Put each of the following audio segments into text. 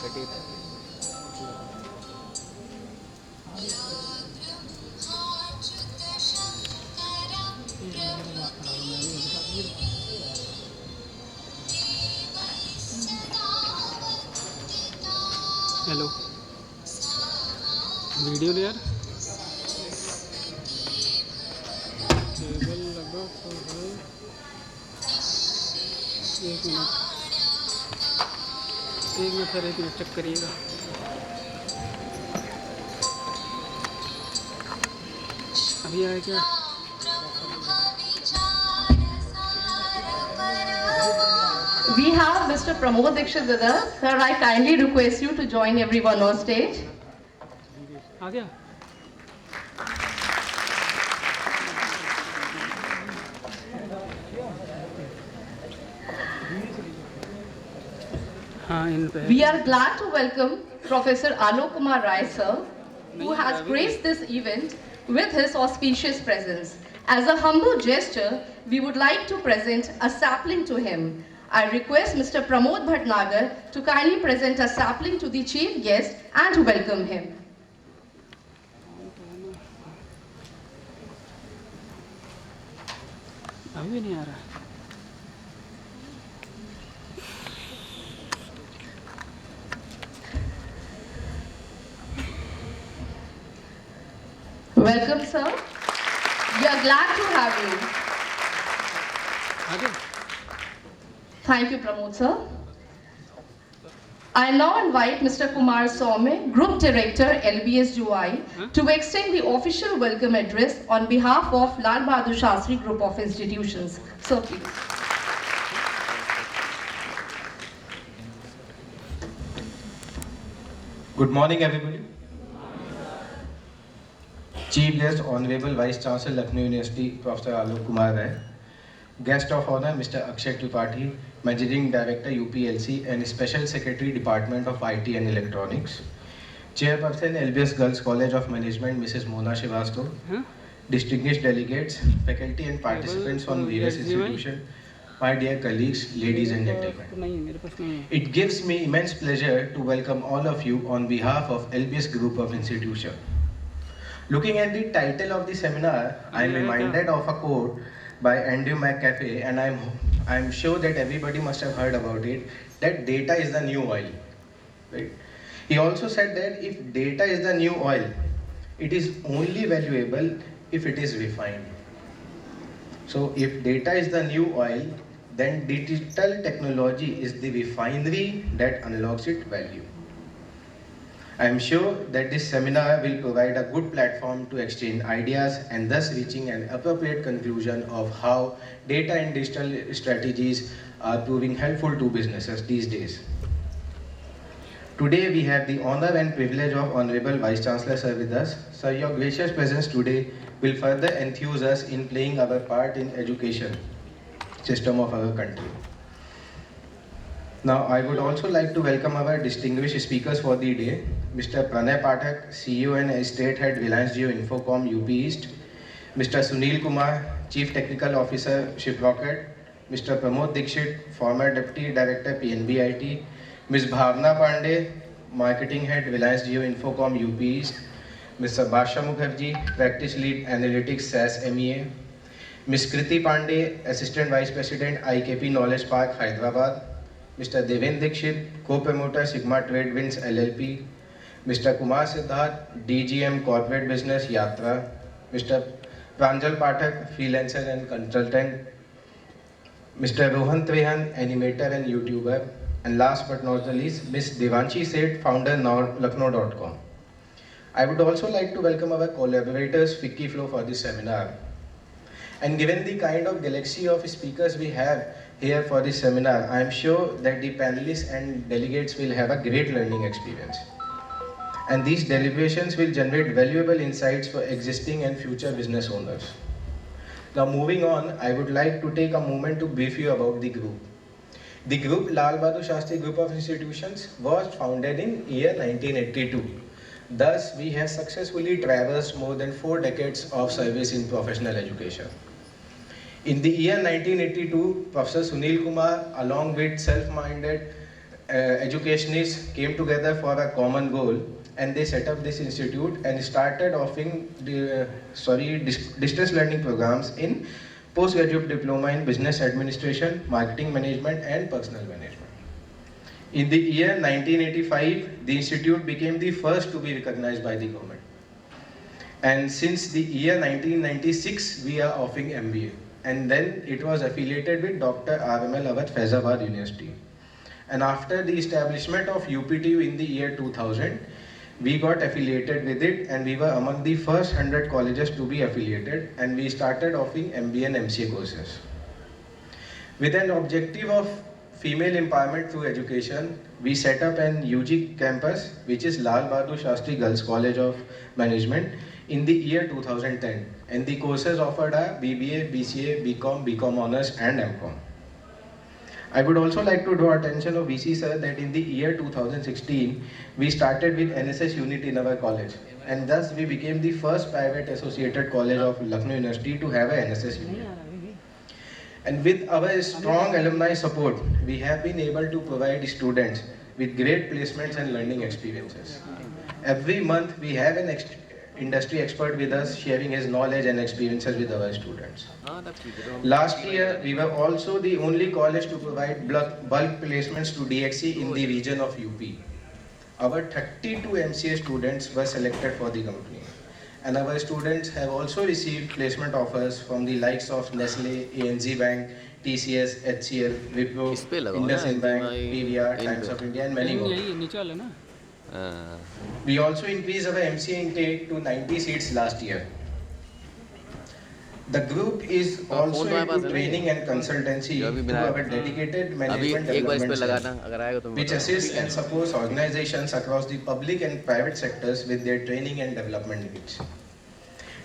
Hello video ले यार cable लगा तो है। एक मिनट सर, एक मिनट चेक करिएगा। अभी आया क्या? We have Mr. Pramod Dikshit with us. Sir, I kindly request you to join everyone on stage. आ गया? हाँ, इन पे। We are glad to welcome Professor Alok Kumar Rai, sir, who has graced this event with his auspicious presence. As a humble gesture, we would like to present a sapling to him. I request Mr. Pramod Bhatnagar to kindly present a sapling to the chief guest and to welcome him. अभी नहीं आ रहा। Welcome, sir. We are glad to have you. Thank you, Pramod, sir. I now invite Mr. Kumar Somme, Group Director, LBS UI, to extend the official welcome address on behalf of lAL BAHADUR SHASTRI Group of Institutions. Sir, please. Good morning, everybody. Chief Guest, Honorable Vice Chancellor, Lucknow University, Professor Alok Kumar Rai. Guest of Honor, Mr. Akshay Tripathi, Managing Director, UPLC and Special Secretary, Department of IT and Electronics. Chairperson, LBS Girls College of Management, Mrs. Mona Srivastava. Distinguished delegates, faculty and participants from various institutions, my dear colleagues, ladies and gentlemen. It gives me immense pleasure to welcome all of you on behalf of LBS Group of Institutions. Looking at the title of the seminar, I am reminded of a quote by Andrew McCaffrey, and I'm sure that everybody must have heard about it, that data is the new oil. Right? He also said that if data is the new oil, it is only valuable if it is refined. So if data is the new oil, then digital technology is the refinery that unlocks its value. I am sure that this seminar will provide a good platform to exchange ideas and thus reaching an appropriate conclusion of how data and digital strategies are proving helpful to businesses these days. Today we have the honor and privilege of Honorable Vice Chancellor Sir with us. Sir, your gracious presence today will further enthuse us in playing our part in education system of our country. Now, I would also like to welcome our distinguished speakers for the day, Mr. Pranay Pathak, CEO and State Head, Reliance Jio Infocom, UP East, Mr. Sunil Kumar, Chief Technical Officer, Shiprocket, Mr. Pramod Dikshit, former Deputy Director, PNB IT, Ms. Bhavna Pandey, Marketing Head, Reliance Jio Infocom, UP East, Mr. Basha Mukherjee, Practice Lead, Analytics, SAS MEA, Ms. Kriti Pandey, Assistant Vice President, IKP Knowledge Park, Hyderabad, Mr. Devendra Dikshit, Co-Promoter, Sigma Tradewinds LLP, Mr. Kumar Siddharth, DGM Corporate Business, Yatra, Mr. Pranjal Pathak, Freelancer and Consultant, Mr. Rohan Trehan, Animator and YouTuber, and last but not the least, Ms. Devanshi Seth, Founder, Lucknow.com. I would also like to welcome our collaborators, Ficky Flow, for this seminar. And given the kind of galaxy of speakers we have here for this seminar, I am sure that the panelists and delegates will have a great learning experience. And these deliberations will generate valuable insights for existing and future business owners. Now moving on, I would like to take a moment to brief you about the group. The group lAL BAHADUR SHASTRI Group of Institutions was founded in year 1982. Thus, we have successfully traversed more than 4 decades of service in professional education. In the year 1982, Professor Sunil Kumar, along with self-minded educationists came together for a common goal, and they set up this institute and started offering distance learning programs in postgraduate diploma in business administration, marketing management, and personal management. In the year 1985, the institute became the first to be recognized by the government. And since the year 1996, we are offering MBA. And then it was affiliated with Dr. RML Awadh Faizabad University. And after the establishment of UPTU in the year 2000, we got affiliated with it, and we were among the first 100 colleges to be affiliated, and we started offering MBA and MCA courses. With an objective of female empowerment through education, we set up an UG campus, which is lAL SHASTRI Girls College of Management, in the year 2010. And the courses offered are BBA, BCA, BCom, BCom Honors, and MCom. I would also like to draw attention of VC sir that in the year 2016, we started with NSS unit in our college. And thus we became the first private associated college of Lucknow University to have a NSS unit. And with our strong alumni support, we have been able to provide students with great placements and learning experiences. Every month, we have an industry expert with us sharing his knowledge and experiences with our students. Last year, we were also the only college to provide bulk placements to DXC in the region of UP. Our 32 MCA students were selected for the company. And our students have also received placement offers from the likes of Nestle, ANZ Bank, TCS, HCL, Wipro, IndusInd Bank, PVR, Times of India, and many more. We also increased our MCA intake to 90 seats last year. The group is also into training and consultancy through our dedicated management development cell, which assists and supports organizations across the public and private sectors with their training and development needs.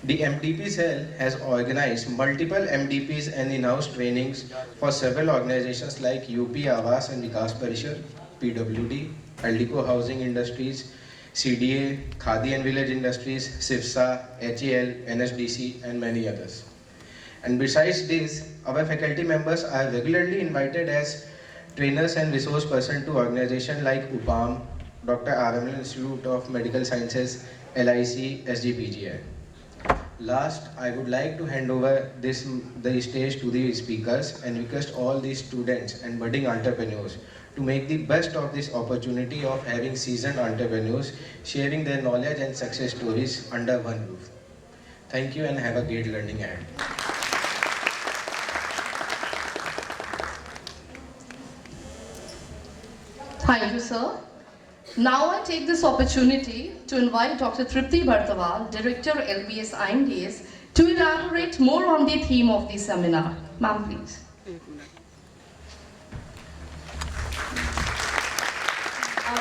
The MDP cell has organized multiple MDPs and in-house trainings for several organizations like UP Awas and Vikas Parishad, PWD, Aldico Housing Industries, CDA, Khadi and Village Industries, SIFSA, HAL, NSDC, and many others. And besides this, our faculty members are regularly invited as trainers and resource person to organizations like UPAM, Dr. RML Institute of Medical Sciences, LIC, SGPGI. Last, I would like to hand over the stage to the speakers and request all the students and budding entrepreneurs to make the best of this opportunity of having seasoned entrepreneurs sharing their knowledge and success stories under one roof. Thank you and have a great learning ahead. Thank you, sir. Now I take this opportunity to invite Dr. Tripti Bhartawal, Director LBS IMDS, to elaborate more on the theme of the seminar. Ma'am, please.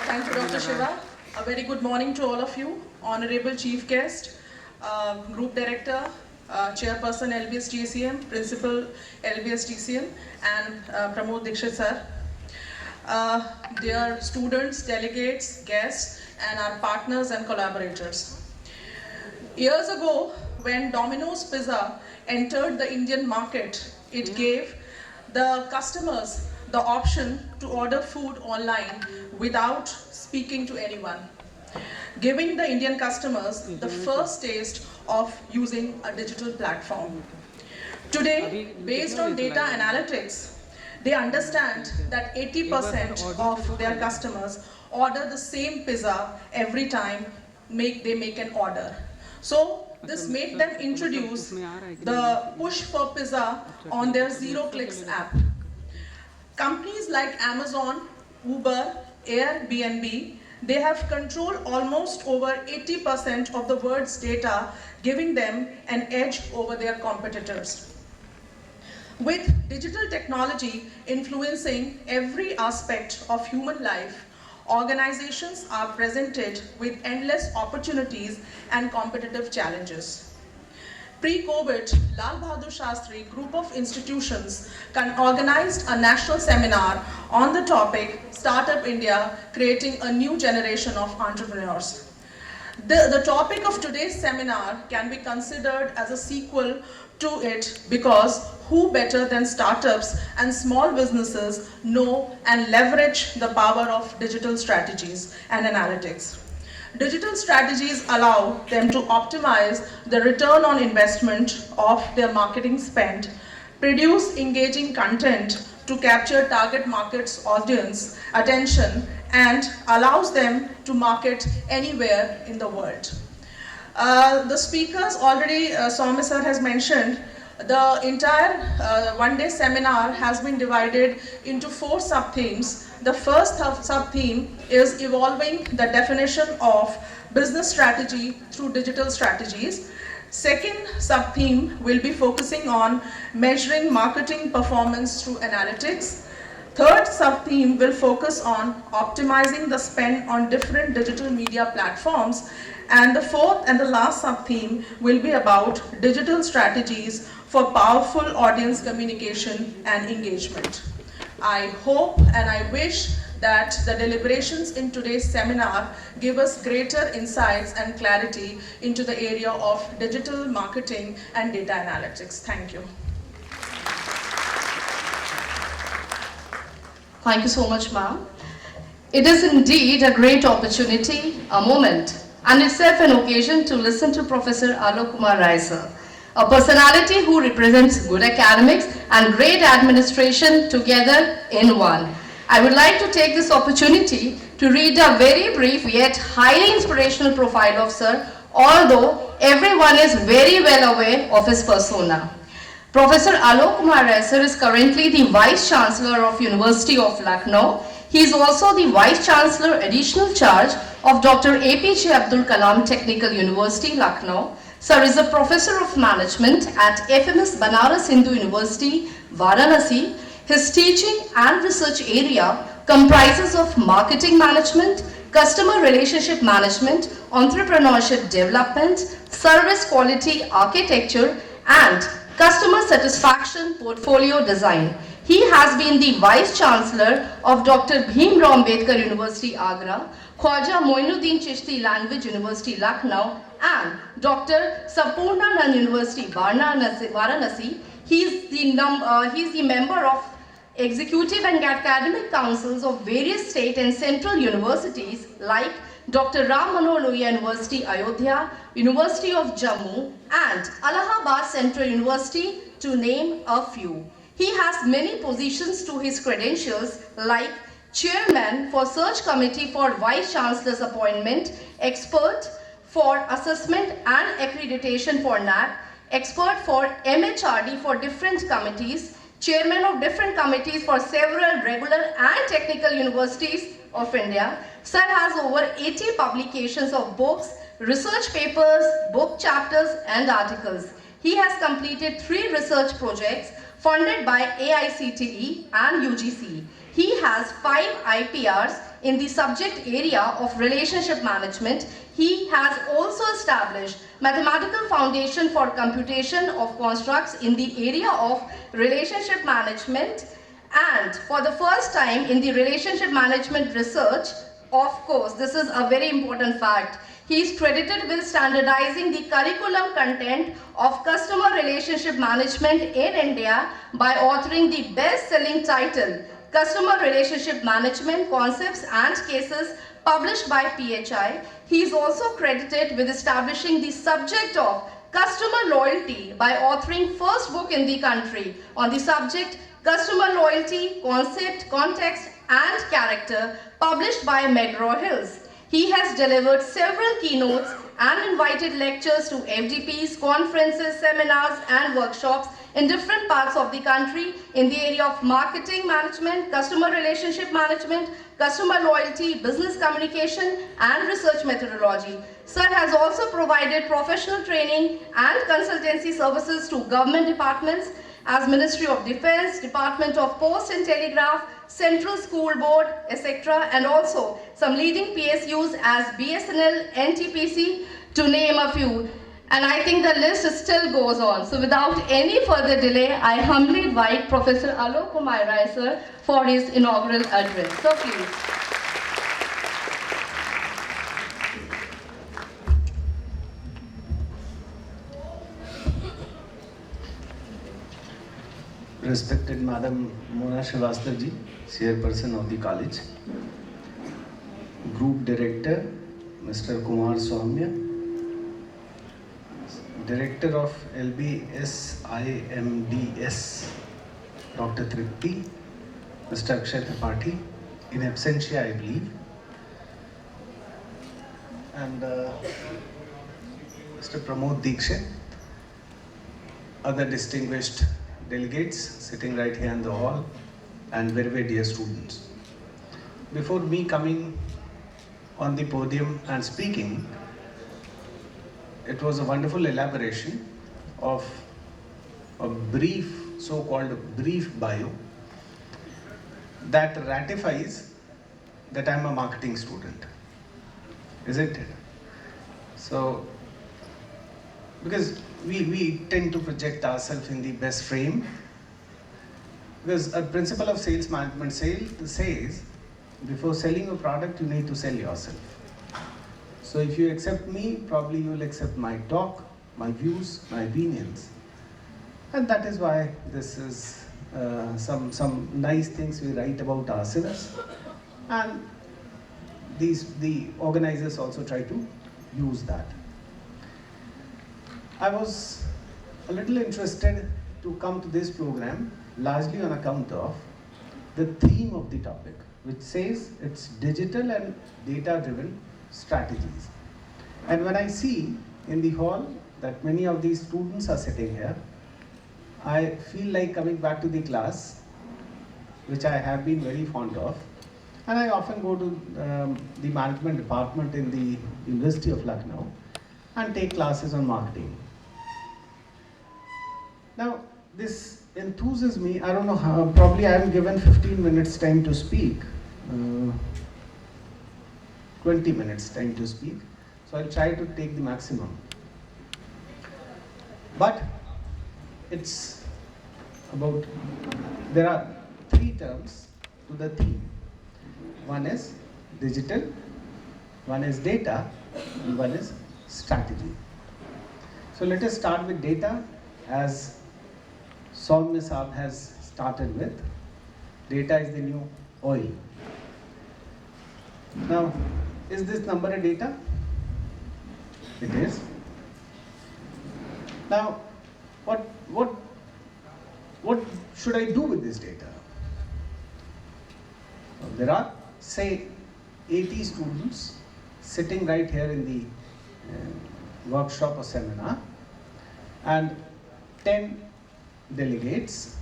Thank you, Dr. Shiva. A very good morning to all of you. Honorable Chief Guest, Group Director, Chairperson LBS TCM, Principal LBS TCM, and Pramod Dikshit sir. Dear students, delegates, guests, and our partners and collaborators. Years ago, when Domino's Pizza entered the Indian market, it gave the customers the option to order food online without speaking to anyone, giving the Indian customers the first taste of using a digital platform. Today, based on data analytics, they understand that 80% of their customers order the same pizza every time they make an order. So this made them introduce the push for pizza on their Zero Clicks app. Companies like Amazon, Uber, Airbnb, they have control almost over 80% of the world's data, giving them an edge over their competitors. With digital technology influencing every aspect of human life, organizations are presented with endless opportunities and competitive challenges. Pre-COVID, Lal Bahadur Shastri group of institutions organized a national seminar on the topic Startup India, creating a new generation of entrepreneurs. The topic of today's seminar can be considered as a sequel to it because who better than startups and small businesses know and leverage the power of digital strategies and analytics. Digital strategies allow them to optimize the return on investment of their marketing spend, produce engaging content to capture target market's audience attention, and allows them to market anywhere in the world. The speakers already, Soumya sir has mentioned, the entire one-day seminar has been divided into 4 sub-themes. The first sub-theme is evolving the definition of business strategy through digital strategies. Second sub-theme will be focusing on measuring marketing performance through analytics. Third sub-theme will focus on optimizing the spend on different digital media platforms. And the fourth and the last sub-theme will be about digital strategies for powerful audience communication and engagement. I hope and I wish that the deliberations in today's seminar give us greater insights and clarity into the area of digital marketing and data analytics. Thank you. Thank you so much, ma'am. It is indeed a great opportunity, a moment, and itself an occasion to listen to Professor Alok Kumar Rai sir, a personality who represents good academics and great administration together in one. I would like to take this opportunity to read a very brief yet highly inspirational profile of sir, although everyone is very well aware of his persona. Professor Alok Kumar Rai sir is currently the Vice Chancellor of University of Lucknow. He is also the Vice Chancellor Additional Charge of Dr. APJ Abdul Kalam Technical University, Lucknow. Sir is a Professor of Management at FMS Banaras Hindu University, Varanasi. His teaching and research area comprises of marketing management, customer relationship management, entrepreneurship development, service quality architecture, and customer satisfaction portfolio design. He has been the Vice Chancellor of Dr. Bhimrao Ambedkar University, Agra, Khwaja Moinuddin Chishti Language University, Lucknow, and Dr. Sapurnanand University, Varanasi. He is the member of executive and academic councils of various state and central universities like Dr. Ram Manohar Lohia University, Ayodhya, University of Jammu, and Allahabad Central University, to name a few. He has many positions to his credentials like Chairman for Search Committee for Vice Chancellor's Appointment, Expert for Assessment and Accreditation for NAC, Expert for MHRD for different committees, Chairman of different committees for several regular and technical universities of India. Sir has over 80 publications of books, research papers, book chapters and articles. He has completed 3 research projects funded by AICTE and UGC. He has 5 IPRs in the subject area of relationship management. He has also established mathematical foundation for computation of constructs in the area of relationship management, and for the first time in the relationship management research, of course, this is a very important fact, he is credited with standardizing the curriculum content of customer relationship management in India by authoring the best-selling title, Customer Relationship Management Concepts and Cases, published by PHI. He is also credited with establishing the subject of customer loyalty by authoring first book in the country on the subject Customer Loyalty, Concept, Context and Character, published by McGraw-Hills. He has delivered several keynotes and invited lectures to FDPs, conferences, seminars and workshops in different parts of the country in the area of marketing management, customer relationship management, customer loyalty, business communication and research methodology. Sir has also provided professional training and consultancy services to government departments as Ministry of Defense, Department of Post and Telegraph, Central School Board, etc. and also some leading PSUs as BSNL, NTPC, to name a few. And I think the list still goes on. So without any further delay, I humbly invite Professor Alok Kumar Rai sir for his inaugural address. So please. Respected Madam Mona Srivastava ji, Chairperson of the college, Group Director Mr. Kumar Soumya, Director of LBSIMDS Dr. Tripti, Mr. Akshay Tripathi, in absentia I believe, and Mr. Pramod Dikshit, other distinguished delegates sitting right here in the hall, and very, very dear students. Before me coming on the podium and speaking, it was a wonderful elaboration of a brief, so-called brief bio that ratifies that I'm a marketing student, isn't it? So, because we tend to project ourselves in the best frame, because a principle of sales management says, before selling a product, you need to sell yourself. So if you accept me, probably you will accept my talk, my views, my opinions. And that is why this is some nice things we write about ourselves. And the organizers also try to use that. I was a little interested to come to this program largely on account of the theme of the topic, which says it's digital and data-driven strategies. And when I see in the hall that many of these students are sitting here, I feel like coming back to the class, which I have been very fond of. And I often go to the management department in the University of Lucknow and take classes on marketing. Now, this enthuses me. I don't know how, probably I am given 15 minutes time to speak, 20 minutes time to speak. So I'll try to take the maximum. But it's about, there are three terms to the theme. One is digital, one is data, and one is strategy. So let us start with data, as Soumya Saab has started with. Data is the new oil. Now, is this number a data? It is. Now, what should I do with this data? There are, say, 80 students sitting right here in the workshop or seminar, and 10 delegates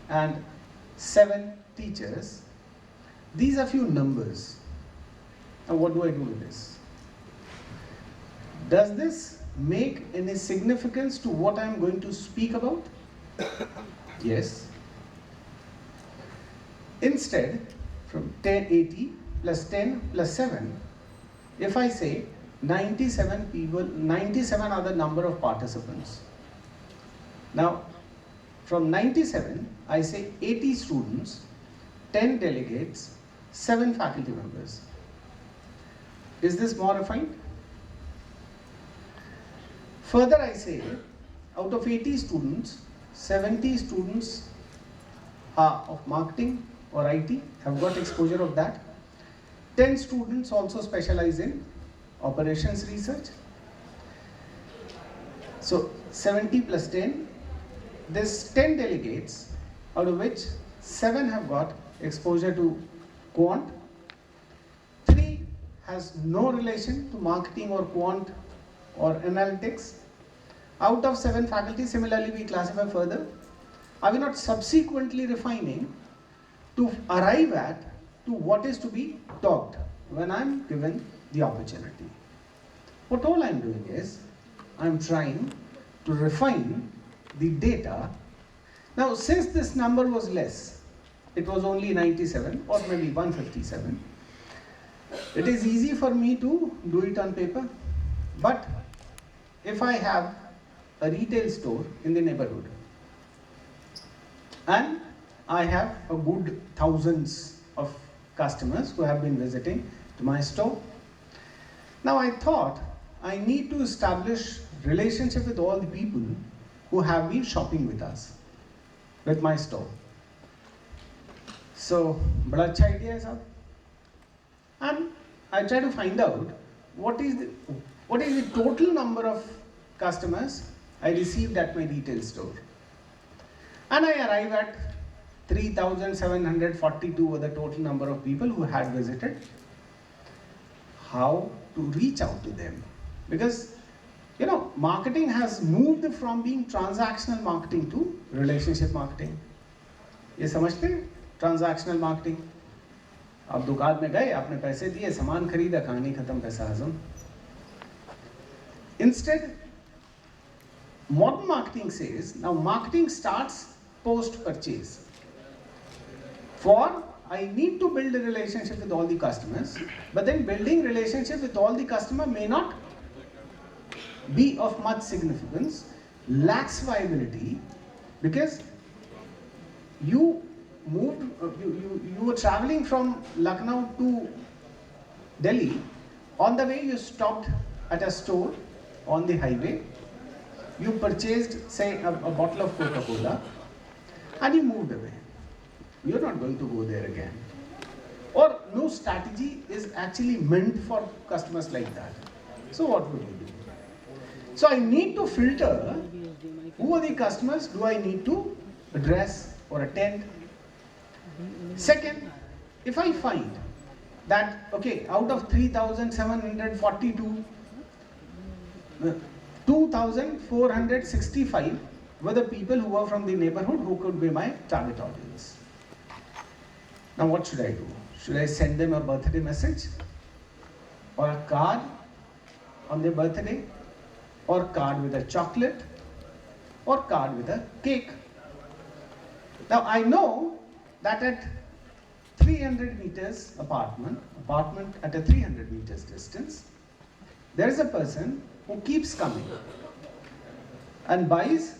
and 7 teachers. These are few numbers. Now what do I do with this? Does this make any significance to what I am going to speak about? Yes. Instead, from 80 plus 10 plus 7, if I say 97 people, 97 are the number of participants. Now, from 97, I say 80 students, 10 delegates, 7 faculty members. Is this more refined? Further, I say, out of 80 students, 70 students are of marketing or IT, have got exposure of that. 10 students also specialize in operations research. So 70 plus 10, this 10 delegates, out of which 7 have got exposure to quant, 3 has no relation to marketing or quant or analytics. Out of 7 faculty, similarly we classify further. Are we not subsequently refining to arrive at to what is to be taught when I'm given the opportunity? What all I'm doing is, I'm trying to refine the data. Now, since this number was less, it was only 97 or maybe 157, it is easy for me to do it on paper. But if I have a retail store in the neighborhood and I have a good thousands of customers who have been visiting to my store, now I thought I need to establish relationship with all the people who have been shopping with us. with my store. So, बड़ा अच्छा idea है साहब. And I try to find out what is the total number of customers I received at my retail store. And I arrive at 3,742 were the total number of people who had visited. How to reach out to them? Because marketing has moved from being transactional marketing to relationship marketing. ये समझते हैं? Transactional marketing. आप दुकान में गए, आपने पैसे दिए, सामान खरीदा, कहानी खत्म, पैसा हजम. Instead, modern marketing says, now marketing starts post-purchase. I need to build a relationship with all the customers, but then building relationship with all the customer may not be of much significance, lacks viability, because you were traveling from Lucknow to Delhi. On the way you stopped at a store on the highway, you purchased say a bottle of Coca-Cola and you moved away. You're not going to go there again. Or no strategy is actually meant for customers like that. So what would you do? So I need to filter who are the customers do I need to address or attend. Second, if I find that, okay, out of 3,742, 2,465 were the people who were from the neighborhood who could be my target audience. Now what should I do? Should I send them a birthday message? Or a card on their birthday? Or card with a chocolate? Or card with a cake? Now I know that at 300 meters apartment at a 300 meters distance, there is a person who keeps coming and buys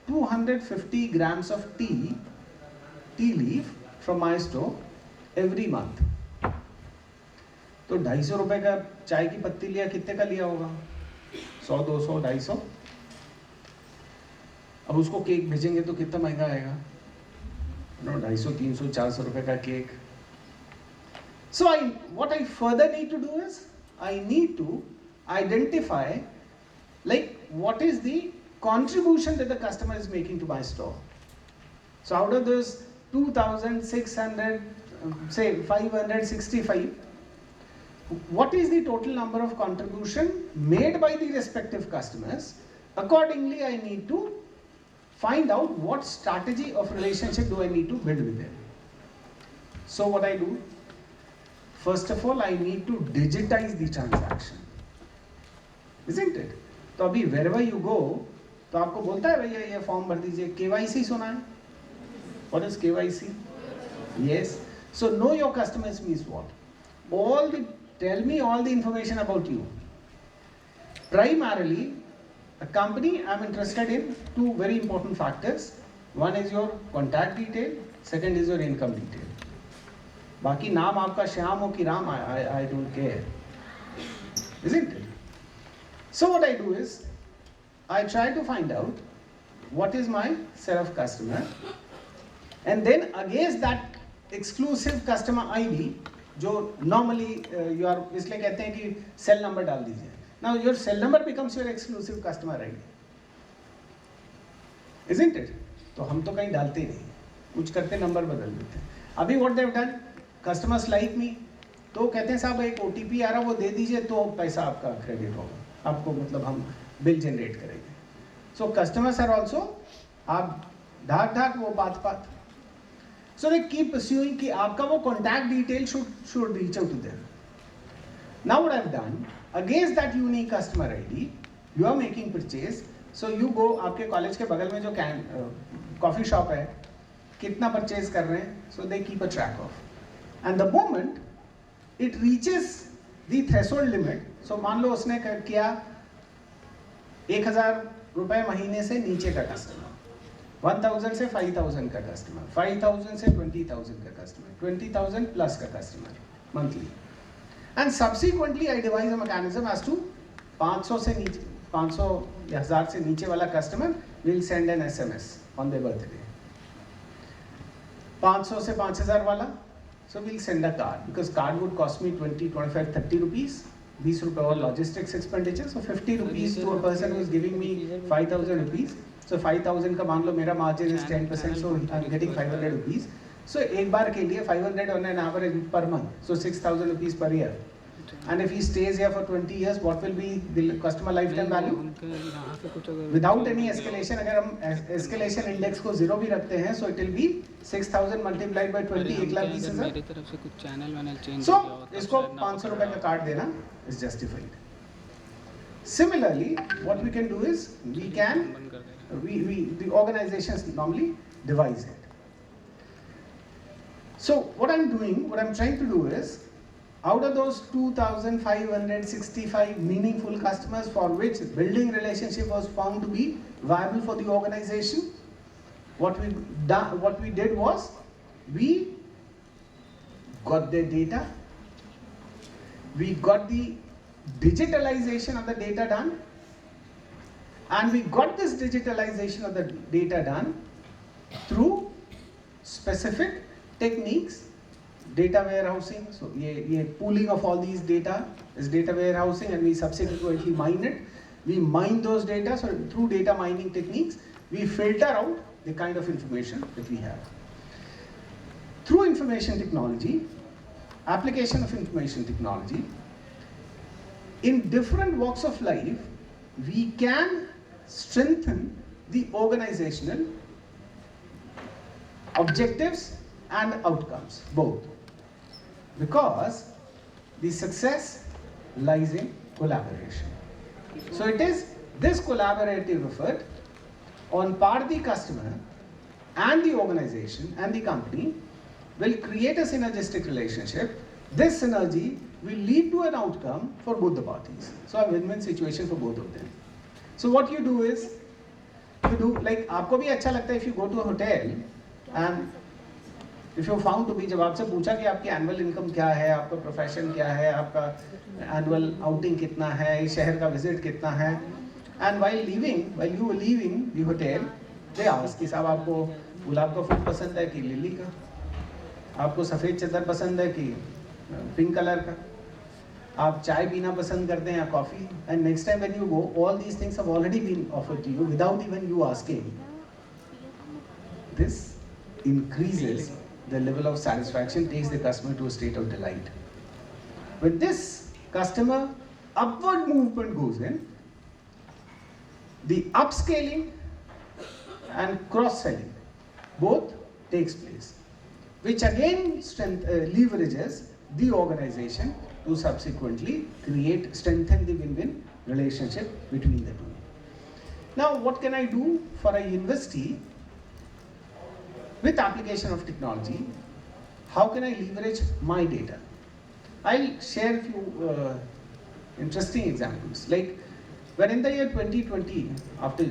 250 grams of tea leaf from my store every month. तो 250 रुपए का चाय की पत्ती लिया, कितने का लिया होगा? 100, 200, 250. अब उसको केक भेजेंगे तो कितना महंगा आएगा? 250, 300, 400 रुपए का cake. So what I further need to do is I need to identify what is the contribution that the customer is making to my store. So out of those 2,600, say 565, what is the total number of contribution made by the respective customers? Accordingly, I need to find out what strategy of relationship do I need to build with them. So what I do? First of all, I need to digitize the transaction. Isn't it? तो अभी wherever you go, तो आपको बोलता है भैया ये form भर दीजिए. KYC सुना है? What is KYC? Yes. So know your customers means what? Tell me all the information about you. Primarily, a company, I'm interested in two very important factors. One is your contact detail, second is your income detail. बाकी नाम आपका श्याम हो कि Ram, I don't care. Isn't it? So what I do is, I try to find out what is my set of customer, and then against that exclusive customer ID, जो normally you are, इसलिए कहते हैं कि cell number डाल दीजिए. Now your cell number becomes your exclusive customer ID. Isn't it? तो हम तो कहीं डालते नहीं, कुछ करते नंबर बदल देते हैं. अभी what they've done, customers like me, तो कहते हैं साहब एक OTP आ रहा वो दे दीजिए तो पैसा आपका क्रेडिट होगा, आपको मतलब हम बिल जनरेट करेंगे. So customers are also, आप ढाक वो बात. So they keep pursuing कि आपका वो contact detail should reach out to them. Now what I've done, against that unique customer ID, you are making purchase. So you go, आपके college के बगल में जो कॉफी शॉप है, कितना परचेज कर रहे हैं, so they keep a track of. And the moment it reaches the threshold limit, so मान लो उसने किया 1,000 रुपए महीने से नीचे का कस्टमर, 1,000 से 5,000 का कस्टमर, 5,000 से 20,000 का कस्टमर, 20,000 प्लस का customer monthly. And subsequently I devise a mechanism as to 500 से नीचे, 500 या 1000 से नीचे वाला customer will send an SMS on their birthday. 500 से 5000 वाला, so we'll send a card because card would cost me 20, 25, 30 rupees. 20 rupees or logistics expenditure, so 50 rupees to a person who is giving me 5,000 rupees. So 5,000 का मान लो मेरा margin is 10%, so I'm getting 500 rupees. So एक बार के लिए 500 on an average per month, so 6,000 rupees per year. And if he stays here for 20 years, what will be the customer lifetime value? Without any escalation, अगर हम escalation index को 0 भी रखते हैं, so it will be 6,000 multiplied by 20, 1,20,000. So इसको 500 रुपए का card देना is justified. Similarly, what we can do is the organizations normally devise it. So what I'm trying to do is, out of those 2,565 meaningful customers for which building relationship was found to be viable for the organization, what we did was, we got their data, we got the digitalization of the data done, and we got this digitalization of the data done through specific techniques. Data warehousing, so ये pooling of all these data is data warehousing, and we subsequently mine it. We mine those data, so through data mining techniques, we filter out the kind of information that we have. Through information technology, application of information technology, in different walks of life, we can strengthen the organizational objectives and outcomes, both. Because the success lies in collaboration. So it is this collaborative effort on part the customer and the organization and the company will create a synergistic relationship. This synergy will lead to an outcome for both the parties. So a win-win situation for both of them. So what you do is, you do like आपको भी अच्छा लगता है if you go to a hotel and if you found to be, जब आपसे पूछा कि आपकी annual income क्या है, आपका profession क्या है, आपका annual outing कितना है, शहर का visit कितना है, and while you were leaving the hotel, they ask कि साहब आपको गुलाब का फूल पसंद है कि लिली का, आपको सफ़ेद चादर पसंद है कि पिंक कलर का, आप चाय पीना पसंद करते हैं या coffee, and next time when you go, all these things have already been offered to you without even you asking. This increases the level of satisfaction, takes the customer to a state of delight. When this customer upward movement goes in, the upscaling and cross-selling both takes place, which again leverages the organization to subsequently strengthen the win-win relationship between the two. Now, what can I do for a university with application of technology? How can I leverage my data? I'll share a few interesting examples. Like when in the year 2020, after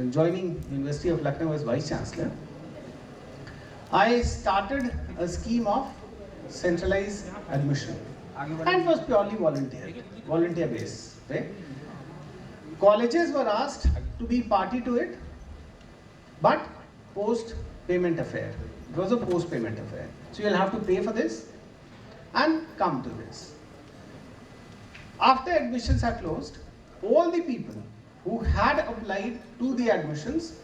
joining University of Lucknow as Vice Chancellor, I started a scheme of centralized admission, and it was purely volunteer based. Right? Colleges were asked to be party to it, but post-payment affair. It was a post-payment affair. So you'll have to pay for this and come to this. After admissions are closed, all the people who had applied to the admissions,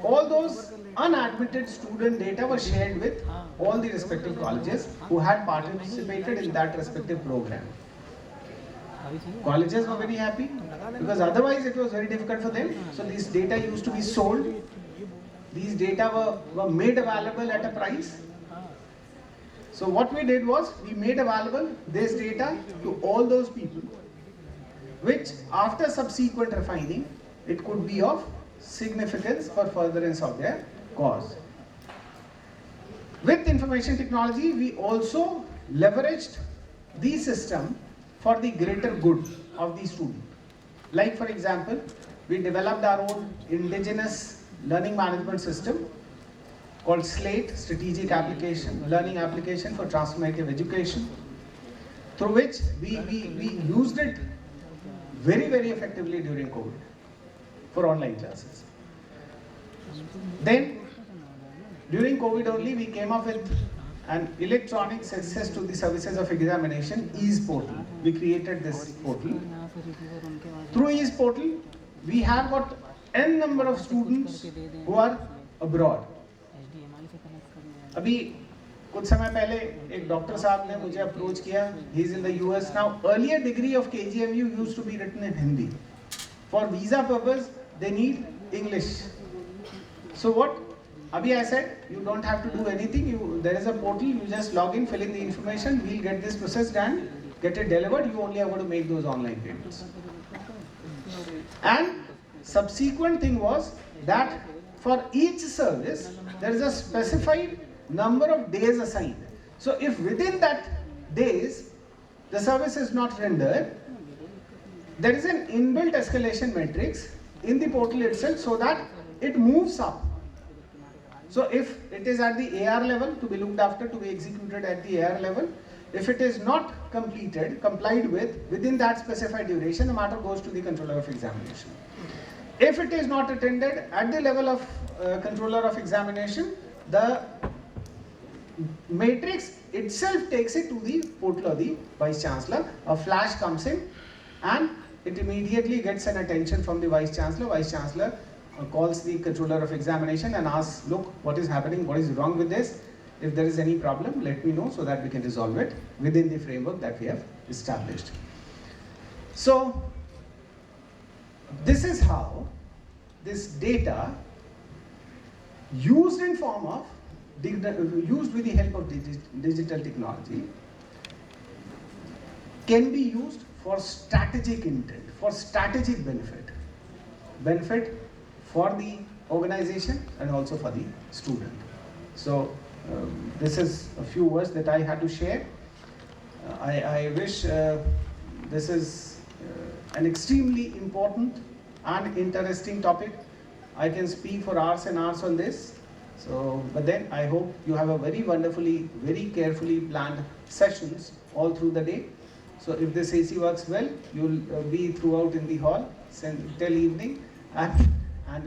all those unadmitted student data were shared with all the respective colleges who had participated in that respective program. Colleges were very happy because otherwise it was very difficult for them. So these data used to be sold. These data were made available at a price. So what we did was, we made available this data to all those people, which after subsequent refining, it could be of significance for furtherance of their cause. With information technology, we also leveraged the system for the greater good of the student. Like for example, we developed our own indigenous learning management system called SLATE, Strategic Learning Application for Transformative Education, through which we used it very, very effectively during COVID for online classes. Then during COVID only, we came up with an electronic access to the services of examination, EASE portal. We created this portal. Through EASE portal, we have got n number of students who are abroad. अभी कुछ समय पहले एक doctor साहब ने मुझे approach किया. He is in the US now. Earlier degree of KGMU used to be written in Hindi. For visa purpose, they need English. So what? Abhi I said, you don't have to do anything. There is a portal. You just log in, fill in the information. We'll get this processed and get it delivered. You only have to make those online payments. And subsequent thing was that for each service, there is a specified number of days assigned. So if within that days, the service is not rendered, there is an inbuilt escalation matrix in the portal itself so that it moves up. So if it is at the AR level, to be looked after, to be executed at the AR level, if it is not complied with, within that specified duration, the matter goes to the controller of examination. If it is not attended at the level of controller of examination, the matrix itself takes it to the portal of the Vice Chancellor. A flash comes in and it immediately gets an attention from the Vice Chancellor. Vice Chancellor calls the controller of examination and asks, look, what is happening, what is wrong with this? If there is any problem, let me know so that we can resolve it within the framework that we have established. So, this is how this data used in form of, used with the help of digital technology can be used for strategic intent, for strategic benefit for the organization and also for the student. So this is a few words that I had to share. I wish this is an extremely important and interesting topic. I can speak for hours and hours on this. So, but then I hope you have a very wonderfully, very carefully planned sessions all through the day. So if this AC works well, you'll be throughout in the hall till evening and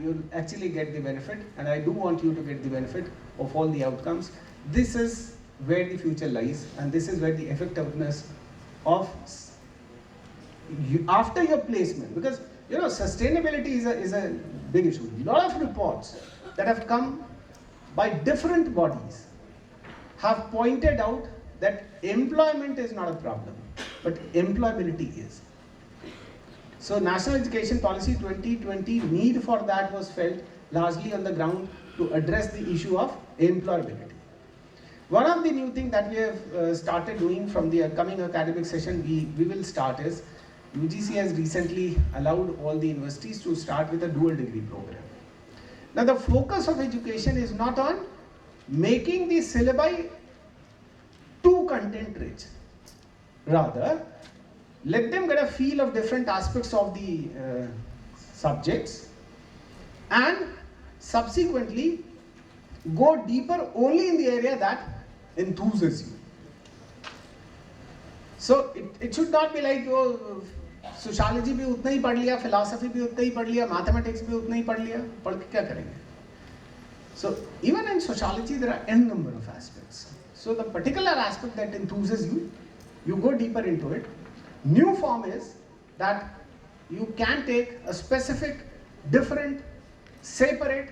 you'll actually get the benefit. And I do want you to get the benefit of all the outcomes. This is where the future lies, and this is where the effectiveness of after your placement, because you know sustainability is a big issue. A lot of reports that have come by different bodies have pointed out that employment is not a problem, but employability is. So National Education Policy 2020, need for that was felt largely on the ground to address the issue of employability. One of the new things that we have started doing from the coming academic session, we will start is, UGC has recently allowed all the universities to start with a dual degree program. Now the focus of education is not on making the syllabi too content rich. Rather, let them get a feel of different aspects of the subjects and subsequently go deeper only in the area that enthuses you. So it should not be like, oh, sociology भी उतना ही पढ़ लिया, philosophy भी उतना ही पढ़ लिया, mathematics भी उतना ही पढ़ लिया, पढ़ के क्या करेंगे? So even in sociology there are n number of aspects. So the particular aspect that enthuses you, you go deeper into it. New form is that you can take a specific, different, separate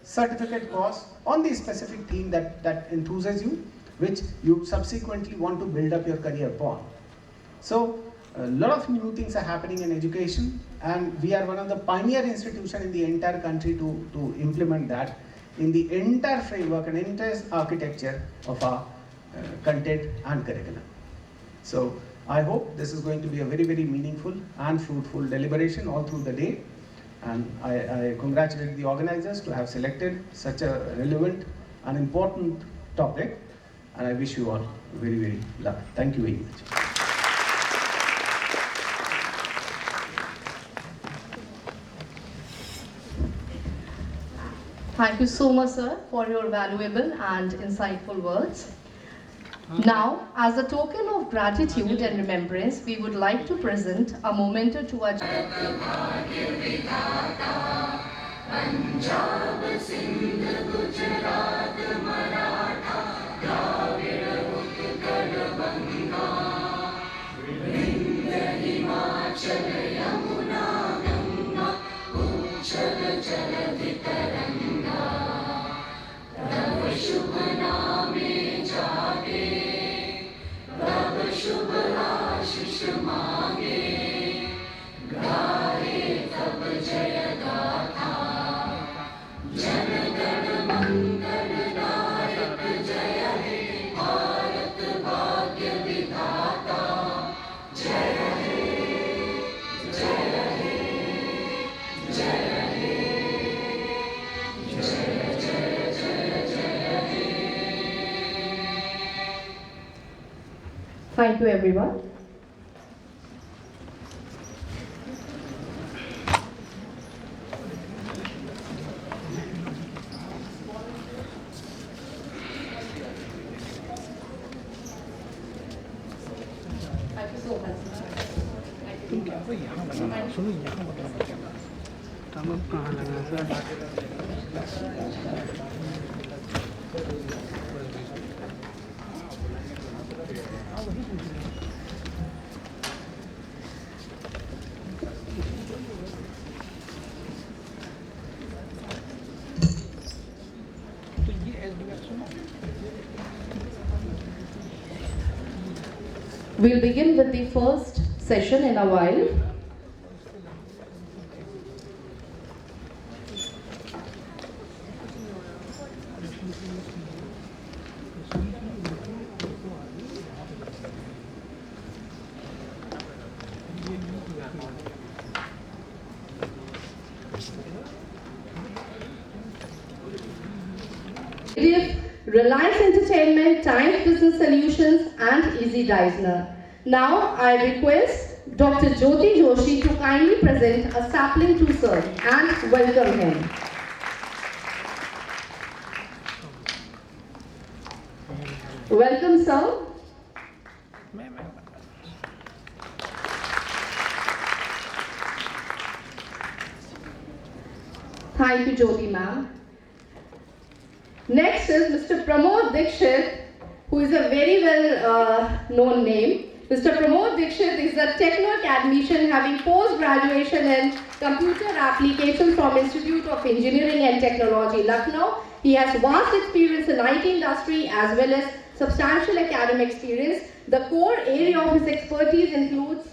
certificate course on the specific theme that enthuses you, which you subsequently want to build up your career upon. So a lot of new things are happening in education, and we are one of the pioneer institutions in the entire country to implement that in the entire framework and entire architecture of our content and curriculum. So I hope this is going to be a very, very meaningful and fruitful deliberation all through the day. And I congratulate the organizers to have selected such a relevant and important topic. And I wish you all very, very luck. Thank you very much. Thank you so much, sir, for your valuable and insightful words. Now, as a token of gratitude and remembrance, we would like to present a memento to our Punjab, Sindh, Gujarat, Thank you, everyone. Thank you so much. तुम क्या कोई यहाँ बताना सुनो यहाँ बताना क्या बात तब अब कहाँ लगा सर तो ये एसडीआर सुनो We'll begin with the first session in a while. Reliance Entertainment, Times Business Solutions and Easy Deisner. Now I request Dr. Jyoti Joshi to kindly present a sapling to sir and welcome him. Welcome sir. Thank you Jyoti ma'am. Next is Mr. Pramod Dikshit, who is a very well known name. Mr. Pramod Dikshit is a techno academician having post-graduation in computer applications from Institute of Engineering and Technology, Lucknow. He has vast experience in IT industry as well as substantial academic experience. The core area of his expertise includes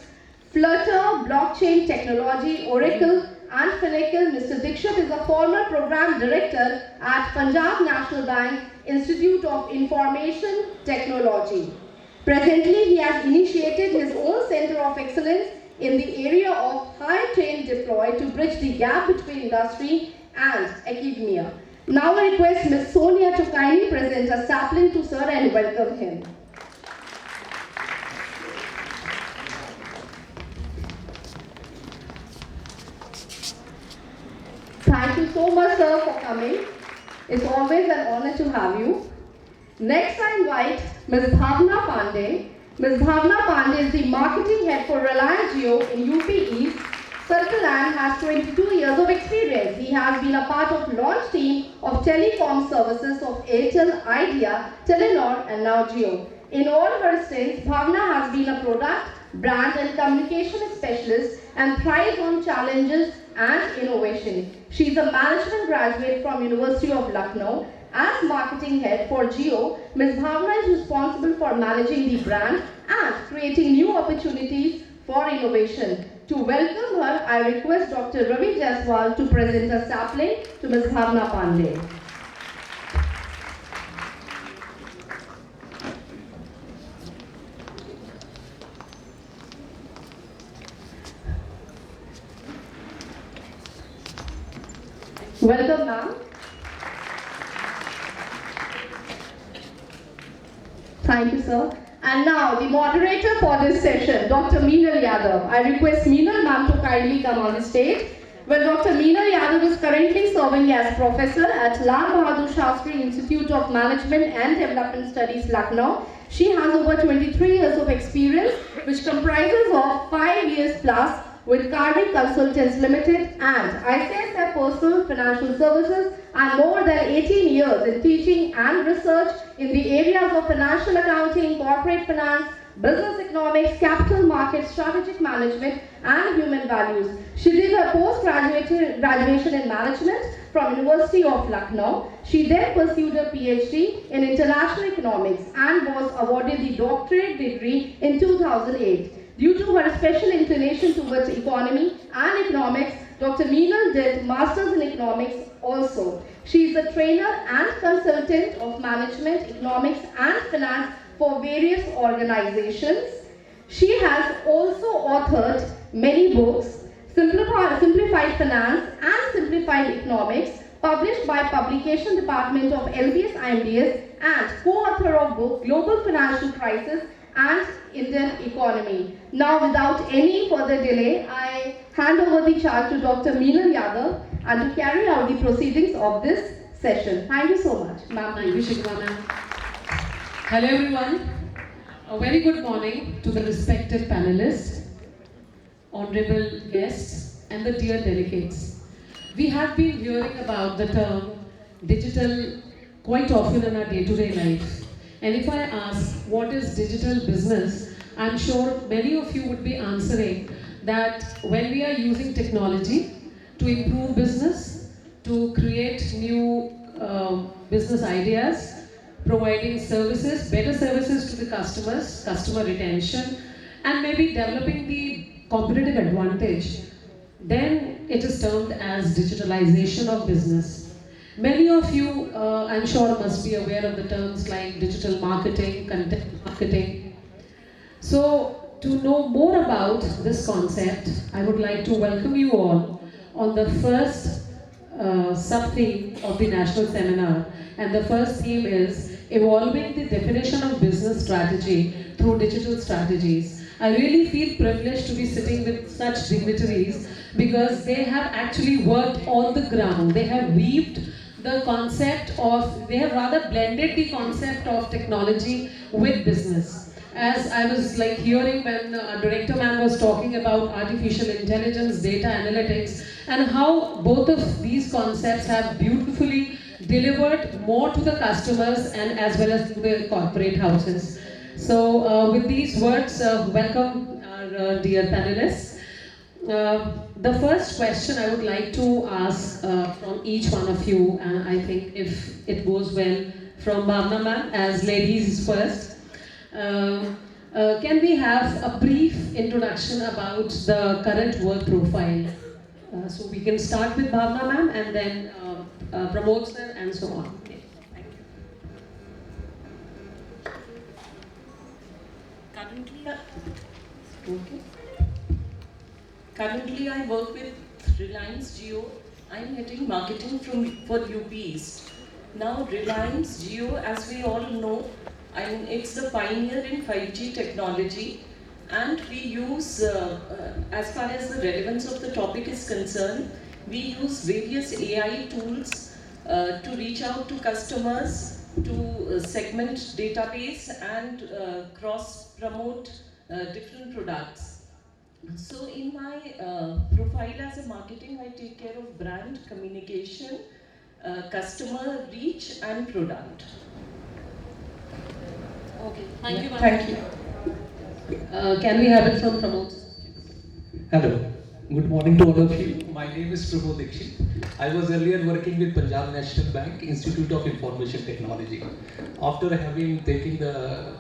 Flutter, blockchain technology, Oracle, and Finacle. Mr. Dikshit is a former program director at Punjab National Bank Institute of Information Technology. Presently, he has initiated his own center of excellence in the area of high train deploy to bridge the gap between industry and academia. Now I request Ms. Sonia to kindly present a sapling to sir and welcome him. Thank you so much, sir, for coming. It's always an honor to have you. Next, I invite Ms. Bhavna Pandey. Ms. Bhavna Pandey is the marketing head for Reliance Jio in UP East. Circle and has 22 years of experience. He has been a part of launch team of telecom services of Airtel, Idea, Telenor, and now Jio. In all her stints, Bhavna has been a product, brand, and communication specialist and thrives on challenges and innovation. She is a management graduate from University of Lucknow. As marketing head for Jio, Ms. Bhavna is responsible for managing the brand and creating new opportunities for innovation. To welcome her, I request Dr. Ravi Jaiswal to present a sapling to Ms. Bhavna Pandey. Welcome, ma'am. Thank you, sir. And now, the moderator for this session, Dr. Meenal Yadav. I request Meenal ma'am to kindly come on the stage. Well, Dr. Meenal Yadav is currently serving as professor at lAL BAHADUR Institute of Management and Development Studies, Lucknow. She has over 23 years of experience, which comprises of 5 years plus with Karvik Consultants Limited and ICICI Personal Financial Services, and more than 18 years in teaching and research in the areas of financial accounting, corporate finance, business economics, capital markets, strategic management, and human values. She did her post-graduation in management from University of Lucknow. She then pursued her PhD in international economics and was awarded the doctorate degree in 2008. Due to her special inclination towards economy and economics, Dr. Meenal did Masters in Economics also. She is a trainer and consultant of management, economics and finance for various organizations. She has also authored many books, Simplified Finance and Simplified Economics, published by Publication Department of LBS IMDS, and co-author of book Global Financial Crisis and Indian Economy. Now, without any further delay, I hand over the charge to Dr. Meenal Yadav and to carry out the proceedings of this session. Thank you so much. Ma'am, thank you, Shikha ma'am. Hello everyone. A very good morning to the respected panelists, honorable guests, and the dear delegates. We have been hearing about the term digital quite often in our day-to-day life. And if I ask what is digital business, I'm sure many of you would be answering that when we are using technology to improve business, to create new business ideas, providing services, better services to the customers, customer retention, and maybe developing the competitive advantage, then it is termed as digitalization of business. Many of you, I'm sure, must be aware of the terms like digital marketing, content marketing. So, to know more about this concept, I would like to welcome you all on the first sub-theme of the national seminar. And the first theme is evolving the definition of business strategy through digital strategies. I really feel privileged to be sitting with such dignitaries because they have actually worked on the ground. They have weaved the concept of, they have rather blended the concept of technology with business. As I was like hearing when Director Ma'am was talking about artificial intelligence, data analytics, and how both of these concepts have beautifully delivered more to the customers and as well as to the corporate houses. So with these words, welcome our dear panelists. The first question I would like to ask from each one of you, and I think if it goes well from Bhavna ma'am as ladies first. Can we have a brief introduction about the current work profile? So we can start with Bhavna ma'am and then Pramod sir and so on. Okay. Thank you. Currently, I work with Reliance Jio. I'm heading marketing for UP East. Now, Reliance Jio, as we all know, it's the pioneer in 5G technology, and we use, as far as the relevance of the topic is concerned, we use various AI tools to reach out to customers, to segment database and cross-promote different products. So in my profile as a marketing, I take care of brand communication, customer reach and product. Okay, thank you. Thank you. Can we have it from Pramod? Hello, good morning to all of you. My name is Pramod Dixit. I was earlier working with Punjab National Bank, Institute of Information Technology. After having taken the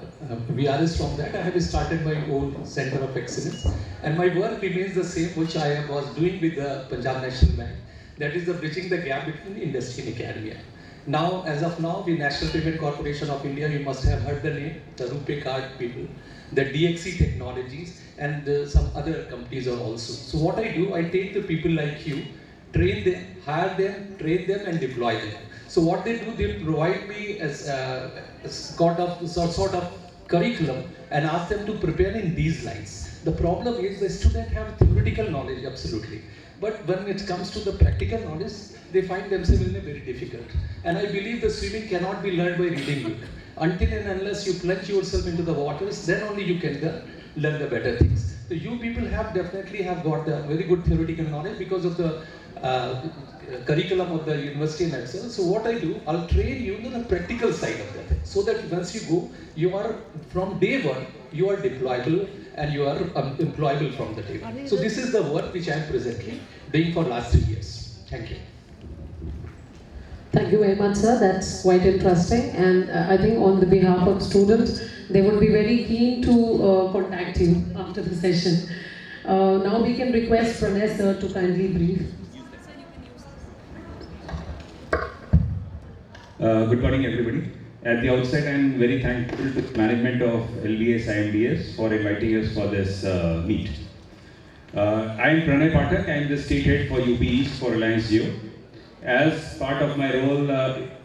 VRS from that, I have started my own Center of Excellence. And my work remains the same, which I was doing with the Punjab National Bank. That is the bridging the gap between industry and academia. Now, as of now, the National Payment Corporation of India, you must have heard the name, the RuPay card people, the DXC Technologies, and some other companies are also. So what I do, I take the people like you, train them, hire them, train them, and deploy them. So what they do, they provide me as sort of curriculum and ask them to prepare in these lines. The problem is the students have theoretical knowledge, absolutely. But when it comes to the practical knowledge, they find themselves in a very difficult. And I believe the swimming cannot be learned by reading book. Until and unless you plunge yourself into the waters, then only you can learn the better things. So you people have definitely got the very good theoretical knowledge because of the curriculum of the university and excel. So what I do, I'll train you in the practical side of that. so that once you go, you are from day one, you are deployable and you are employable from the day one. So this is the work which I am presently doing for last 3 years. Thank you. Thank you very much, sir. That's quite interesting, and I think on the behalf of students, they would be very keen to contact you after the session. Now we can request Pranay sir to kindly brief. Good morning, everybody. At the outset, I am very thankful to the management of LBS IMDS for inviting us for this meet. I am Pranay Pathak. I am the state head for UP East for Reliance Jio. As part of my role,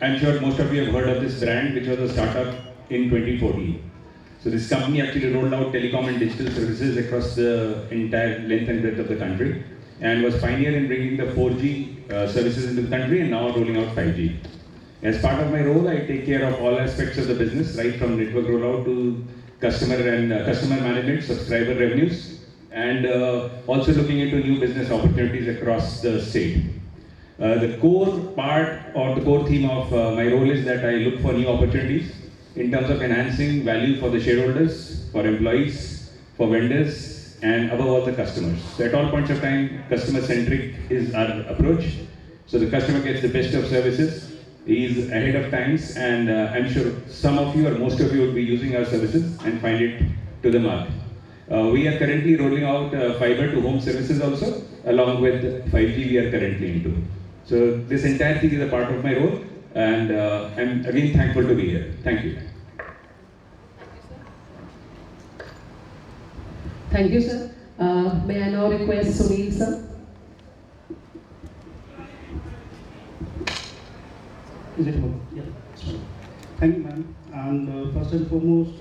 I'm sure most of you have heard of this brand, which was a startup in 2014. So this company actually rolled out telecom and digital services across the entire length and breadth of the country, and was pioneer in bringing the 4G services into the country and now rolling out 5G. As part of my role, I take care of all aspects of the business, right from network rollout to customer management, subscriber revenues, and also looking into new business opportunities across the state. The core part or the core theme of my role is that I look for new opportunities in terms of enhancing value for the shareholders, for employees, for vendors, and above all the customers. So at all points of time, customer-centric is our approach. So the customer gets the best of services, is ahead of times, and I'm sure some of you or most of you will be using our services and find it to the mark. We are currently rolling out fiber to home services also, along with 5G we are currently into. So this entire thing is a part of my role, and I'm again thankful to be here. Thank you. Thank you, sir. May I now request Sunil sir? Is it on? Yeah. Thank you, ma'am. And first and foremost,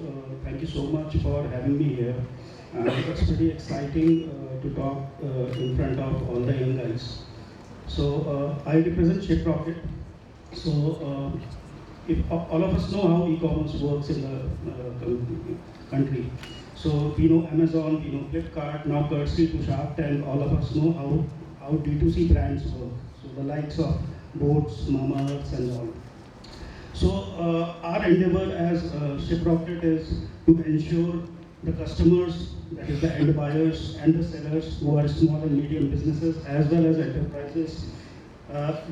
thank you so much for having me here. It's pretty exciting to talk in front of all the young guys. So I represent ShipRocket. So if all of us know how e-commerce works in the country. So we know Amazon, we know Flipkart, now courtesy to Shark Tank, all of us know how D2C brands work. So the likes of boats, Mama's and all. So our endeavor as ShipRocket is to ensure the customers, that is the end buyers and the sellers who are small and medium businesses as well as enterprises,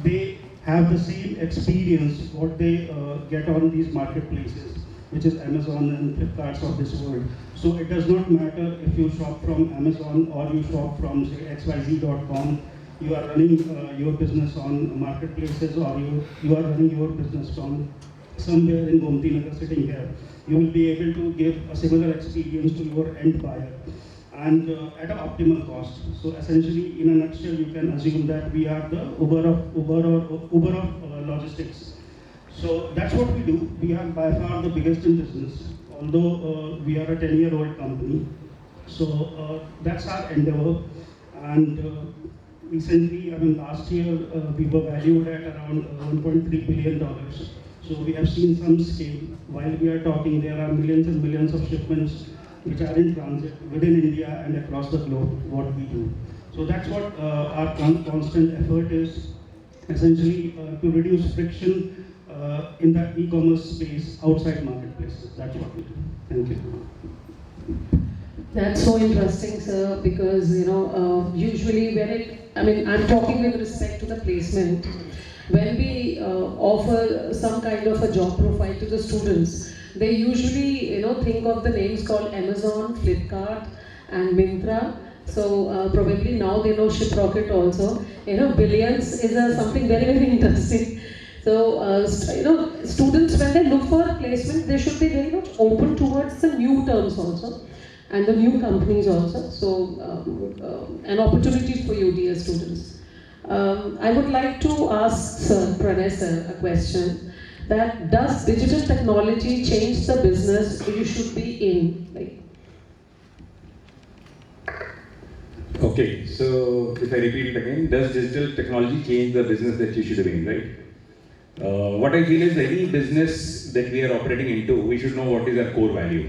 they have the same experience what they get on these marketplaces, which is Amazon and Flipkarts of this world. So it does not matter if you shop from Amazon or you shop from say xyz.com. You are running your business on marketplaces, or you are running your business from somewhere in Gomti Nagar sitting here. You will be able to give a similar experience to your end buyer and at an optimal cost. So essentially, in a nutshell, you can assume that we are the Uber of logistics. So that's what we do. We are by far the biggest in business, although we are a 10-year-old company. So that's our endeavor. And recently, last year, we were valued at around $1.3 billion. So we have seen some scale. While we are talking, there are millions and millions of shipments which are in transit within India and across the globe, what we do. So that's what our constant effort is, essentially to reduce friction in the e-commerce space outside marketplaces. That's what we do. Thank you. That's so interesting, sir, because usually when I'm talking with respect to the placement. When we offer some kind of a job profile to the students, they usually think of the names called Amazon, Flipkart, and Myntra. So probably now they know ShipRocket also. Billions is something very, very interesting. So students, when they look for a placement, they should be very much open towards the new terms also and the new companies also. So an opportunity for you, dear students. I would like to ask Sir Pranay sir a question. That does digital technology change the business you should be in? Okay, so if I repeat it again, does digital technology change the business that you should be in, right? What I feel is any business that we are operating into, we should know what is our core value.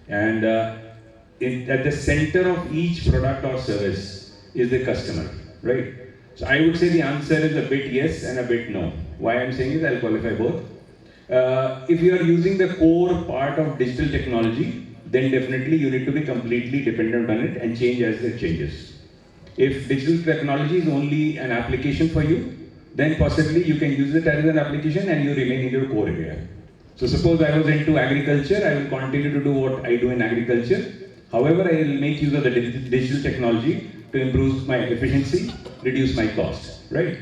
And at the center of each product or service is the customer, right? So I would say the answer is a bit yes and a bit no. Why I'm saying is I'll qualify both. If you are using the core part of digital technology, then definitely you need to be completely dependent on it and change as it changes. If digital technology is only an application for you, then possibly you can use it as an application and you remain in your core area. So suppose I was into agriculture, I will continue to do what I do in agriculture. However, I will make use of the digital technology to improve my efficiency, reduce my cost, right?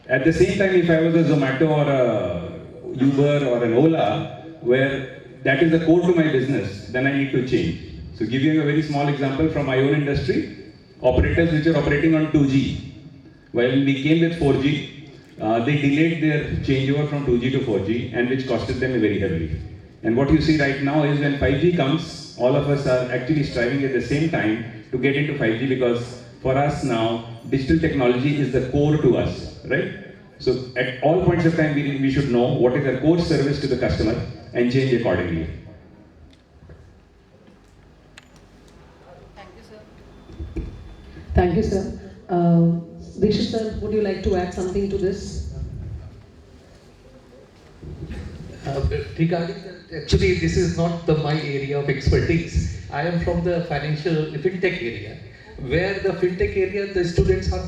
At the same time, if I was a Zomato or a Uber or an Ola, where that is the core to my business, then I need to change. So giving you a very small example from my own industry, operators which are operating on 2G, when we came with 4G, they delayed their changeover from 2G to 4G, and which costed them very heavily. And what you see right now is when 5G comes, all of us are actually striving at the same time to get into 5G, because for us now, digital technology is the core to us, right? So at all points of time, we should know what is our core service to the customer and change accordingly. Thank you, sir. Dikshit sir, would you like to add something to this? Regarding actually, this is not my area of expertise. I am from the financial fintech area, where the fintech area, the students are,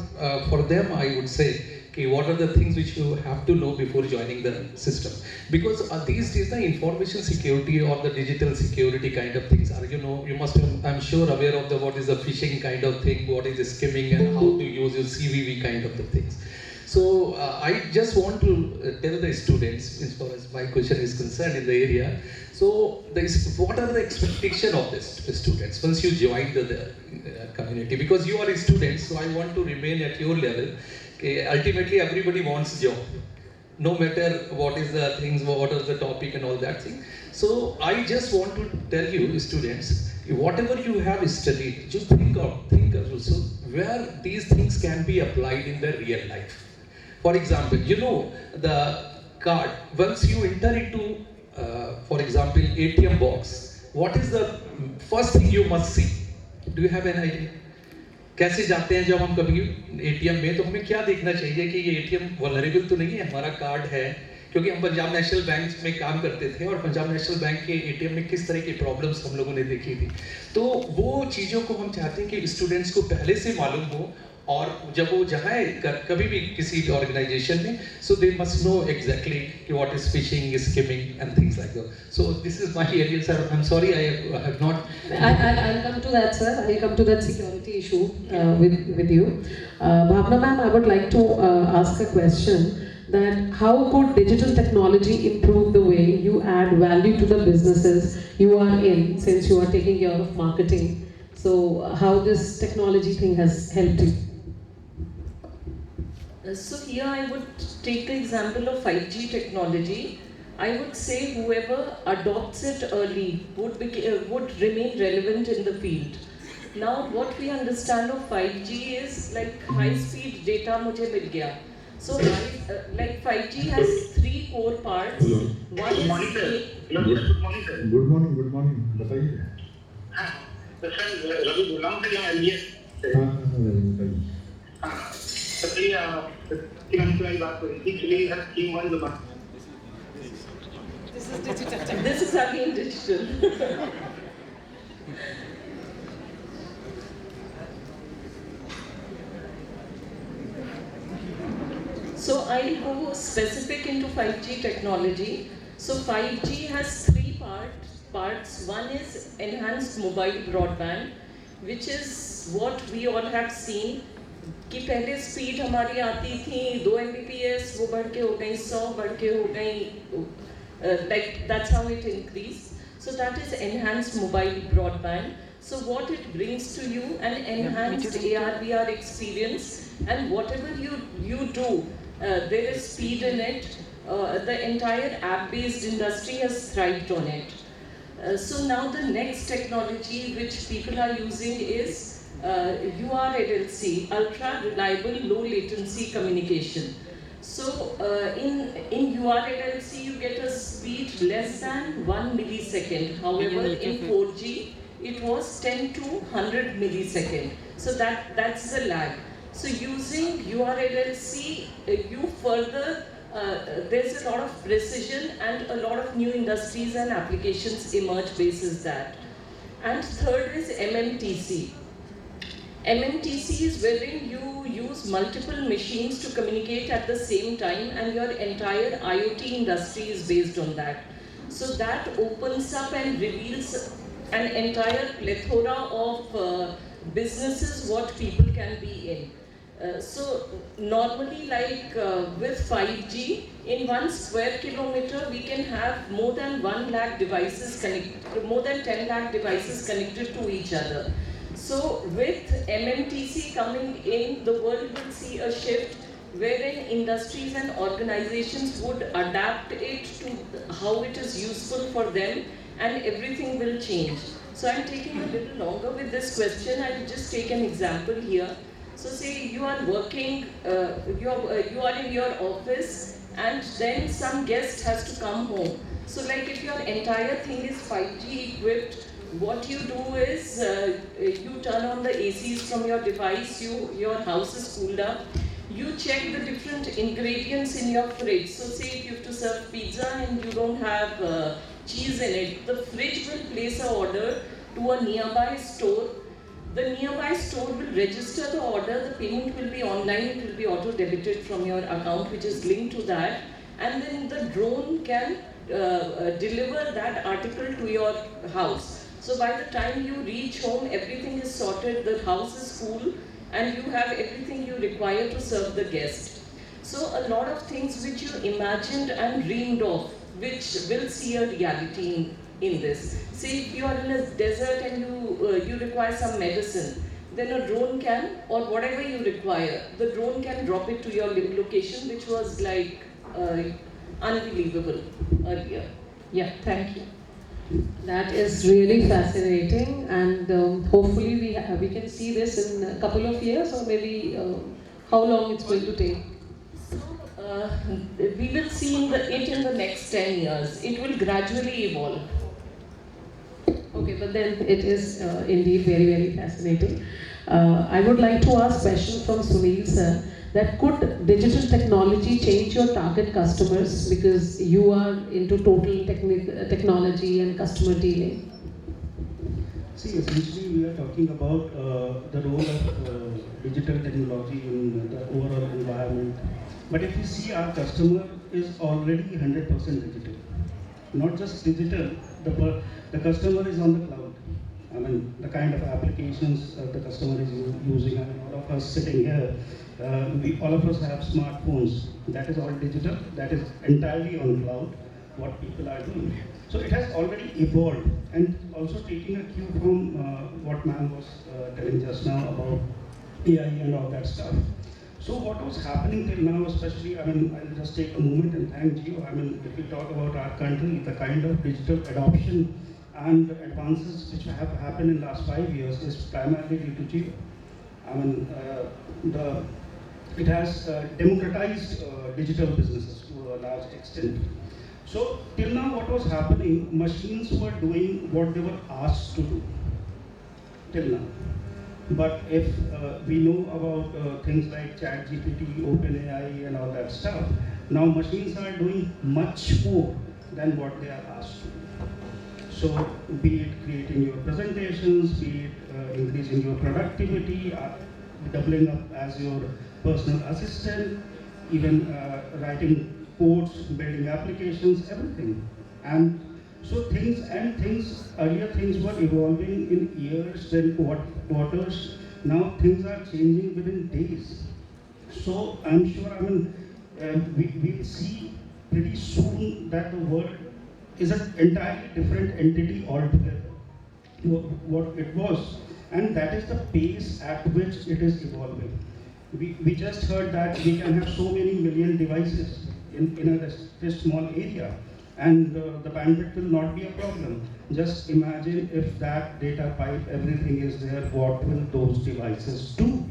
for them, I would say, okay, what are the things which you have to know before joining the system? Because these days the information security or the digital security kind of things are, you must have, I'm sure, aware of what is the phishing kind of thing, what is the skimming, and how to use your CVV kind of the things. So I just want to tell the students, as far as my question is concerned in the area, so what are the expectations of the students once you join the community? Because you are students, so I want to remain at your level. Okay, ultimately everybody wants job, no matter what is the things, what is the topic and all that thing. So I just want to tell you, students, whatever you have studied, just think also where these things can be applied in the real life. For example, the card, once you enter into, for example, ATM box, what is the first thing you must see? Do you have an idea? कैसे जाते हैं जब हम कभी ATM में, तो हमें क्या देखना चाहिए कि ये एटीएम वल्नरेबल तो नहीं है, हमारा कार्ड है, क्योंकि हम पंजाब नेशनल बैंक में काम करते थे और पंजाब नेशनल बैंक के एटीएम में किस तरह की प्रॉब्लम्स हम लोगों ने देखी थी। तो वो चीज़ों को हम चाहते हैं कि स्टूडेंट्स को पहले से मालूम हो, और जब वो जाए कभी भी किसी ऑर्गेनाइजेशन में, so they must know exactly what is phishing, skimming and things like that. So this is my area, sir. I'm sorry I have not. I'll come to that, sir. I'll come to that security issue with you. Bhavna ma'am, I would like to ask a question, that how could digital technology improve the way you add value to the businesses you are in, since you are taking care of marketing? So how this technology thing has helped you? So here I would take the example of 5G technology. I would say whoever adopts it early would remain relevant in the field. Now what we understand of 5G is like high-speed data mujhe mil gaya. So like 5G has 3 core parts. One is Good morning. बताइए. तो sir Ravi बोल रहा हूँ कि LBS से वाली बात हो रही थी कि हर टीम वन जो बात This is again digital. So I'll go specific into 5G technology. So 5G has 3 parts. One is enhanced mobile broadband, which is what we all have seen. कि पहले स्पीड हमारी आती थी 2 Mbps, वो बढ़ के हो गई 100, बढ़ के हो गई, like that's how it increased. So that is enhanced mobile broadband. So what it brings to you, an enhanced AR/VR experience, and whatever you do, there is speed in it. The entire app-based industry has thrived on it. So now the next technology which people are using is URLLC, ultra reliable low latency communication. So in URLLC you get a speed less than 1 millisecond. However, in 4G it was 10 to 100 millisecond. So that's the lag. So using URLLC, you further there's a lot of precision and a lot of new industries and applications emerge basis that. And third is MMTC. MMTC is wherein you use multiple machines to communicate at the same time, and your entire IoT industry is based on that. So that opens up and reveals an entire plethora of businesses what people can be in. So normally, like with 5G, in 1 square kilometer we can have more than 1 lakh devices connected, more than 10 lakh devices connected to each other. So with MMTC coming in, the world will see a shift wherein industries and organizations would adapt it to how it is useful for them, and everything will change. So I'm taking a little longer with this question. I'll just take an example here. So say you are working, you are in your office, and then some guest has to come home. So like if your entire thing is 5G equipped, what you do is you turn on the ACs from your device, your house is cooled up, you check the different ingredients in your fridge. So say if you have to serve pizza and you don't have cheese in it, the fridge will place an order to a nearby store. The nearby store will register the order, the payment will be online, it will be auto-debited from your account which is linked to that, and then the drone can deliver that article to your house. So by the time you reach home, everything is sorted, the house is cool, and you have everything you require to serve the guest. So a lot of things which you imagined and dreamed of, which will see a reality in this. Say if you are in a desert and you require some medicine, then a drone can, or whatever you require, the drone can drop it to your location, which was like unbelievable earlier. Yeah, thank you. That is really fascinating, and hopefully we can see this in a couple of years, or maybe how long it's going to take. We will see it in the next 10 years. It will gradually evolve. Okay, but then it is indeed very, very fascinating. I would like to ask a question from Sunil sir, that could digital technology change your target customers, because you are into total technology and customer dealing? See, essentially we are talking about the role of digital technology in the overall environment. But if you see, our customer is already 100% digital. Not just digital, the customer is on the cloud. I mean, the kind of applications the customer is using. I mean, all of us sitting here, all of us have smartphones. That is all digital. That is entirely on cloud, what people are doing. So it has already evolved. And also taking a cue from what ma'am was telling just now about AI and all that stuff. So what was happening till now, especially, I mean, I'll just take a moment and thank you. I mean, if we talk about our country, the kind of digital adoption and advances which have happened in the last 5 years is primarily due to Jio. I mean, it has democratized digital businesses to a large extent. So till now what was happening, machines were doing what they were asked to do, till now. But if we know about things like ChatGPT, OpenAI and all that stuff, now machines are doing much more than what they are asked to do. So be it creating your presentations, be it increasing your productivity, doubling up as your personal assistant, even writing codes, building applications, everything. And so earlier things were evolving in years, then quarters. Now things are changing within days. So I'm sure, I mean, we'll see pretty soon that the world is an entirely different entity altogether to what it was. And that is the pace at which it is evolving. We just heard that we can have so many million devices in a small area, and the bandwidth will not be a problem. Just imagine if that data pipe, everything is there, what will those devices do?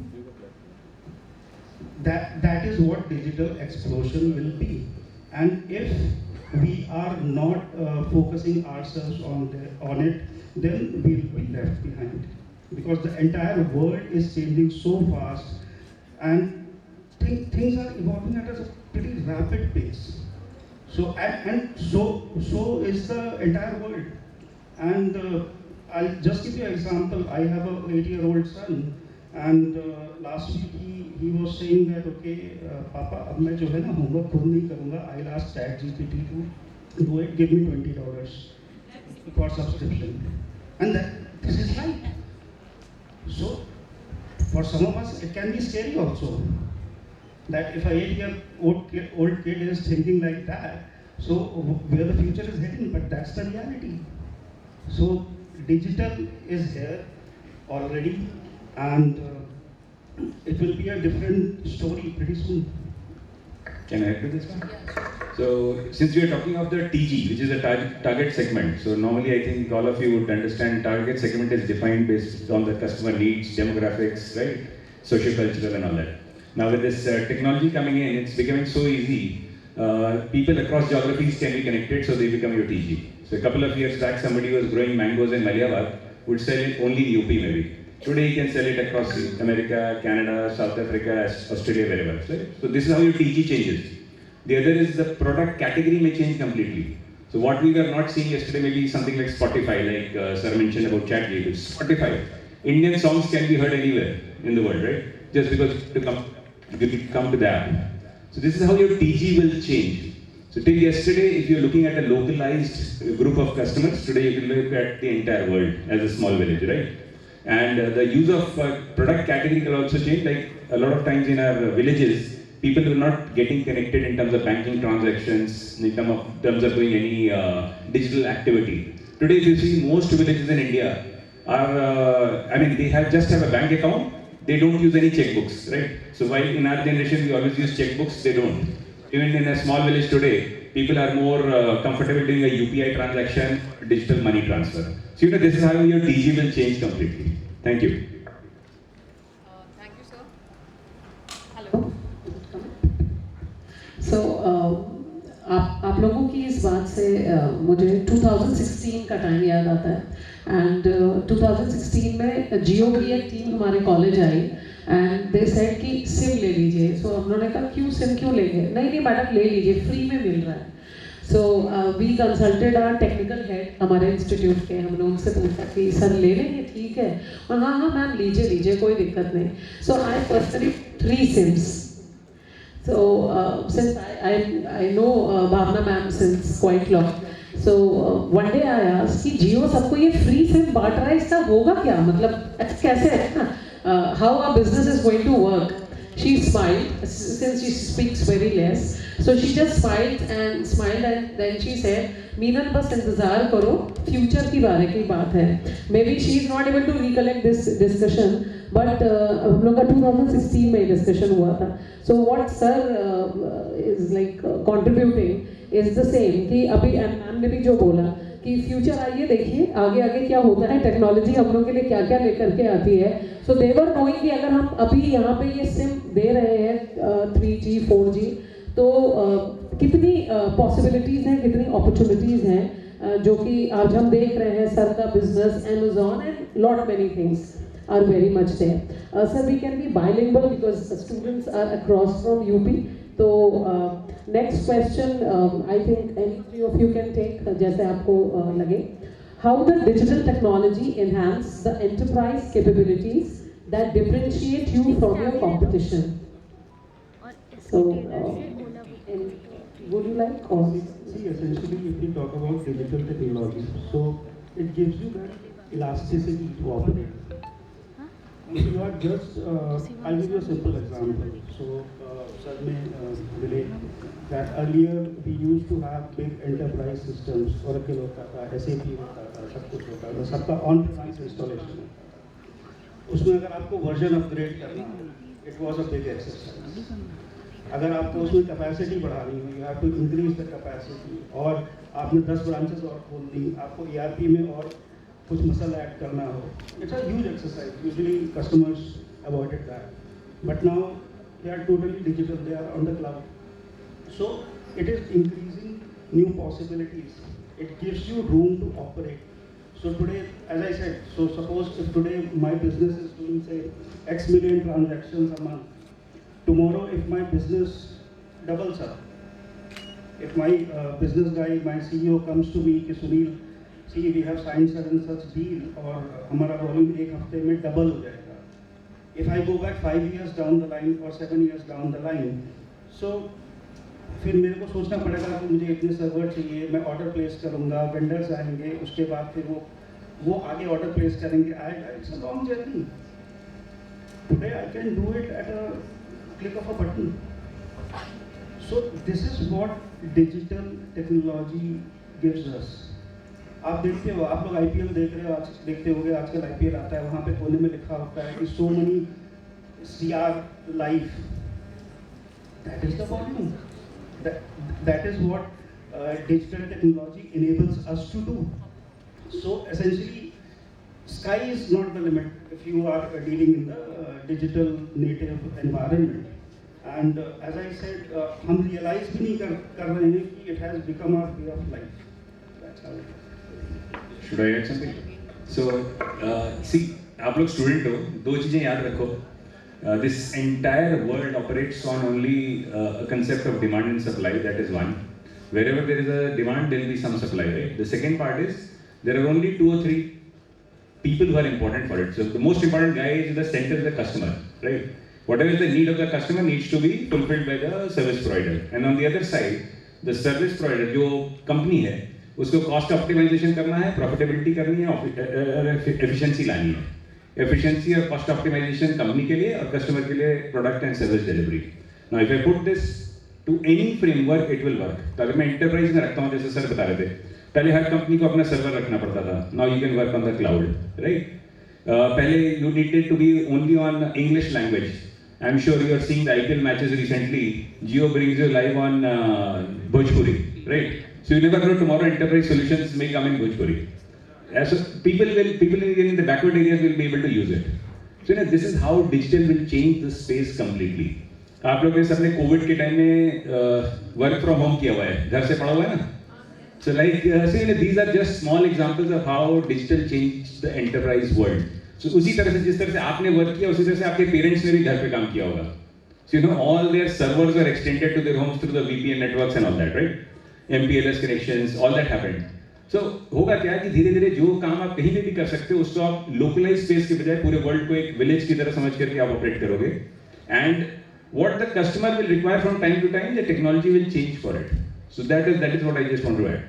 That is what digital explosion will be. And if we are not focusing ourselves on it, then we will be left behind. Because the entire world is changing so fast, and things are evolving at a pretty rapid pace. So so is the entire world. And I'll just give you an example. I have a 8-year-old son, and last week he was saying that, okay, Papa, अब मैं जो है ना homework खुद नहीं करूँगा. I'll ask ChatGPT to do it. Give me $20 for subscription, and this is right. So for some of us, it can be scary also. That if an 8-year-old kid is thinking like that, so where the future is heading, but that's the reality. So digital is here already, and it will be a different story pretty soon. Can I add to this one? So, since we are talking of the TG, which is a target segment, so normally I think all of you would understand target segment is defined based on the customer needs, demographics, right, socio-cultural and all that. Now with this technology coming in, it's becoming so easy. People across geographies can be connected, so they become your TG. So a couple of years back, somebody was growing mangoes in Maliabad, would sell it only in UP maybe. Today you can sell it across America, Canada, South Africa, Australia, wherever. Right? So this is how your TG changes. The other is the product category may change completely. So what we were not seeing yesterday, maybe something like Spotify, like Sir mentioned about ChatGPT. Spotify. Indian songs can be heard anywhere in the world, right? Just because to come to the app. So this is how your TG will change. So till yesterday, if you're looking at a localized group of customers, today you can look at the entire world as a small village, right? And the use of product category will also change. Like a lot of times in our villages, people were not getting connected in terms of banking transactions, in terms of doing any digital activity. Today, if you see most villages in India are, they just have a bank account. They don't use any checkbooks, right? So while in our generation we always use checkbooks, they don't. Even in a small village today, people are more comfortable doing a UPI transaction, digital money transfer. So this is how your TG will change completely. Thank you. Thank you, sir. Hello. So आप लोगों की इस बात से मुझे 2016 का time याद आता है. एंड 2016 में जियो की एक टीम हमारे college I and they said कि सिम ले लीजिए. सो हम लोगों ने कहा क्यों सिम क्यों लेंगे. नहीं मैडम ले लीजिए, फ्री में मिल रहा है. So we consulted our technical head हमारे इंस्टीट्यूट के. हमने उनसे पूछा कि सर ले लेंगे, ठीक है. और हाँ मैम लीजिए कोई दिक्कत नहीं. So I personally 3 sims. So since I know Bhavna ma'am since quite long, so one day I asked कि जियो सबको ये free SIM बांट रहा है, इसका होगा क्या, मतलब कैसे है ना, how our business is going to work. She smiled since she speaks very less, so she just smiled and then she said, मीनन बस इंतजार करो, फ्यूचर की बारे की बात है. Maybe she is not able to recollect this discussion, but हम लोग का 2016 में डिस्कशन हुआ था. So what sir is like contributing is the same कि अभी मैम ने भी जो बोला कि फ्यूचर आइए देखिए आगे क्या होता है, टेक्नोलॉजी हम लोग के लिए क्या लेकर के आती है. सो दे वर नोइंग कि अगर हम अभी यहाँ पे ये सिम दे रहे हैं 3G 4G, तो कितनी पॉसिबिलिटीज़ हैं, कितनी अपॉर्चुनिटीज़ हैं जो कि आज हम देख रहे हैं. सर का business, Amazon and lot many things are very much there. Sir, we can be bilingual because students are across from UP. So next question, I think any 3 of you can take, जैसे आपको लगे. How the digital technology enhance the enterprise capabilities that differentiate you from your competition? So, would you like or? See, essentially, if we talk about digital technology, so it gives you that elasticity to operate. If you are just, I'll give you a simple example. So, sir may relate that earlier we used to have big enterprise systems, Oracle होता था, SAP होता था, सब कुछ होता था, सबका on-premise installation होता था. उसमें अगर आपको version upgrade करना हो, it was a big exercise. अगर आपको उसमें capacity बढ़ानी हो, you have to increase the capacity. और आपने 10 branches और खोल दी, आपको ERP में और कुछ मसाला ऐड करना हो. It's a huge exercise. Usually customers avoided that. But now they are totally digital. They are on the cloud. So it is increasing new possibilities. It gives you room to operate. So today, as I said, so suppose if today my business is doing say X million transactions a month. Tomorrow, if my business doubles up. If my business guy, my CEO comes to me, कि Sunil, see we have signed such and such deal, और हमारा volume एक हफ्ते में double हो जाएगा. If I go back 5 years down the line or 7 years down the line, so फिर मेरे को सोचना पड़ेगा कि मुझे इतने सर्वर चाहिए, मैं ऑर्डर प्लेस करूँगा, वेंडर्स आएंगे, उसके बाद फिर वो आगे ऑर्डर प्लेस करेंगे, आएगा. It's a long journey. Today I can do it at a click of a button. So this is what digital technology gives us. आप देखते हो, आप लोग IPL देख रहे हो, आज देखते होगे आजकल IPL आता है, वहाँ पे कोने में लिखा होता है कि so many CR live. That is the volume. That is what digital technology enables us to do. So essentially, sky is not the limit if you are dealing in the digital native environment. And as I said, हम realize भी नहीं कर रहे हैं कि it has become our way of life. That's how it is. Should I add something? So, see, आप लोग student हो, दो चीजें याद रखो. This entire world operates on only a concept of demand and supply. That is one. Wherever there is a demand, there will be some supply, right? The second part is there are only 2 or 3 people who are important for it. So the most important guy is the center, the customer, right? Whatever is the need of the customer needs to be fulfilled by the service provider. And on the other side, the service provider, जो company है, उसको cost optimization करना है, profitability करनी है, efficiency लानी है. Efficiency और cost optimization company के लिए और customer के लिए product and service delivery. Now if I put this to any framework, it will work. तो अगर मैं enterprise में रखता हूँ, जैसे सर बता रहे थे, पहले हर कंपनी को अपना सर्वर रखना पड़ता था. Now you can work on the cloud, right? पहले you needed to be only on English language. I'm sure you are seeing the IPL matches recently. Jio brings you live on Bhojpuri, right? So you never know, tomorrow enterprise solutions may come in Bhojpuri. So people in the backward areas will be able to use it. So this is how digital will change the space completely. आप लोग ने सबने Covid के time में work from home किया हुआ है, घर से पढ़ा हुआ है ना? So like, these are just small examples of how digital changed the enterprise world. So उसी तरह से जिस तरह से आपने वर्क किया, उसी तरह से आपके पेरेंट्स ने भी घर पे काम किया होगा. So all their servers were extended to their homes through the VPN networks and all that, right? MPLS connections, all that happened. So होगा क्या कि धीरे धीरे जो काम आप कहीं पे भी कर सकते हो, उसको आप localized space के बजाय पूरे वर्ल्ड को एक विलेज की तरह समझ करके आप ऑपरेट करोगे. And what the customer will require from time to time, the technology will change for it. So that is what I just want to add.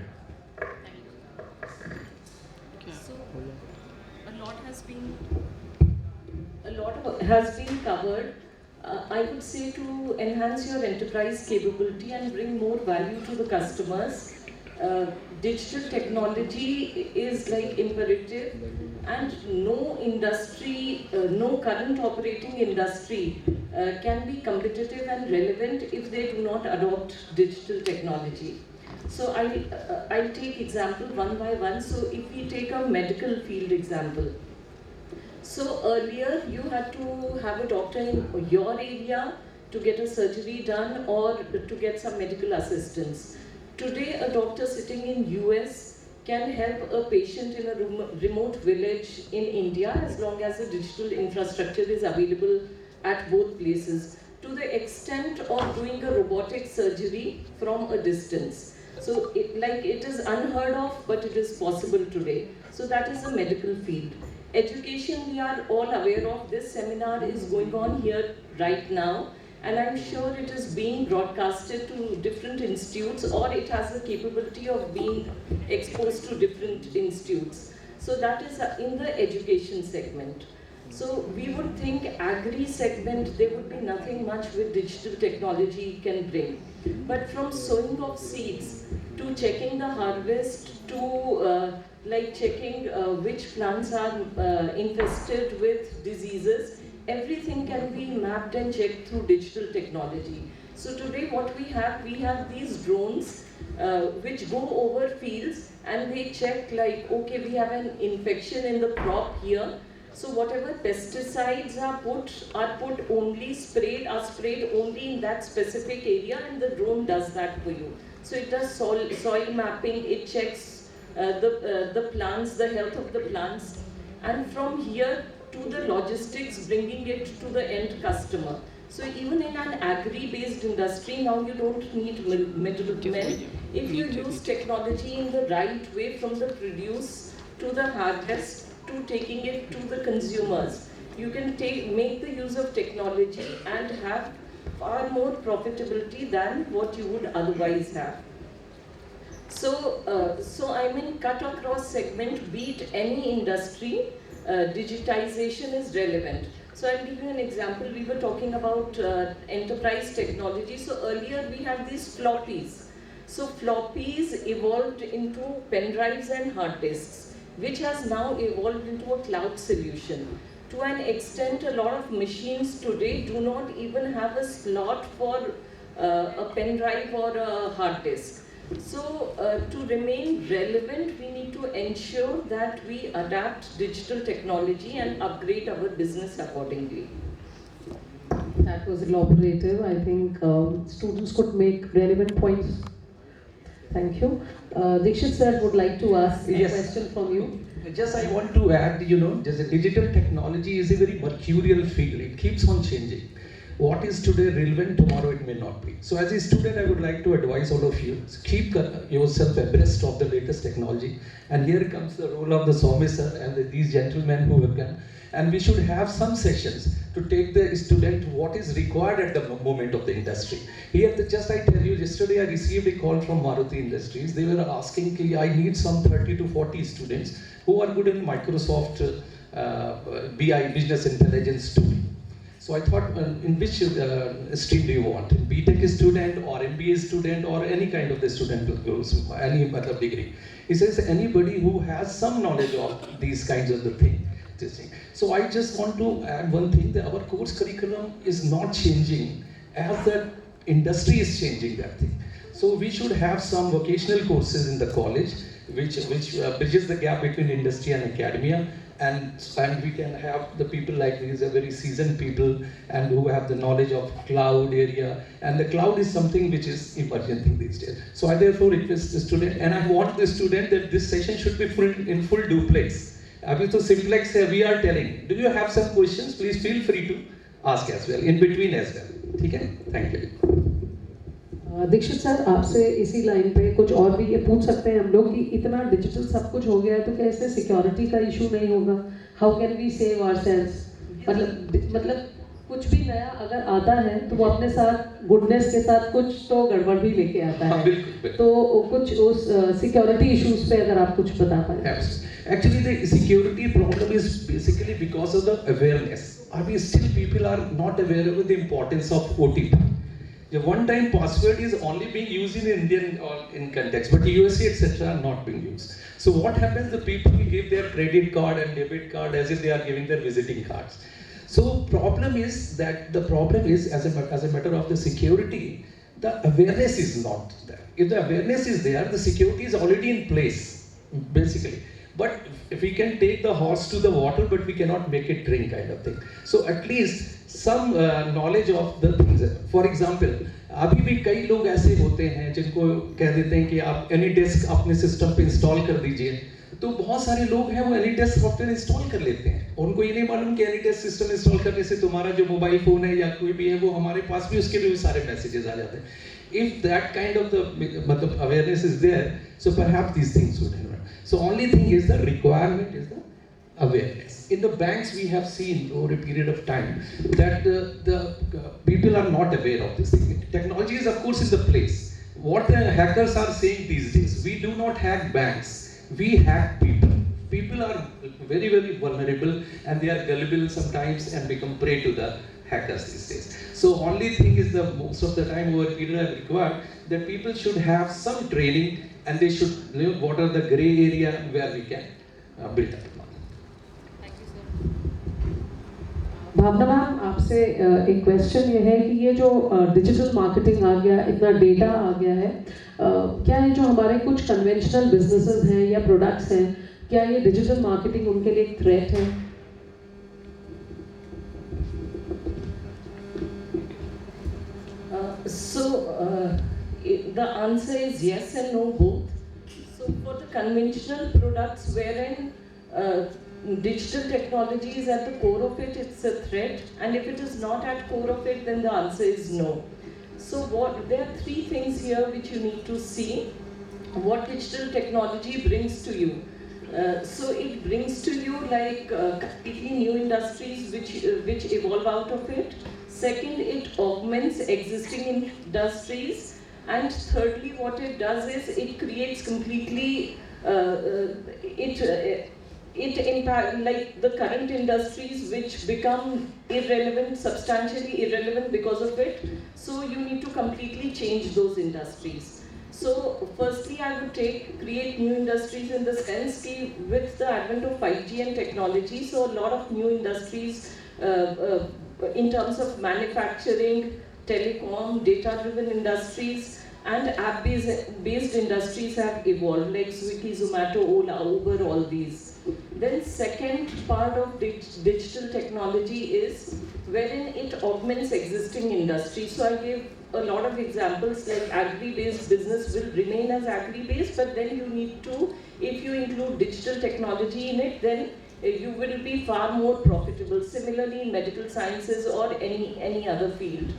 Has been covered. I would say to enhance your enterprise capability and bring more value to the customers. Digital technology is like imperative, and no industry, no current operating industry can be competitive and relevant if they do not adopt digital technology. So I'll take example one by one. So if we take a medical field example. So earlier you had to have a doctor in your area to get a surgery done or to get some medical assistance. Today a doctor sitting in US can help a patient in a remote village in India as long as the digital infrastructure is available at both places, to the extent of doing a robotic surgery from a distance. So it is unheard of, but it is possible today. So that is the medical field. Education, we are all aware of. This seminar is going on here right now, and I'm sure it is being broadcasted to different institutes, or it has the capability of being exposed to different institutes. So that is in the education segment. So we would think agri segment, there would be nothing much with digital technology can bring. But from sowing of seeds to checking the harvest to like checking which plants are infested with diseases, everything can be mapped and checked through digital technology. So today what we have these drones which go over fields and they check like, okay, we have an infection in the crop here. So whatever pesticides are sprayed only in that specific area, and the drone does that for you. So it does soil mapping, it checks the plants, the health of the plants, and from here to the logistics, bringing it to the end customer. So even in an agri-based industry, now you don't need middlemen. If you use technology in the right way, from the produce to the harvest to taking it to the consumers, you can make the use of technology and have far more profitability than what you would otherwise have. So I mean, cut across segment, be it any industry, digitization is relevant. So I'll give you an example. We were talking about enterprise technology. So earlier we had these floppies. So floppies evolved into pen drives and hard disks, which has now evolved into a cloud solution. To an extent, a lot of machines today do not even have a slot for a pen drive or a hard disk. So to remain relevant, we need to ensure that we adapt digital technology and upgrade our business accordingly. That was elaborative. I think students could make relevant points. Thank you. Dikshit sir would like to ask a question from you. Just I want to add, just the digital technology is a very mercurial field. It keeps on changing. What is today relevant, tomorrow it may not be. So as a student, I would like to advise all of you, keep yourself abreast of the latest technology. And here comes the role of the Swami sir and these gentlemen who have come. And we should have some sessions to take the student what is required at the moment of the industry. Here, just I tell you, yesterday I received a call from Maruti Industries. They were asking, I need some 30 to 40 students who are good in Microsoft BI, Business Intelligence tool. So I thought, in which stream do you want? BTech student or MBA student or any kind of the student who goes, any degree. He says anybody who has some knowledge of these kinds of the thing. So I just want to add one thing, that our course curriculum is not changing as the industry is changing that thing. So we should have some vocational courses in the college which bridges the gap between industry and academia. And we can have the people like these are very seasoned people and who have the knowledge of cloud area, and the cloud is something which is emerging thing these days. So I therefore request the student, and I want the student that this session should be in full duplex. Abhi to simplex hai, we are telling. Do you have some questions? Please feel free to ask as well, in between as well. Okay? Thank you. Dikshit sir, आपसे इसी line पे कुछ और भी ये पूछ सकते हैं हम लोग कि इतना डिजिटल सब कुछ हो गया है तो कैसे सिक्योरिटी का इशू नहीं होगा? How can we save ourselves? मतलब कुछ भी नया अगर आता है तो वो अपने साथ गुडनेस के साथ कुछ तो गड़बड़ भी लेके आता है. तो कुछ उस सिक्योरिटी इश्यूज पे अगर आप कुछ बता पाए. Actually, the security problem is basically because of the awareness. Still people are not aware of the importance of OTP. The one-time password is only being used in Indian or in context, but USA etc. are not being used. So what happens? The people give their credit card and debit card as if they are giving their visiting cards. So problem is that as a matter of the security, the awareness is not there. If the awareness is there, the security is already in place, basically. But if we can take the horse to the water, but we cannot make it drink, kind of thing. So at least some knowledge of the things. For example, अभी भी कई लोग ऐसे होते हैं जिनको कह देते हैं कि आप AnyDesk अपने सिस्टम पे इंस्टॉल कर दीजिए. तो बहुत सारे लोग हैं वो AnyDesk सॉफ्टवेयर इंस्टॉल कर लेते हैं. उनको ये नहीं मालूम कि AnyDesk सिस्टम इंस्टॉल करने से तुम्हारा जो मोबाइल फोन है या कोई भी है वो हमारे पास भी उसके भी सारे मैसेजेस आ जाते हैं. If that kind of the awareness is there, so perhaps these things would happen. So only thing is the requirement is the awareness. In the banks we have seen over a period of time that the people are not aware of this thing. Technology is of course in the place. What the hackers are saying these days, we do not hack banks, we hack people. People are very, very vulnerable and they are gullible sometimes and become prey to the hackers these days. So only thing is that most of the time over period are required that people should have some training and they should know what are the gray area where we can build up. Thank you, sir. Bhavana ma'am, आपसे एक question ये है कि ये जो digital marketing आ गया, इतना data आ गया है, क्या है जो हमारे कुछ कन्वेंशनल बिजनेसेस हैं या प्रोडक्ट्स हैं, क्या ये डिजिटल मार्केटिंग उनके लिए एक थ्रेट है? The answer is yes and no both. So for the conventional products wherein digital technology is at the core of it, it's a threat, and if it is not at core of it, then the answer is no. So there are three things here which you need to see. What digital technology brings to you. So it brings to you like completely new industries which evolve out of it. Second, it augments existing industries. And thirdly, what it does is it creates completely, it impact like the current industries which become irrelevant, substantially irrelevant because of it. So you need to completely change those industries. So firstly, I would create new industries in the sense that with the advent of 5G and technology, so a lot of new industries in terms of manufacturing, telecom, data-driven industries, and app-based industries have evolved, like Swiggy, Zomato, Ola, Uber, all these. Then second part of digital technology is wherein it augments existing industries. So I gave a lot of examples, like agri-based business will remain as agri-based, but then you need to, if you include digital technology in it, then you will be far more profitable. Similarly in medical sciences or any other field.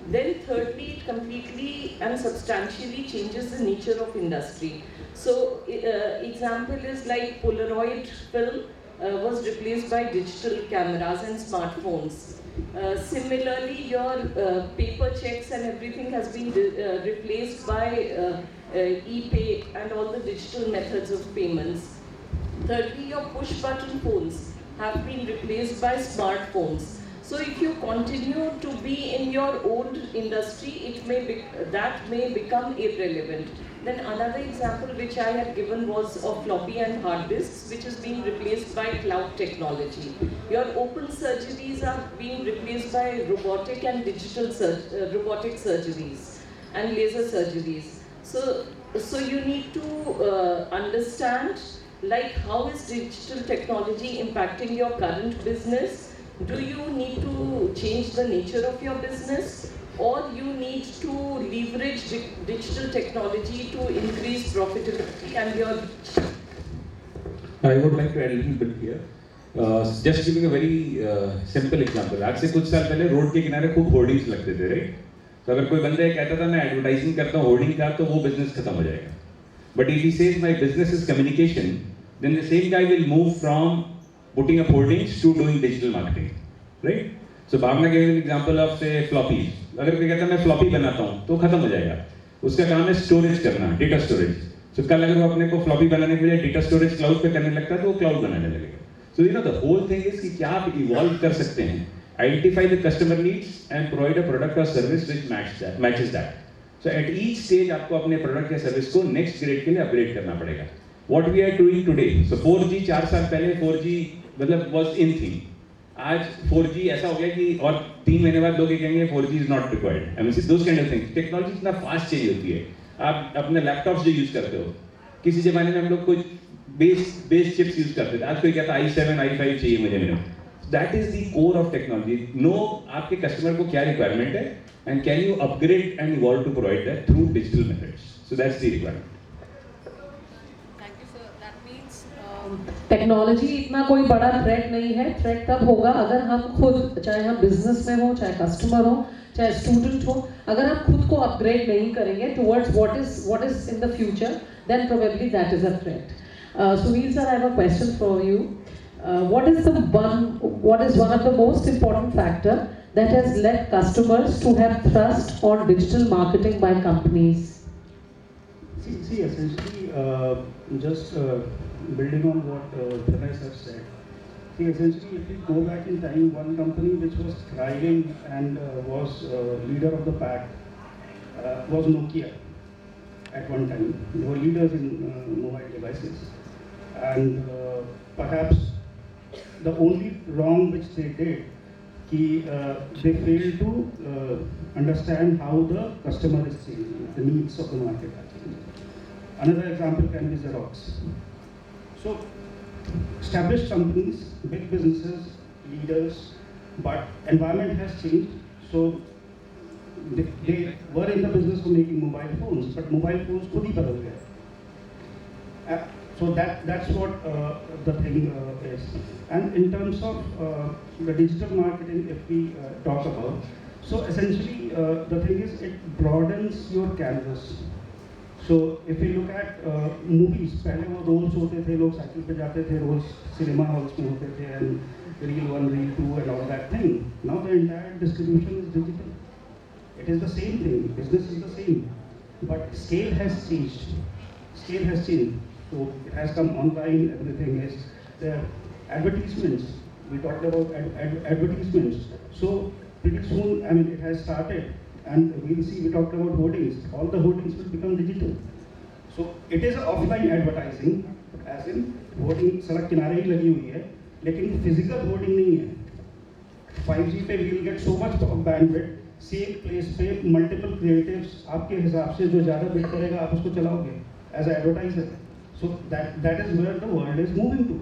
Then thirdly, it completely and substantially changes the nature of industry. So example is like Polaroid film was replaced by digital cameras and smartphones. Similarly, your paper checks and everything has been replaced by e-pay and all the digital methods of payments. Thirdly, your push button phones have been replaced by smartphones. So if you continue to be in your old industry, that may become irrelevant. Then another example which I had given was of floppy and hard disks, which is being replaced by cloud technology. Your open surgeries are being replaced by robotic and digital robotic surgeries and laser surgeries. So you need to understand like how is digital technology impacting your current business. Do you need to change the nature of your business, or you need to leverage digital technology to increase profitability and your... I would like to add a little bit here. Just giving a very simple example. आज से कुछ साल पहले road के किनारे खूब hoardings लगते थे, राइट? तो अगर कोई बंदा कहता था मैं एडवर्टाइजिंग करता हूँ होर्डिंग का, तो वो बिजनेस खत्म हो जाएगा. But if he says my business is communication, then the same guy will move from putting up hoardings to doing digital marketing, right? So Bhavna gave an example of say floppy. अगर कोई कहता है मैं floppy बनाता हूँ, तो खत्म हो जाएगा. उसका काम है storage करना, data storage. So कल अगर वो अपने को floppy बनाने के लिए data storage cloud पे करने लगता है, तो वो cloud बनाने लगेगा. So the whole thing is कि क्या आप evolve कर सकते हैं, identify the customer needs and provide a product or service which matches that. So at each stage आपको अपने product या service को next grade के लिए upgrade करना पड़ेगा. What we are doing today, so 4G 4 साल पहले 4G मतलब was in thing. आज 4G ऐसा हो गया कि और 3 महीने बाद लोग ये कहेंगे 4G is not required. I mean, those kind of things. Technology इतना fast change होती है. आप अपने लैपटॉप्स जो यूज करते हो, किसी जमाने में हम लोग कुछ बेस चिप्स यूज करते थे. आज कोई कहता है i7, i5 चाहिए मुझे minimum. That is the core of technology. Know आपके कस्टमर को क्या रिक्वायरमेंट है, and can you upgrade and evolve to provide that through digital methods. So that's the requirement. Technology इतना कोई बड़ा थ्रेट नहीं है. थ्रेट तब होगा अगर हम खुद, चाहे हम बिजनेस में हो, चाहे कस्टमर हो, चाहे स्टूडेंट हो, अगर हम खुद को अपग्रेड नहीं करेंगे towards what is in the future, then probably that is a threat. Sunil sir, I have a question for you. What is one of the most important factor that has led customers to have trust on digital marketing by companies? See essentially, just building on what Pranay sir said. See, essentially, if we go back in time, one company which was thriving and was leader of the pack was Nokia. At one time, they were leaders in mobile devices, and perhaps the only wrong which they did, they failed to understand how the customer is changing, the needs of the market are changing. Another example can be Xerox. So, established companies, big businesses, leaders, but environment has changed. So, they were in the business of making mobile phones, but mobile phones खुद ही बदल गए. So that's what the thing is. And in terms of the digital marketing, if we talk about, so essentially the thing is it broadens your canvas. So if you look at movies, पहले वो roles होते थे, लोग cycle पे जाते थे, roles cinema halls में होते थे, and reel 1, reel 2 and all that thing. Now the entire distribution is digital. It is the same thing, business is the same, but scale has changed. Scale has changed. So it has come online, everything is there. Advertisements, we talked about advertisements. So pretty soon, I mean, it has started. And we'll see, we talked about hoardings. All the hoardings will become digital. So it is offline advertising, as in hoarding सड़क किनारे ही लगी हुई है, लेकिन physical hoarding नहीं है. 5G पे we'll get so much bandwidth, same place पे multiple creatives, आपके हिसाब से जो ज़्यादा bid करेगा आप उसको चलाओगे as an advertiser. So that is where the world is moving to.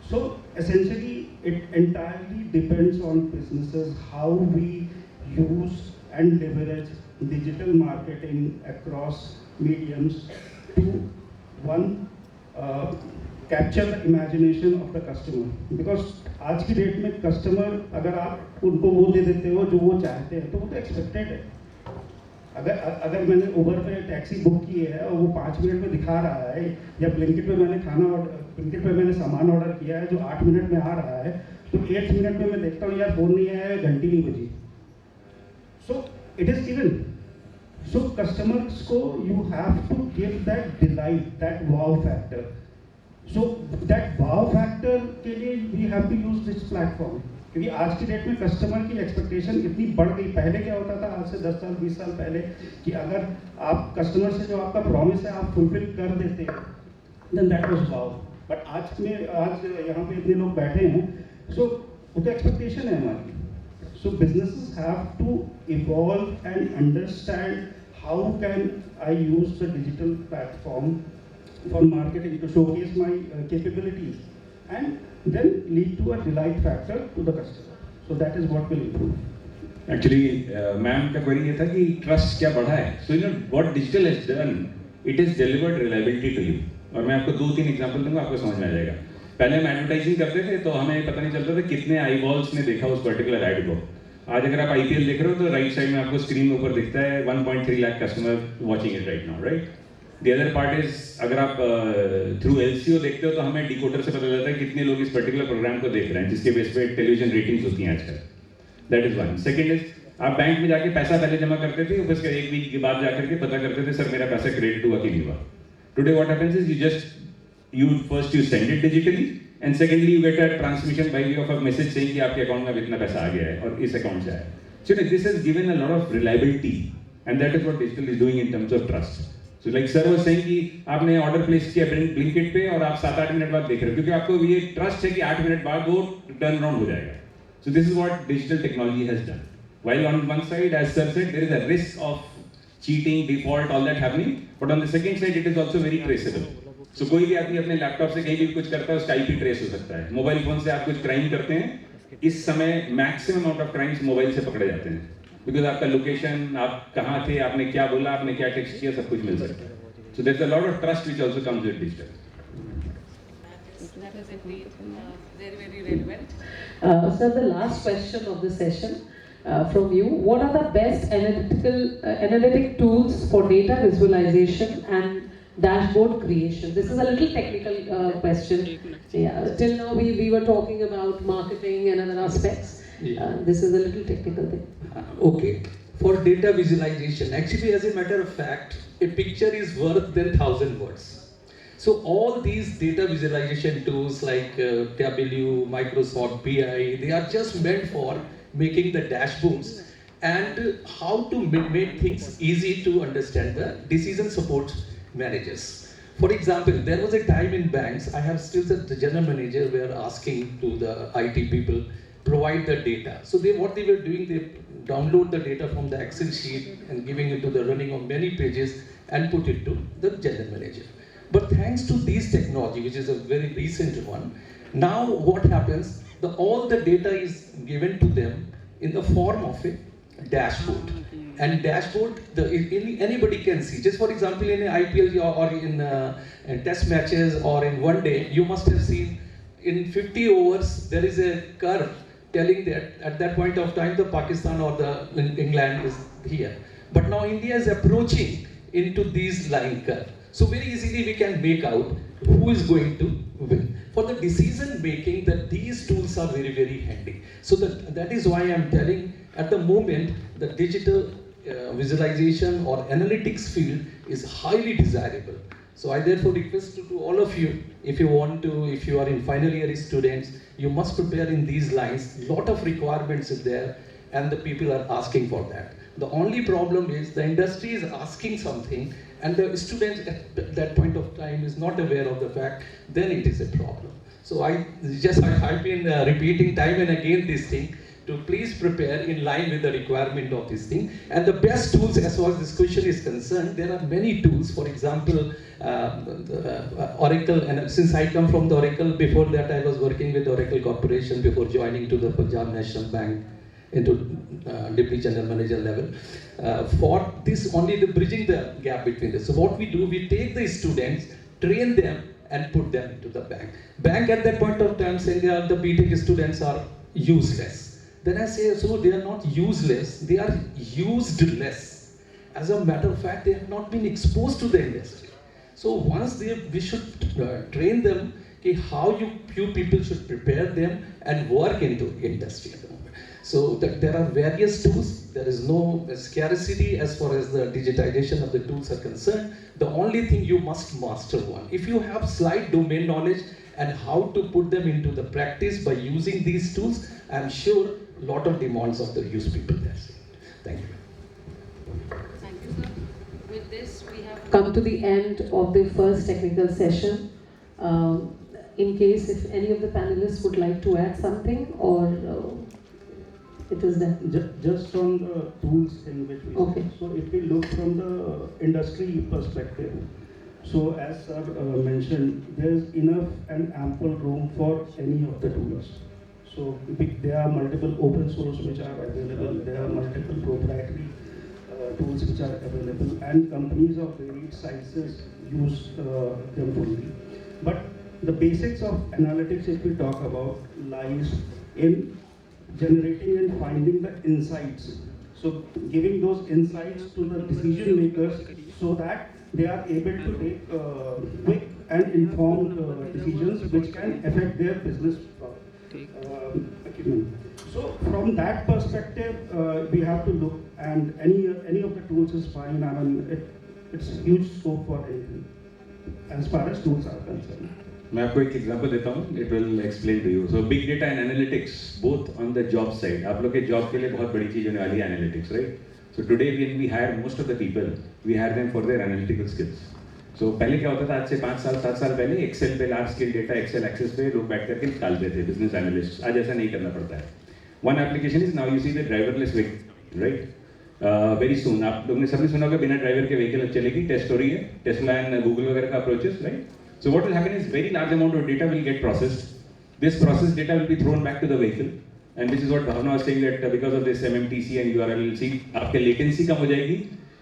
So essentially, it entirely depends on businesses how we use and leverage digital marketing across mediums to one capture the imagination of the customer. Because आज की date में customer अगर आप उनको वो दे देते हो जो वो चाहते हैं तो वो तो एक्सपेक्टेड है. अगर मैंने उबर पे टैक्सी बुक की है और वो 5 मिनट में दिखा रहा है, या ब्लिंकिट पे मैंने सामान ऑर्डर किया है जो 8 मिनट में आ रहा है, तो 8 मिनट में मैं देखता हूँ यार फोन नहीं आया है, घंटी नहीं बजी. So it is given. So customers को you have to give that delight, that wow factor. So that wow factor के लिए we have to use this platform. क्योंकि आज की डेट में कस्टमर की एक्सपेक्टेशन इतनी बढ़ गई. पहले क्या होता था, आज से 10 साल 20 साल पहले, कि अगर आप कस्टमर से जो आपका प्रॉमिस है आप फुलफिल कर देते, then that was wow. But आज यहाँ पे इतने लोग बैठे हैं, so वो तो एक्सपेक्टेशन है हमारी. So businesses have to evolve and understand how can I use the digital platform for marketing to showcase my capabilities, and then lead to a delight factor to the customer. So that is what will improve. Actually, ma'am का query ये था कि trust क्या बढ़ा है. So you know what digital has done, it has delivered reliability to you. और मैं आपको 2-3 एग्जांपल दूंगा, आपको समझ में आ जाएगा. पहले हम एडवर्टाइजिंग करते थे तो हमें पता नहीं चलता था कितने आईबॉल्स ने देखा उस पर्टिकुलर ऐड को. आज अगर आप आईपीएल देख रहे हो तो राइट साइड में आपको स्क्रीन में ऊपर दिखता है 1.3 lakh customer watching it right now, right. The other part is अगर आप थ्रू एलसीओ देखते हो तो हमें डिकोडर से पता चलता है कितने लोग इस पर्टिकुलर प्रोग्राम को देख रहे हैं, जिसके बेस पे टेलीविजन रेटिंग्स होती हैं आजकल. That is one. Second is आप बैंक में जाके पैसा पहले जमा करते थे, फिर उसके 1 वीक के बाद जाकर के पता करते थे सर मेरा पैसा क्रेडिट हुआ कि नहीं हुआ. Today what happens is you send it digitally, and secondly you get a transmission by way of a message saying कि आपके अकाउंट में इतना पैसा आ गया है और इस अकाउंट से आया है. So this has given a lot of reliability, and that is what digital is doing in terms of trust. So like sir was saying कि आपने ऑर्डर प्लेस किया ब्लिंकिट पे और आप 7-8 मिनट बाद देख रहे हो, क्योंकि आपको ये ट्रस्ट है कि 8 मिनट बाद वो टर्न अराउंड हो जाएगा. So this is what digital technology has done. While on one side, as sir said, there is a risk of cheating, default, all that happening, but on the second side, it is also very traceable. So कोई भी आदमी अपने laptop से कहीं भी कुछ करता है, उसका आईपी ट्रेस हो सकता है. मोबाइल फोन से आप कुछ क्राइम करते हैं, इस समय maximum amount of crimes mobile से पकड़े जाते हैं, बिकॉज आपका लोकेशन, आप कहाँ थे, आपने क्या बोला, आपने क्या टेक्स्ट किया, सब कुछ मिल सकता है. So there's a lot of trust which also comes with digital. That is indeed very, very relevant. So the last question of the session from you: what are the best analytic tools for data visualization and dashboard creation? This is a little technical question. Yeah, till now we were talking about marketing and other aspects. This is a little technical thing. Okay. For data visualization, actually, as a matter of fact, a picture is worth than 1,000 words. So all these data visualization tools like Tableau, Microsoft BI, they are just meant for making the dashboards and how to make things easy to understand the decision support managers. For example, there was a time in banks, I have still said the general manager were asking to the IT people, provide the data. So what they were doing, they download the data from the Excel sheet and giving it to the running of many pages and put it to the general manager. But thanks to this technology, which is a very recent one, now what happens, all the data is given to them in the form of a dashboard. And dashboard, anybody can see. Just for example, in IPL or in test matches or in one day, you must have seen in 50 overs, there is a curve telling that at that point of time, the Pakistan or the England is here. But now India is approaching into these line curve. So very easily we can make out who is going to win. For the decision making, that these tools are very, very handy. So that is why I'm telling, at the moment, the digital visualization or analytics field is highly desirable. So I therefore request to all of you, if you are in final year students, you must prepare in these lines. Lot of requirements is there and the people are asking for that. The only problem is the industry is asking something and the student at that point of time is not aware of the fact, then it is a problem. So I've been repeating time and again this thing, to please prepare in line with the requirement of this thing. And the best tools, as far as this question is concerned, there are many tools. For example, Oracle, and since I come from the Oracle, before that I was working with Oracle Corporation before joining to the Punjab National Bank into Deputy General Manager level. For this, only the bridging the gap between this. So what we do, we take the students, train them, and put them into the bank. Bank at that point of time saying the BTech students are useless. Then I say, so they are not useless, they are useless. As a matter of fact, they have not been exposed to the industry. So once we should train them how you people should prepare them and work into industry at the moment. So there are various tools. There is no scarcity as far as the digitization of the tools are concerned. The only thing you must master one. If you have slight domain knowledge and how to put them into the practice by using these tools, I'm sure a lot of demands of the use people there. Thank you. Thank you, sir. With this, we have come to the end of the first technical session. In case if any of the panelists would like to add something, or it is done. Just on the tools in which we okay. So if we look from the industry perspective, so as sir mentioned, there is enough and ample room for any of the tools. So there are multiple open source which are available, there are multiple proprietary tools which are available, and companies of varied sizes use them fully. But the basics of analytics, if we talk about, lies in generating and finding the insights. So giving those insights to the decision makers so that they are able to take quick and informed decisions which can affect their business acumen. So from that perspective, we have to look, and any of the tools is fine. I mean, it's huge scope for anything as far as tools are concerned. मैं आपको एक example देता हूँ, it will explain to you. So big data and analytics, both on the job side. आप लोग के job के लिए बहुत बड़ी चीज होने वाली है analytics, right? So today when we hire most of the people, we hire them for their analytical skills. So पहले क्या होता था, आज से 5 साल 7 साल पहले Excel पे large scale data, Excel access पे लोग बैठ करके निकालते थे, business analysts. आज ऐसा नहीं करना पड़ता है. One application is now you see the driverless vehicle, right? Very soon आप लोगों ने सबने सुना होगा बिना ड्राइवर के vehicle चलेगी, टेस्ट हो रही है, टेस्ला एंड गूगल वगैरह का approaches, right? So what will happen is very large amount of data will get processed. This processed data will be thrown back to the vehicle, and which is what Bhavna was saying, that because of this MMTC and URLC, आपके latency कम हो जाएगी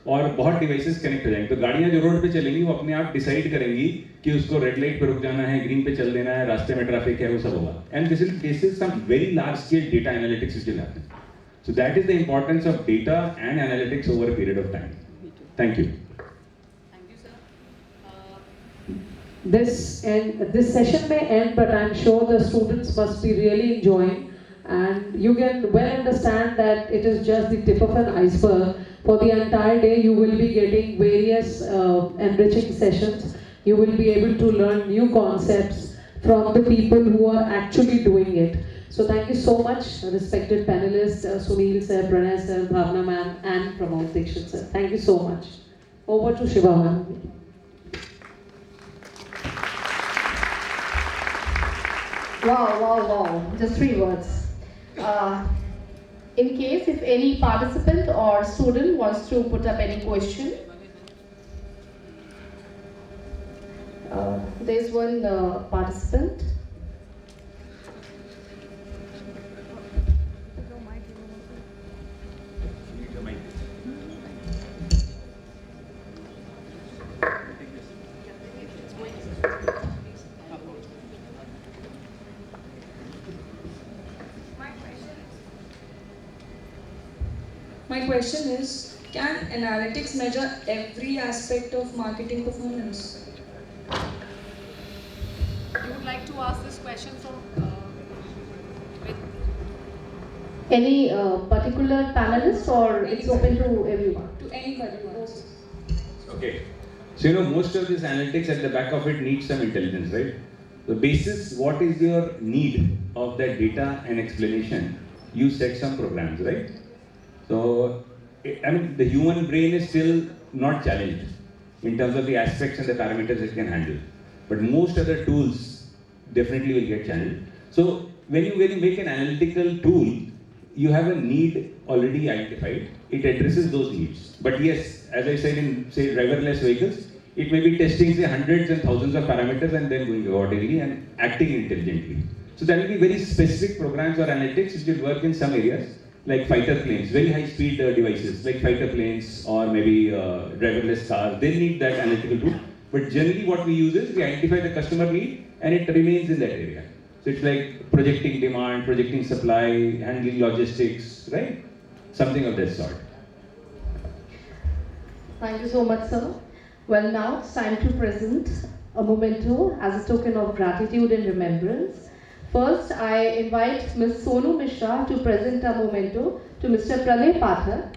और बहुत devices connect हो जाएंगे. तो गाड़ियाँ जो रोड पे चलेंगी वो अपने आप decide करेंगी कि उसको red light पे रुक जाना है, green पे चल देना है, रास्ते में traffic है, वो सब होगा. And this is some very large scale data analytics which will happen. So that is the importance of data and analytics over a period of time. Thank you. This session may end, but I'm sure the students must be really enjoying, and you can well understand that it is just the tip of an iceberg. For the entire day you will be getting various enriching sessions. You will be able to learn new concepts from the people who are actually doing it. So thank you so much, respected panelists, Sunil sir, Pranay sir, Bhavna ma'am, and Pramod Dixit sir. Thank you so much. Over to Shiva ma'am. Wow. Just 3 words. In case if any participant or student wants to put up any question, there's one participant. question is, can analytics measure every aspect of marketing performance? You would like to ask this question from Any particular panelist, or it's open to everyone? To anybody. Okay. So most of this analytics at the back of it needs some intelligence, right? The basis, what is your need of that data and explanation, you set some programs, right? So, the human brain is still not challenged in terms of the aspects and the parameters it can handle. But most other tools definitely will get challenged. So, when you make an analytical tool, you have a need already identified. It addresses those needs. But yes, as I said in, say, driverless vehicles, it may be testing, say, hundreds and thousands of parameters and then going accordingly and acting intelligently. So there will be very specific programs or analytics which will work in some areas, like fighter planes, very high-speed devices, like fighter planes or maybe driverless cars. They need that analytical tool. But generally what we use is we identify the customer need and it remains in that area. So it's like projecting demand, projecting supply, handling logistics, right? Something of that sort. Thank you so much, sir. Well, now it's time to present a memento as a token of gratitude and remembrance. First, I invite Ms. Sonu Mishra to present a memento to Mr. Pranay Pathak.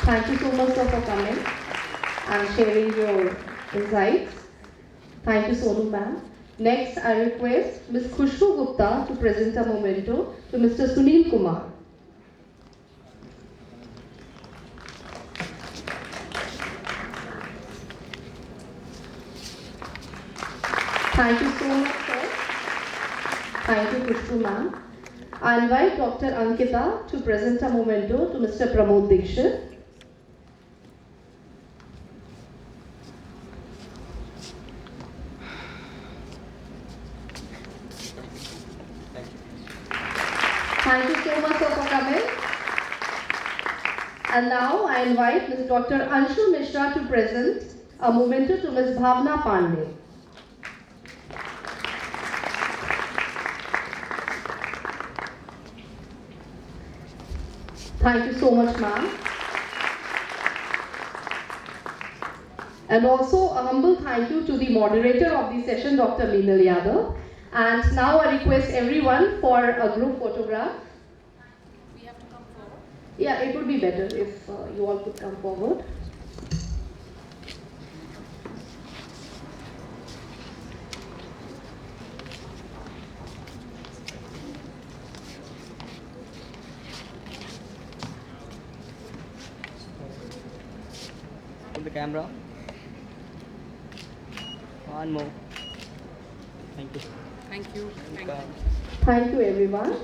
Thank you so much, sir, for coming and sharing your insights. Thank you, Sonu ma'am. Next, I request Ms. Khushbu Gupta to present a memento to Mr. Sunil Kumar. Thank you so much, sir. Thank you, Khushbu ma'am. I invite Dr. Ankita to present a memento to Mr. Pramod Dikshit. Thank you so much, sir, for coming. And now I invite Ms. Dr. Anshu Mishra to present a memento to Ms. Bhavna Pandey. Thank you so much, ma'am. And also a humble thank you to the moderator of the session, Dr. Meenal Yadav. And now I request everyone for a group photograph. We have to come forward. Yeah, it would be better if you all could come forward. Put the camera. One more. Thank you. Thank you. Thank you. Thank you, everyone.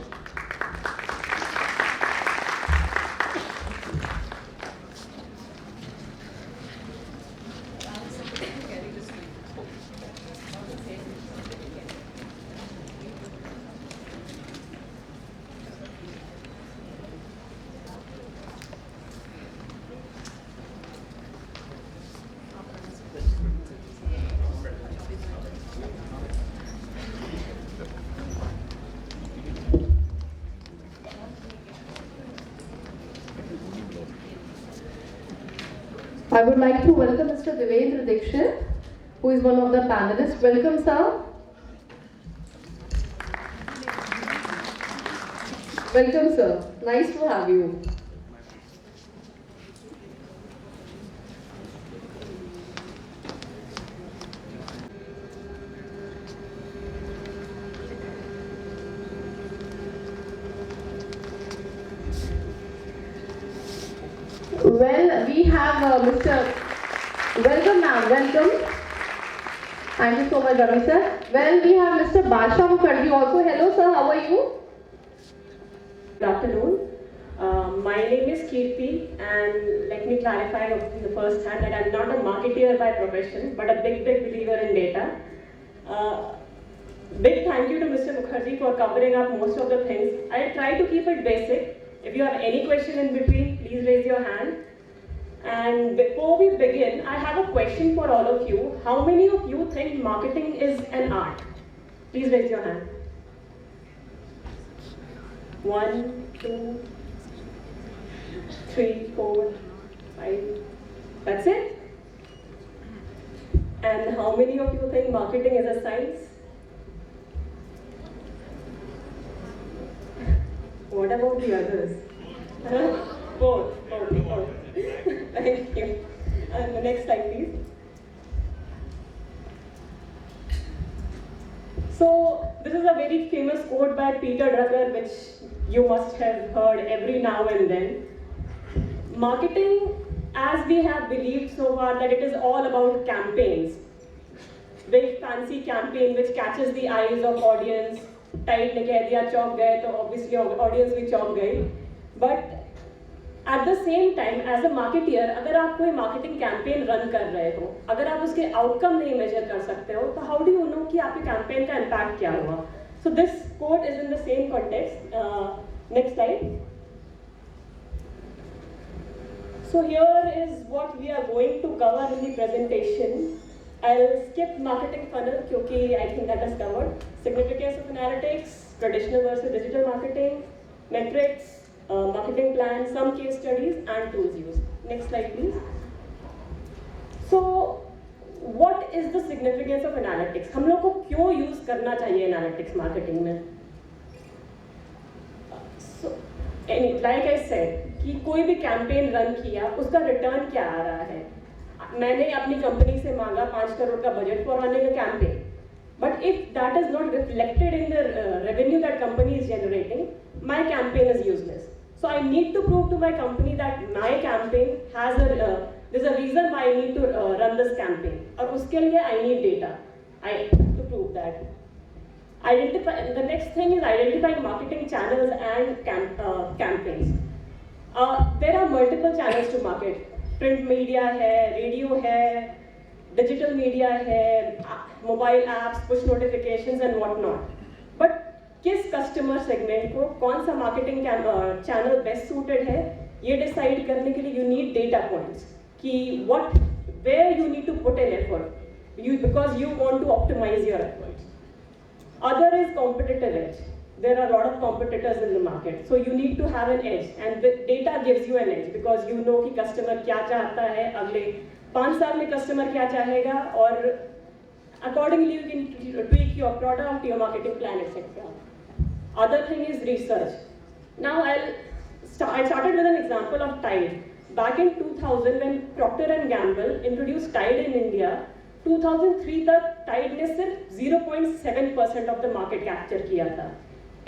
I would like to welcome Mr. Devendra Dikshit, who is one of the panelists. Welcome, sir. Welcome, sir. Nice to have you. Well, we have Mr. Welcome, ma'am. Welcome. Thank you so much, Ravi sir. Well, we have Mr. Basha Mukherjee also. Hello, sir. How are you? Good afternoon. My name is Kirti, and let me clarify in the first hand that I'm not a marketeer by profession, but a big believer in data. Big thank you to Mr. Mukherjee for covering up most of the things. I'll try to keep it basic. If you have any question in between, please raise your hand. And before we begin, I have a question for all of you. How many of you think marketing is an art? Please raise your hand. 1, 2, 3, 4, 5. That's it? And how many of you think marketing is a science? What about the others? Both. Okay. Thank you. And the next slide, please. So, this is a very famous quote by Peter Drucker, which you must have heard every now and then. Marketing, as we have believed so far, that it is all about campaigns. Big fancy campaign which catches the eyes of audience. Tide ne keh diya, chौंक गए, तो obviously audience भी चौंक गई. But at the same time, as a marketeer, अगर आप कोई marketing campaign run कर रहे हो, अगर आप उसके outcome नहीं measure कर सकते हो, तो how do you know कि आपके campaign का impact क्या हुआ? So this quote is in the same context. Next slide. So here is what we are going to cover in the presentation. I'll skip marketing funnel क्योंकि I think that is covered. Significance of analytics, traditional versus digital marketing, metrics, marketing plan, some case studies and tools used. Next slide please. So what is the significance of analytics? हम लोग को क्यों use करना चाहिए analytics marketing में? So like I said कि कोई भी campaign run किया उसका return क्या आ रहा है? मैंने अपनी कंपनी से मांगा 5 करोड़ का budget for running a campaign. But if that is not reflected in the revenue that company is generating, my campaign is useless. So I need to prove to my company that my campaign has there's a reason why I need to run this campaign. और उसके लिए I need data. To prove that. The next thing is identifying marketing channels and campaigns. There are multiple channels to market. Print media है, radio है, digital media है, mobile apps, push notifications and whatnot. But किस customer segment को कौन सा marketing channel best suited है, ये decide करने के लिए यू नीड डेटा पॉइंट्स कि where you need to put an effort because you want to optimise your efforts. Other is competitive edge. There are a lot of competitors in the market, so you need to have an edge, and the data gives you an edge because you know कि customer क्या चाहता है, अगले 5 साल में customer क्या चाहेगा, और accordingly you can tweak your product, your marketing plan, etc. Other thing is research. Now I started with an example of Tide. Back in 2000 when Procter and Gamble introduced Tide in India, 2003 तक Tide ने सिर्फ 0.7% of the market capture किया था.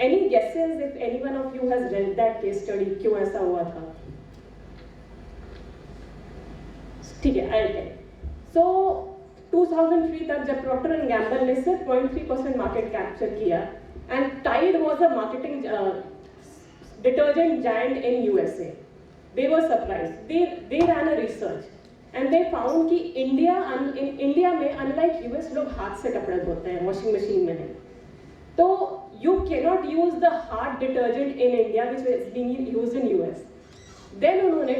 Any guesses if any one of you has read that case study? क्यों ऐसा हुआ था? ठीक है, I'll tell. So 2003 तक जब Procter and Gamble ने सिर्फ 0.3% market capture किया, and Tide was a marketing detergent giant in USA. They were surprised. They ran a research and they found कि India में unlike US लोग हाथ से कपड़े धोते हैं, washing machine में नहीं. तो you cannot use the hard detergent in India which is being used in US. Then उन्होंने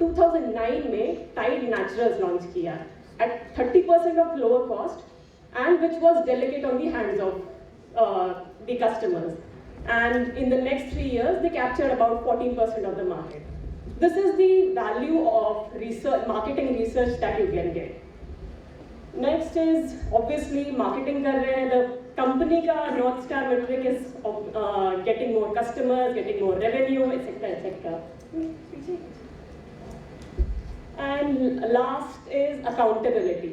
2009 में Tide Naturals launch किया at 30% of lower cost and which was delicate on the hands of the customers. And in the next 3 years they captured about 14% of the market. This is the value of research, marketing research that you can get. Next is obviously marketing कर रहे हैं, the company का North Star metric is getting more customers, getting more revenue, etc. And last is accountability.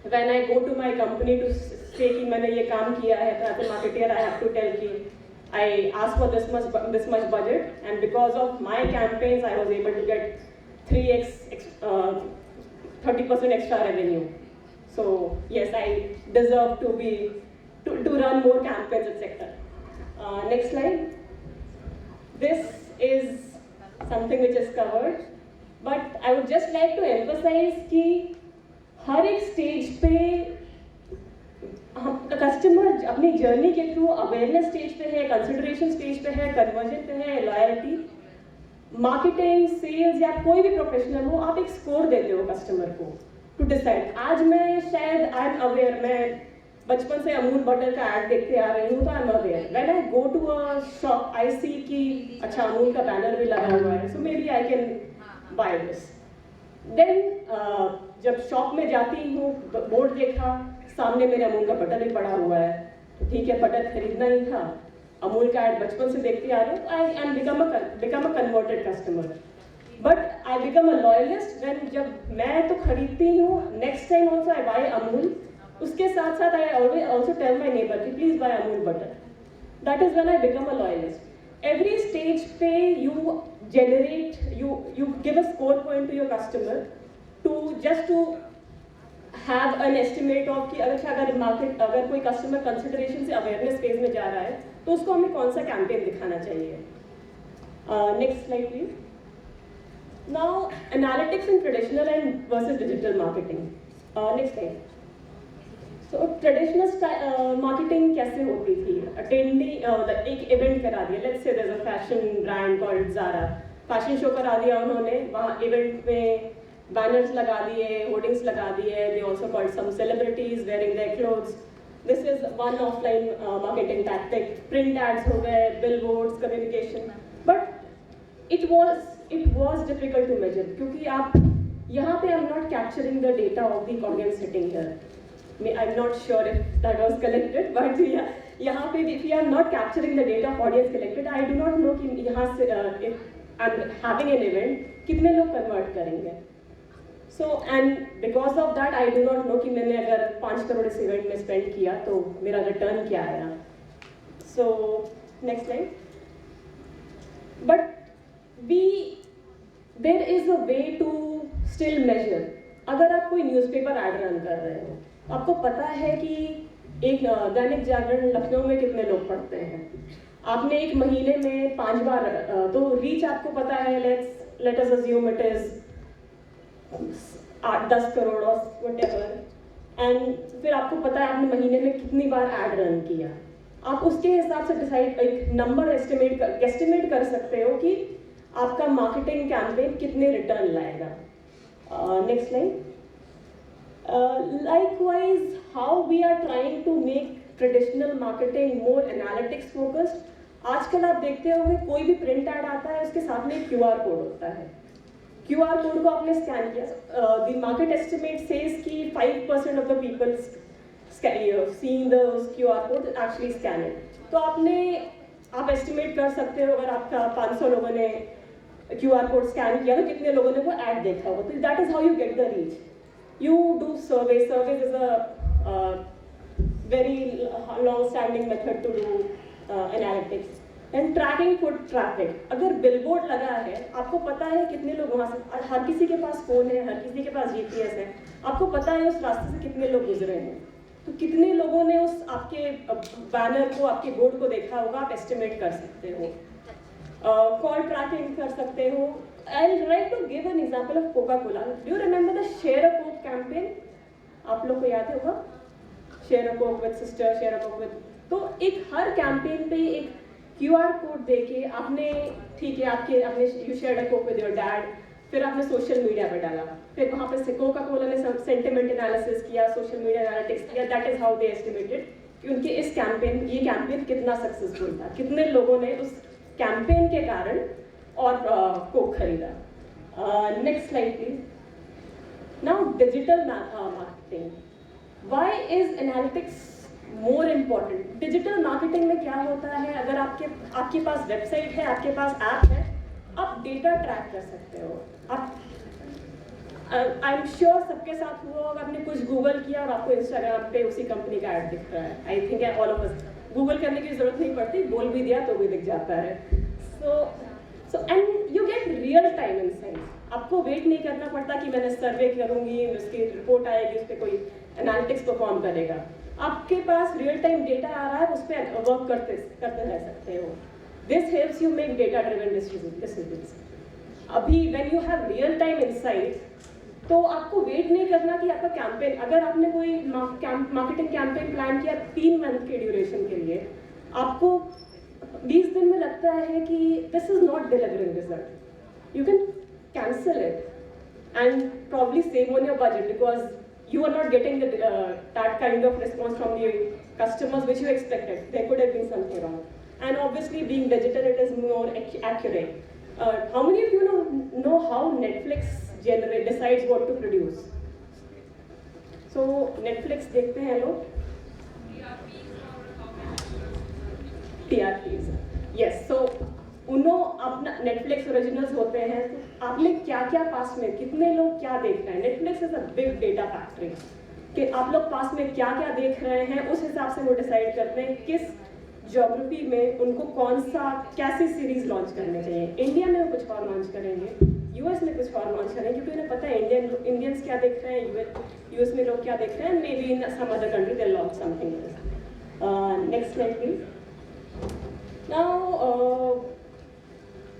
When I go to my company to say कि मैंने ये काम किया है, तो as a marketer I have to tell कि I asked for this much budget, and because of my campaigns I was able to get 3x 30% extra revenue. So yes, I deserve to run more campaigns, etc. Next slide. This is something which is covered, but I would just like to emphasize कि हर एक stage पे customer अपनी journey के through awareness stage पे है, consideration stage पे है, conversion पे है, लॉयल्टी. मार्केटिंग, सेल्स या कोई भी प्रोफेशनल हो, आप एक स्कोर देते हो कस्टमर को टू डिसाइड। आज मैं शायद आई एम अवेयर, मैं बचपन से अमूल बटर का ऐड देखते आ रही हूँ, तो I am aware. When I go to a shop I see कि अच्छा अमूल का बैनर भी लगा हुआ है, so maybe I can buy this. Then जब शॉप में जाती हूँ, बोर्ड देखा, सामने मेरे अमूल का बटर भी पड़ा हुआ है, तो ठीक है बटर खरीदना ही था। अमूल का ऐड बचपन से देखते आ रहे हो, I am become a converted customer. But I become a loyalist when जब मैं तो खरीदती हूँ, next time also I buy Amul. उसके साथ साथ I always also tell my neighbour कि please buy Amul butter. That is when I become a loyalist. Every stage पे you generate, you give a score point to your customer to just to have an estimate of कि अगर कोई customer consideration से awareness phase में जा रहा है तो उसको हमें कौन सा कैंपेन दिखाना चाहिए। Next slide please. Now analytics in traditional and versus digital marketing. Next slide. So traditional marketing कैसे होती थी? एक इवेंट करा दिया, let's say there is a fashion brand called Zara, fashion show करा दिया उन्होंने, वहाँ इवेंट में बैनर्स लगा दिए, होर्डिंग्स लगा दिए, they also called some celebrities wearing their clothes. This is one offline marketing tactic. Print ads हो गए, billboards, communication. But it was difficult to measure, क्योंकि आप यहाँ पे I am not capturing the data of the audience sitting here. I'm not sure if that was collected, but yeah, यहाँ पे if you are not capturing the data of audience collected, I do not know कि यहाँ से if I'm having an event कितने लोग convert करेंगे। So and because of that I do not know कि मैंने अगर 5 करोड़ इस event में spend किया तो मेरा return क्या आया। So next slide. But there is a way to still measure। अगर आप कोई newspaper ad run कर रहे हो, आपको पता है कि एक दैनिक जागरण लखनऊ में कितने लोग पढ़ते हैं, आपने एक महीने में 5 बार, तो रीच आपको पता है, let us assume it is 8-10 crore और व्हाटएवर, एंड फिर आपको पता है आपने महीने में कितनी बार ऐड रन किया। आप उसके हिसाब से डिसाइड एक नंबर एस्टिमेट कर सकते हो कि आपका मार्केटिंग कैंपेन कितने रिटर्न लाएगा। Next slide. Likewise, how we are trying to make traditional marketing more analytics focused। आजकल आप देखते होंगे कोई भी प्रिंट ऐड आता है, उसके साथ में QR कोड होता है। QR कोड को आपने स्कैन किया, the market estimate says कि 5% of the people seeing the QR code actually scan it। तो आप एस्टिमेट कर सकते हो, अगर आपका 500 लोगों ने QR कोड स्कैन किया तो कितने लोगों ने वो ऐड देखा होगा। तो that is how you get the reach. You do surveys. Surveys is a very long-standing method to do analytics. And tracking foot traffic. अगर बिलबोर्ड लगा है, आपको पता है कितने लोग वहाँ से, हर किसी के पास फ़ोन है, हर किसी के पास GPS है, आपको पता है उस रास्ते से कितने लोग गुजरे हैं, तो कितने लोगों ने उस आपके बैनर को, आपके बोर्ड को देखा होगा, आप एस्टिमेट कर सकते हो। कॉल ट्रैकिंग कर सकते हो। I'll try to give an example of Coca-Cola. Do you remember the Share a Coke campaign? आप लोग को याद होगा, Share a Coke with sister, Share a Coke with। तो एक हर कैंपेन पे एक QR कोड देके आपने, ठीक है, आपने you shared a Coke with your dad, फिर आपने सोशल मीडिया पे डाला, फिर वहाँ पे से Coca-Cola ने सेंटिमेंट एनालिसिस किया, सोशल मीडिया एनालिटिक्स किया। That is how they estimated कि उनके ये कैंपेन कितना सक्सेसफुल था, कितने लोगों ने उस कैंपेन के कारण और कोक खरीदा। Next slide please. Now digital marketing, why is analytics more important? Digital marketing में क्या होता है, अगर आपके पास वेबसाइट है, आपके पास ऐप है, आप डेटा ट्रैक कर सकते हो। आप आई एम श्योर सबके साथ हुआ होगा, आपने कुछ गूगल किया और आपको इंस्टाग्राम पे उसी कंपनी का ऐड दिख रहा है। I think all of us, Google करने की जरूरत नहीं पड़ती, बोल भी दिया तो भी दिख जाता है। So and you get real time insights। आपको वेट नहीं करना पड़ता कि मैंने सर्वे करूंगी, उसकी रिपोर्ट आएगी, उस पर कोई एनालिटिक्स परफॉर्म करेगा। आपके पास रियल टाइम डेटा आ रहा है, उस पर वर्क करते रह सकते हो। This helps you make data driven decisions. अभी when you have real time insights, तो आपको वेट नहीं करना कि आपका कैंपेन, अगर आपने कोई मार्केटिंग कैंपेन प्लान किया 3 मंथ के ड्यूरेशन के लिए, आपको 20 दिन में लगता है कि this is not delivering result, you can cancel it and probably save on your budget, because you are not getting that kind of response from the customers which you expected. There could have been something wrong. And obviously being digital, it is more accurate. How many of you know how Netflix decides what to produce? So Netflix देखते हैं लोग? TRPs. Yes. So उन्हों अपना Netflix originals होते हैं, तो आपने क्या पास में कितने लोग क्या देख रहे हैं? Netflix is a big data factory. कि आप लोग पास में क्या देख रहे हैं, उस हिसाब से वो डिसाइड करते हैं किस ज्योग्राफी में उनको कैसी सीरीज लॉन्च करने चाहिए. इंडिया में वो कुछ और लॉन्च करेंगे, यूएस में कुछ और लॉन्च करेंगे, क्योंकि उन्हें पता है इंडियंस क्या देख रहे हैं, यूएस में लोग क्या देख रहे हैं, maybe in some other country they launch something else. Next slide please. Now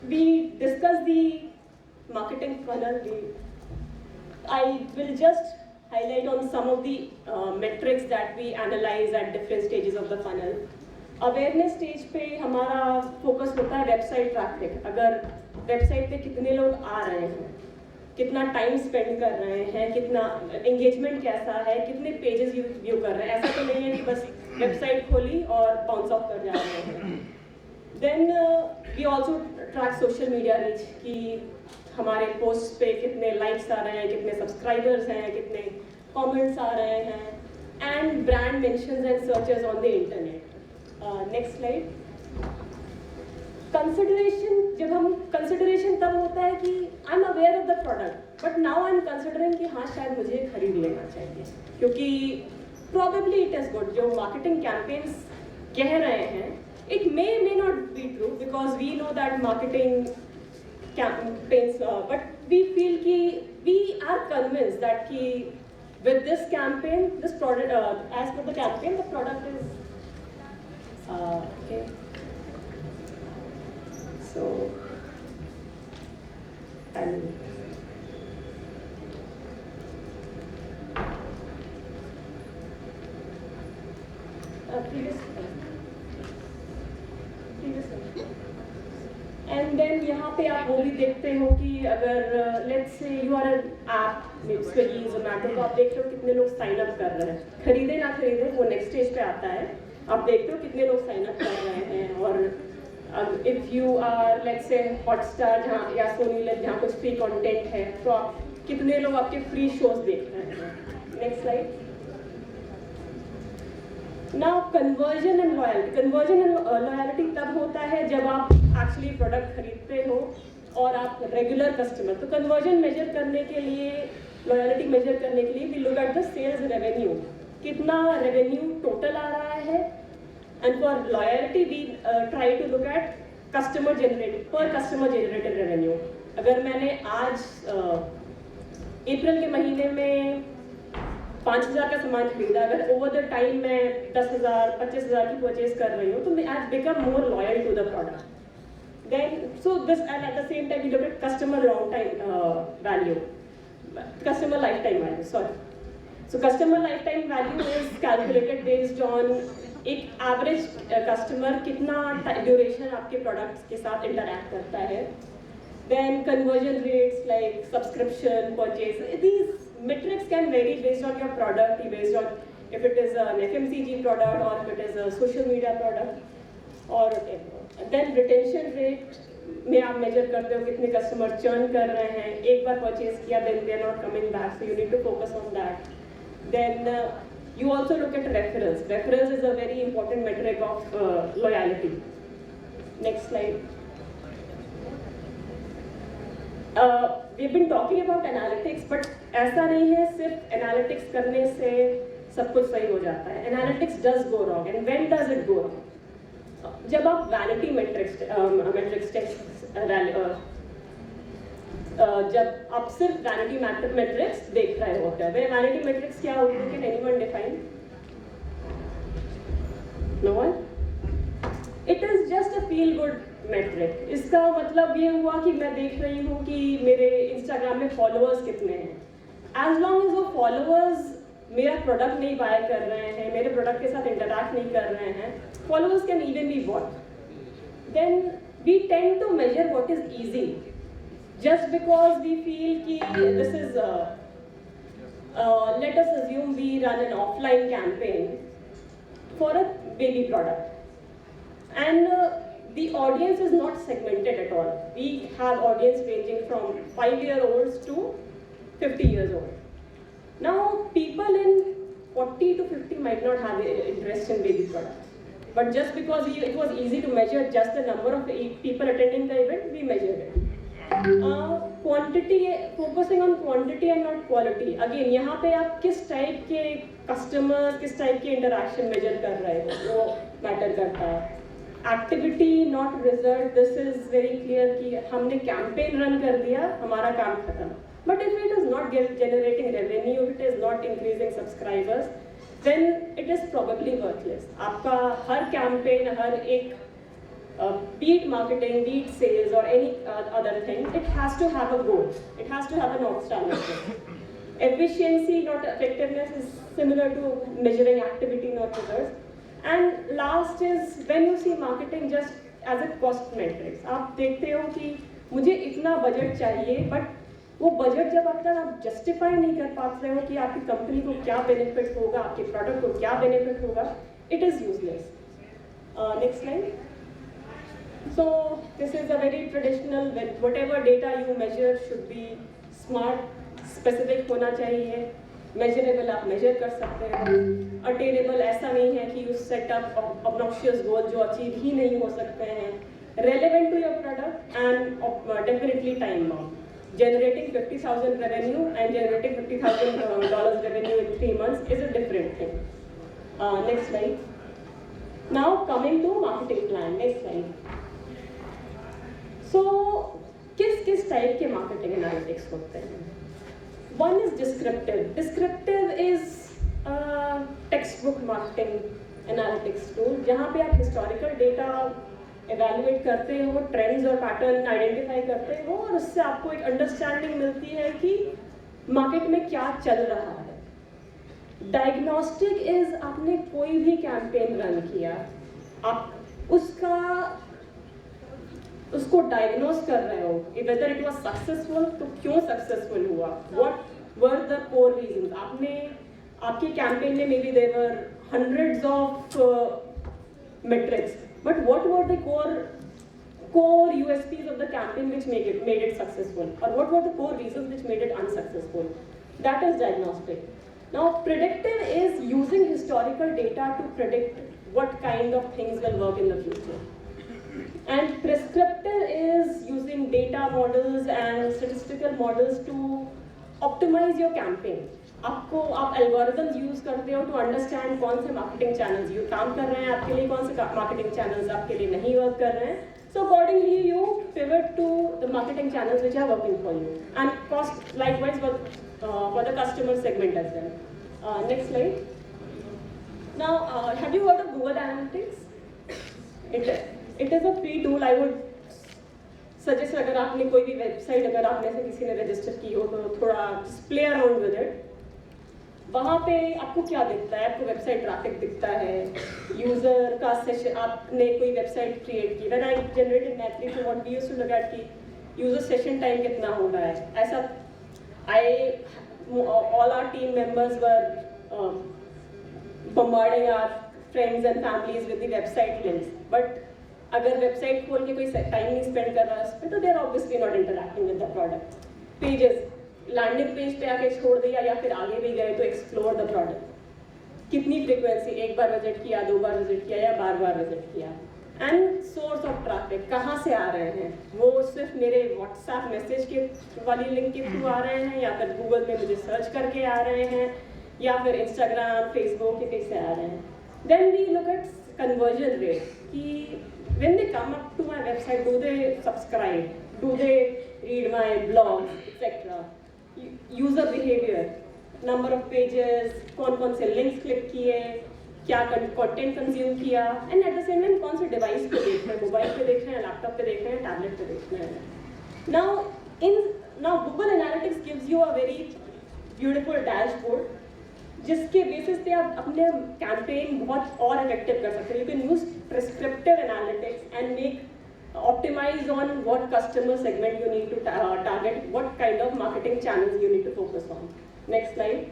we discuss the marketing funnel. I will just highlight on some of the metrics that we analyze at different stages of the funnel. Awareness stage पे हमारा focus होता है website traffic. अगर website पे कितने लोग आ रहे हैं, कितना टाइम स्पेंड कर रहे हैं, कितना एंगेजमेंट कैसा है, कितने पेजेस व्यू कर रहे हैं. ऐसा तो नहीं है कि बस वेबसाइट खोली और बाउंस ऑफ कर जा रहे हैं. Then we also track social media reach, कि हमारे पोस्ट पे कितने लाइक्स आ रहे हैं, कितने सब्सक्राइबर्स हैं, कितने कमेंट्स आ रहे हैं, and brand mentions and searches on the internet. Next slide. Consideration तब होता है कि आई am aware of the product, but now I am considering कि हाँ शायद मुझे खरीद लेना चाहिए, क्योंकि probably it is good. जो मार्केटिंग कैंपेन्स कह रहे हैं, it may not be true, because we know that marketing campaigns, but we feel कि we are convinced that कि with this campaign, this product, as per the campaign, the product is okay. So and then यहाँ पे आप वो भी देखते हो कि अगर let's say you are an app, Swiggy, Zomato, तो आप देखते हो कितने लोग साइन अप कर रहे हैं. खरीदे ना खरीदे वो नेक्स्ट स्टेज पे आता है. आप देखते हो कितने लोग साइन अप कर रहे हैं. और if you are let's say Hotstar जहाँ या सोनी लिव जहाँ कुछ फ्री कंटेंट है, तो आप कितने लोग आपके फ्री शोज देख रहे हैं. Next slide. Now conversion and loyalty. Conversion and loyalty तब होता है जब आप एक्चुअली प्रोडक्ट खरीदते हो और आप रेगुलर कस्टमर. तो कन्वर्जन मेजर करने के लिए, लॉयल्टी मेजर करने के लिए we look at the sales revenue. कितना रेवेन्यू टोटल आ रहा है, and for loyalty we try to look at customer generated revenue. अगर मैंने आज अप्रैल के महीने में 5,000 का सामान खरीदा, अगर ओवर द टाइम मैं 10,000 25,000 की परचेज कर रही हूँ, तो I have become more loyal to the product. Then, so this, and at the same time we look at customer customer lifetime value. Sorry. So customer lifetime value is calculated based on एक average customer कितना duration आपके products के साथ interact करता है. Then conversion rates like subscription, purchase. These metrics can vary based on your product, based on if it is an FMCG product or if it is a social media product. और then retention rate में आप major करते हो कितने customer churn कर रहे हैं. एक बार परचेज किया then they are not coming back, so you need to focus on that. Then you also look at reference. Reference is a very important metric of loyalty. Next slide. We have been talking about analytics, but ऐसा नहीं है सिर्फ analytics करने से सब कुछ सही हो जाता है. Analytics does go wrong, and when does it go wrong? जब आप वैनिटी मेट्रिक्स जब आप सिर्फ वैनिटी मेट्रिक्स देख रहे होते हैं. वैनिटी मेट्रिक्स क्या होती है? Can anyone define? No one? It is just a feel good metric. इसका मतलब ये हुआ कि मैं देख रही हूँ कि मेरे इंस्टाग्राम में फॉलोअर्स कितने हैं. एज लॉन्ग एज वो फॉलोअर्स मेरा प्रोडक्ट नहीं बाय कर रहे हैं, मेरे प्रोडक्ट के साथ इंटरैक्ट नहीं कर रहे हैं, followers can even be bought. Then we tend to measure what is easy. just because we feel ki this is let us assume we run an offline campaign for a baby product, and the audience is not segmented at all. We have audience ranging from 5-year-olds to 50 years old. Now, people in 40 to 50 might not have interest in baby products, but just because it was easy to measure just the number of people attending the event, we measured it. Quantity, focusing on quantity and not quality. Again, यहाँ पे आप किस type के customer, किस type के interaction major कर रहे हो, वो मैटर करता है. Activity not result. This is very clear कि हमने कैंपेन रन कर दिया, हमारा काम खत्म. But if it is not generating revenue, it is not increasing subscribers, then it is probably worthless. आपका हर कैंपेन, हर एक be it marketing, be it sales or any other thing, it has to have a goal. It has to have a North Star metric. Efficiency, not effectiveness, is similar to measuring activity, not results. And last is when you see marketing just as a cost matrix. आप देखते हो कि मुझे इतना budget चाहिए, but वो budget जब आप जस्टिफाई नहीं कर पाते हो कि आपकी कंपनी को क्या बेनिफिट होगा, आपके प्रोडक्ट को क्या बेनिफिट होगा, it is useless. Next slide. So this is a very traditional, whatever data you measure should be smart, specific होना चाहिए, measurable आप measure कर सकते हो, attainable ऐसा नहीं है कि you set up obnoxious goal जो achieve ही नहीं हो सकते हैं, relevant to your product and definitely time bound. Generating 50,000 revenue and generating $50,000 revenue in 3 months is a different thing. Next slide. Now coming to marketing plan. Next slide. So, किस type के marketing analytics होते हैं? One is descriptive. Descriptive is textbook marketing analytics tool, जहाँ पे आप historical data evaluate करते हो, trends और pattern identify करते हो, और उससे आपको एक understanding मिलती है कि market में क्या चल रहा है. Diagnostic is आपने कोई भी campaign run किया, आप उसको डायग्नोज कर रहे हो, वेदर इट वाज सक्सेसफुल, तो क्यों सक्सेसफुल हुआ, what were the core reasons. आपके कैंपेन में may be there were hundreds of metrics, but what were the core USPs of the campaign which made it successful, or what were the core reasons which made it unsuccessful. That is diagnostic. Now predictive is using historical data to predict what kind of things will work in the future. And prescriptive is using data models and statistical models to optimize your campaign. आप algorithms use करते हो to understand कौन से marketing channels you काम कर रहे हैं आपके लिए, कौन से marketing channels आपके लिए नहीं work कर रहे हैं. So accordingly you pivot to the marketing channels which are working for you, and cost likewise for the customer segment as well. Next slide. Now have you heard of Google Analytics? It is a free tool. I would suggest अगर आपने कोई भी website, अगर आप में से किसी ने रजिस्टर की हो, तो थोड़ा प्ले अराउंड विद इट. वहाँ पे आपको क्या दिखता है? आपको वेबसाइट ट्रैफिक दिखता है, यूज़र का सेशन, आपने कोई वेबसाइट क्रिएट की. व्हेन आई जनरेटेड नेटली, तो what we used to look at कि यूज़र सेशन टाइम कितना हो रहा है. ऐसा all our team members were bombarding our friends and families with the website links, but अगर वेबसाइट खोल के कोई टाइम नहीं स्पेंड कर रहा है उस पर, तो they are obviously not interacting with the product. Pages, landing page पे आके छोड़ दिया या फिर आगे भी गए तो एक्सप्लोर द प्रोडक्ट. कितनी फ्रीक्वेंसी, एक बार विजिट किया, 2 बार विजिट किया या बार विजिट किया. एंड सोर्स ऑफ ट्रैफिक, कहाँ से आ रहे हैं? वो सिर्फ मेरे व्हाट्सएप मैसेज के वाली लिंक के थ्रू आ रहे हैं, या फिर गूगल में मुझे सर्च करके आ रहे हैं, या फिर इंस्टाग्राम, फेसबुक के कैसे आ रहे हैं. Then we look at conversion rate कि when they come up to my website, do they subscribe, do they read my blog, etc. User behavior, number of pages, कौन से links click किए, क्या content consume किया, and at the same time कौन से device पे देख रहे हैं, मोबाइल पे देख रहे हैं, लैपटॉप पे देख रहे हैं, टैबलेट पे देख रहे हैं. Now Google Analytics gives you a very beautiful dashboard जिसके बेसिस पे आप अपने कैंपेन बहुत और इफेक्टिव कर सकते हो. You can use prescriptive analytics and make optimize on what customer segment you need to target, what kind of marketing channels you need to focus on. Next slide.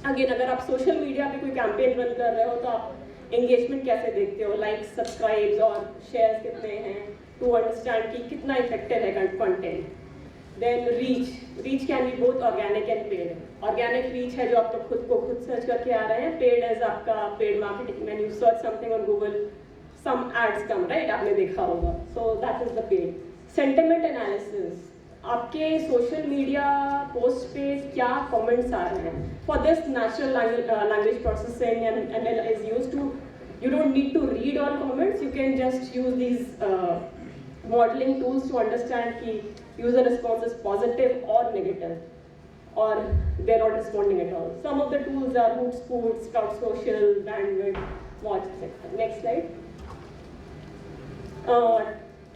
Again, अगर आप social media पे कोई campaign run कर रहे हो तो आप engagement कैसे देखते हो, लाइक्स, सब्सक्राइब्स और शेयर्स कितने हैं, टू अंडरस्टैंड कि कितना इफेक्टिव है content. Then reach can be both organic and paid. Organic reach है जो आप तो खुद सर्च करके आ रहे हैं, पेड एज आपका paid marketing, when you search something on Google some ads come, right, आपने देखा होगा. So that is the paid. Sentiment analysis, आपके सोशल मीडिया पोस्ट पे क्या कमेंट्स आ रहे हैं. For this natural language processing and ML is used to, you don't need to read all comments, you can just use these modeling tools to understand कि user response is positive or negative or they're not responding at all. Some of the tools are Hootsuite, Scout Social, Bandwidth, Watch, etc. Next slide.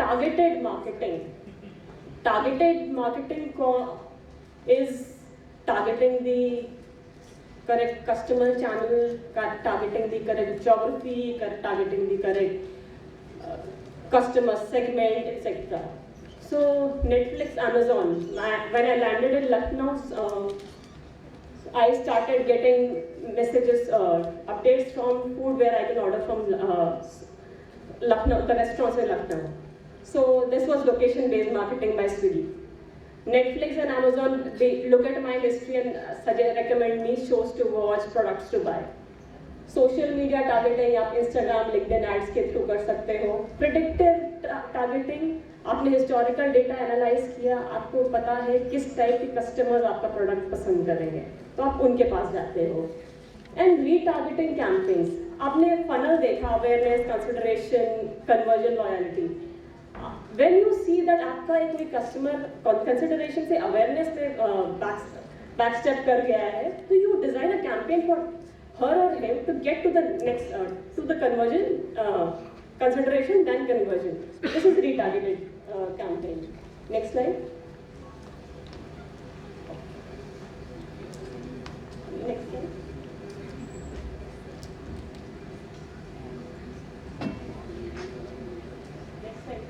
Targeted marketing. Targeted marketing is targeting the correct customer channel, targeting the correct geography, targeting the correct customer segment, etc. So Netflix, Amazon. When I landed in Lucknow, I started getting messages, updates from food where I can order from Lucknow, the restaurants in Lucknow. So this was location-based marketing by Swiggy. Netflix and Amazon, they look at my history and recommend me shows to watch, products to buy. Social media targeting आप Instagram, LinkedIn ads के through कर सकते हो. Predictive targeting, आपने historical data analyse किया, आपको पता है किस टाइप के कस्टमर्स आपका प्रोडक्ट पसंद करेंगे, तो आप उनके पास जाते हो. एंड रीटारगेटिंग कैंपेन्स, आपने फनल देखा, awareness, consideration, conversion, loyalty. When you see that आपका एक कोई कस्टमर कंसिडरेशन से अवेयरनेस पे बैकस्टेप कर गया है, तो you design a campaign for her or him to get to the next to the conversion, consideration, then conversion. This is retargeted campaign. Next slide. Next slide. Next slide.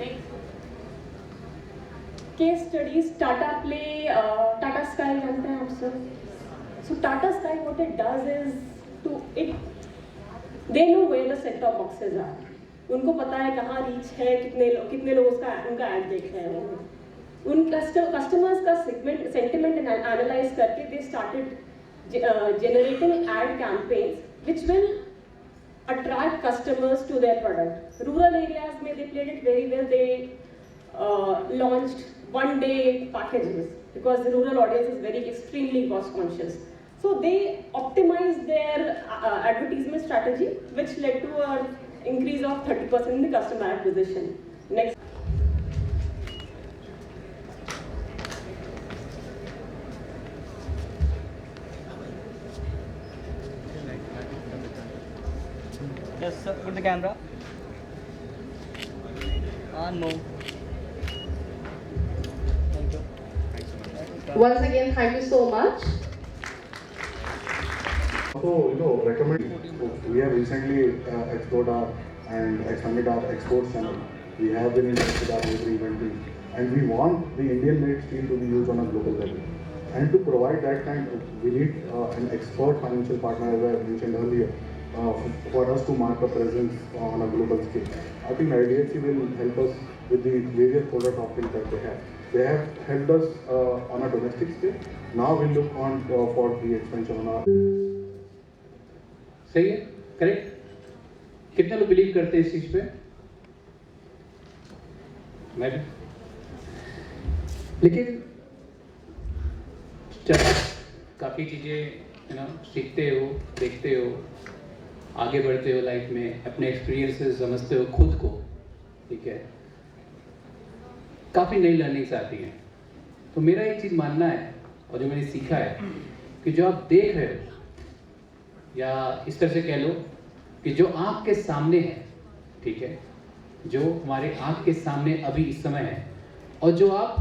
Next. Case studies, Tata Play, Tata Sky, जानते हैं आप सब. So Tata Sky, what it does is they know where the set-top boxes are. उनको पता है कहाँ reach है, कितने लोग उनका ad देख रहे हैं. उन customers का sentiment analyze करके they started generating ad campaigns which will attract customers to their product. Rural areas में they played it very well. They launched one-day packages because the rural audience is very extremely cost conscious. So they optimized their advertisement strategy, which led to an increase of 30% in the customer acquisition. Next. Yes, sir. Put the camera. On move. Once again, thank you so much. Also, recommend. We have recently explored and expanded our export channel. We have been in touch with our every event team, and we want the Indian-made steel to be used on a global level. And to provide that we need an expert financial partner, as I mentioned earlier, for us to mark a presence on a global scale. I think IDFC will help us with the various product offerings that they have. They have helped us on a domestic scale. Now we'll look on for the expansion on our. सही है, correct. कितने लोग believe करते हैं इस चीज पे? Madam, लेकिन जब काफ़ी चीज़ें सीखते हो, देखते हो, आगे बढ़ते हो लाइफ में, अपने एक्सपीरियंसेस समझते हो खुद को, ठीक है, काफ़ी नई लर्निंग्स आती हैं. तो मेरा एक चीज़ मानना है और जो मैंने सीखा है कि जो आप देख रहे हो, या इस तरह से कह लो कि जो आँख के सामने है, ठीक है, जो हमारे आँख के सामने अभी इस समय है और जो आप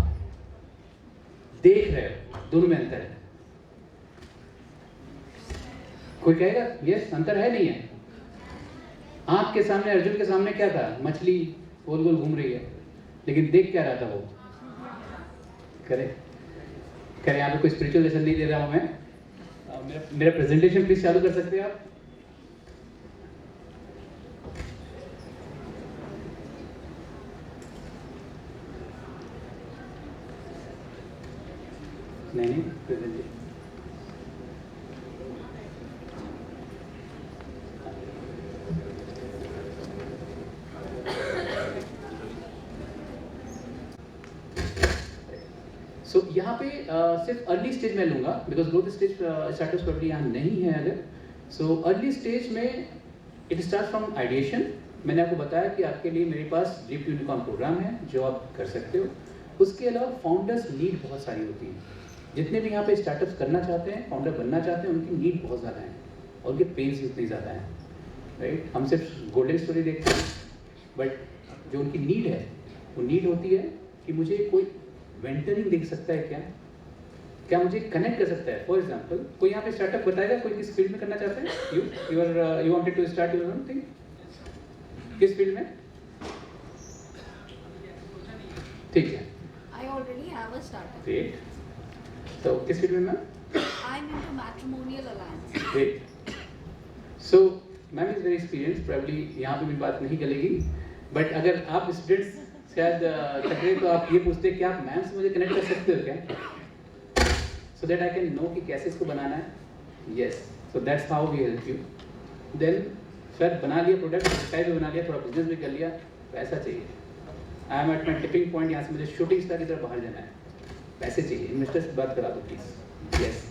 देख रहे हो, दोनों में अंतर है. कोई कहेगा यस अंतर है, नहीं है? आँख के सामने, अर्जुन के सामने क्या था? मछली गोल गोल घूम रही है, लेकिन देख क्या रहा था वो? करे यहाँ पे कोई स्पिरिचुअल लेसन नहीं दे रहा हूँ मैं। मेरा प्रेजेंटेशन प्लीज चालू कर सकते हैं आप? नहीं प्रेजेंटेशन। सो यहाँ पे सिर्फ अर्ली स्टेज में लूँगा, because growth stage startups property यहाँ नहीं है अगर। सो अर्ली स्टेज में इट स्टार्ट फ्रॉम आइडिएशन। मैंने आपको बताया कि आपके लिए मेरे पास ड्रीप यूनिकॉर्न प्रोग्राम है जो आप कर सकते हो। उसके अलावा फाउंडर्स नीड बहुत सारी होती है। जितने भी यहाँ पे स्टार्टअप्स करना चाहते हैं, फाउंडर बनना चाहते हैं, उनकी नीड बहुत ज़्यादा है और उनके पेन्स भी उतनी ज़्यादा हैं, राइट। हम सिर्फ गोल्डन स्टोरी देखते हैं, बट जो उनकी नीड है वो नीड होती है कि मुझे कोई वेंटरिंग देख सकता है क्या मुझे कनेक्ट कर सकता है। फॉर एग्जाम्पल कोई यहाँ पे स्टार्टअप बताएगा कोई किस फील्ड में करना चाहता है? You wanted to start your own thing, किस फील्ड में? ठीक है, I already have a startup. Great. तो किस फील्ड में ma'am? I'm into matrimonial alliance. Great. So ma'am is very experience, probably यहाँ पे भी बात नहीं चलेगी, बट अगर आप स्टूडेंट्स शायद टकरे तो आप ये पूछते कि आप मैम से मुझे कनेक्ट कर सकते हो क्या, so that I can know कि कैसे इसको बनाना है। Yes, so that's how we help you. Then sir बना लिया प्रोडक्ट, टाइप भी बना लिया, थोड़ा बिजनेस भी कर लिया, पैसा चाहिए। I am at my tipping point, यहाँ से मुझे शूटिंग स्टार की तरफ बाहर जाना है, पैसे चाहिए। इन्वेस्टर से बात करा दो please. Yes,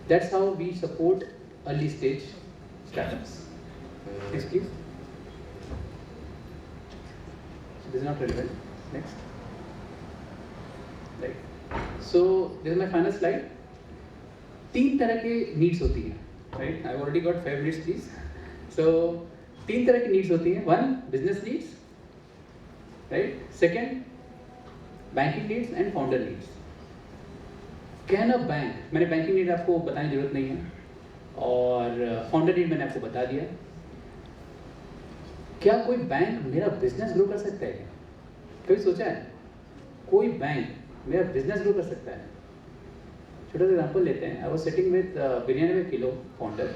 that's how we support early stage startups. Next please. This is not relevant. Next. Right. So this is my final slide. 3 तरह के needs होती हैं, right? I've already got 5 minutes, please. So 3 तरह की needs होती हैं. 1 business needs, right? Second banking needs and founder needs. Can a bank? मैंने banking need आपको बताने की जरूरत नहीं है, और founder need मैंने आपको बता दिया। क्या कोई बैंक मेरा बिजनेस ग्रो कर सकता है? कभी सोचा है कोई बैंक मेरा बिजनेस ग्रो कर सकता है? छोटा सा एग्जाम्पल लेते हैं। I was sitting with 92 kilo founder.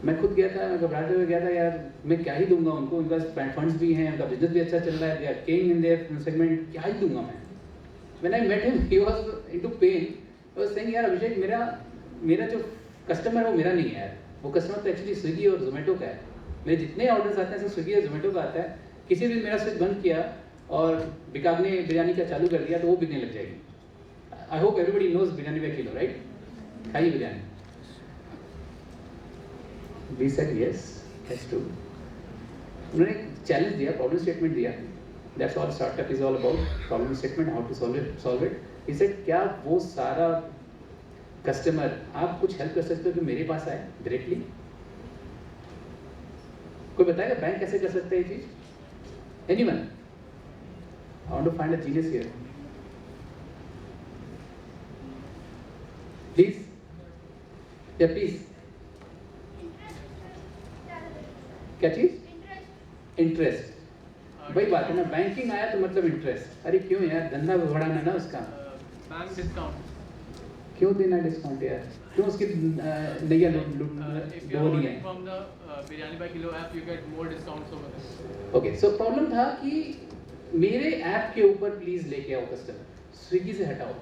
मैं खुद गया था, मैं घबराते हुए गया था, यार मैं क्या ही दूंगा उनको, उनके पास फंड्स भी हैं, उनका बिजनेस भी अच्छा चल रहा है, they are king in their segment, क्या ही दूंगा मैं। When I met him he was into pain. I was saying यार अभिषेक, मेरा जो कस्टमर है वो मेरा नहीं है यार, वो कस्टमर तो एक्चुअली स्विगी और जोमेटो का है। मेरे जितने ऑर्डर्स आते हैं सब स्विगी और जोमेटो का आता है। किसी दिन मेरा स्विच बंद किया और बिकाग ने बिरयानी का चालू कर दिया तो वो बिकने लग जाएगी। I hope everybody knows biryani by kilo, right? खाइए biryani. We said yes, that's true. उन्होंने एक चैलेंज दिया, प्रॉब्लम स्टेटमेंट दिया। That's all startup is all about, problem statement, how to solve it. He said क्या वो सारा कस्टमर आप कुछ हेल्प कर सकते हो कि मेरे पास आए डायरेक्टली? कोई बताएगा बैंक कैसे कर सकता है ये चीज? Anyone? I want to find a genius here, please. या प्लीज क्या चीज? इंटरेस्ट। वही बात है ना, बैंकिंग आया तो मतलब इंटरेस्ट। अरे क्यों यार, धंधा बढ़ाना ना उसका। बैंक डिस्काउंट क्यों देना डिस्काउंट यार? क्यों उसकी नैया लोनी है? From the biryani by kilo app you get more discounts over there. Okay, so problem था कि मेरे ऐप के ऊपर प्लीज लेके आओ कस्टमर, स्विगी से हटाओ।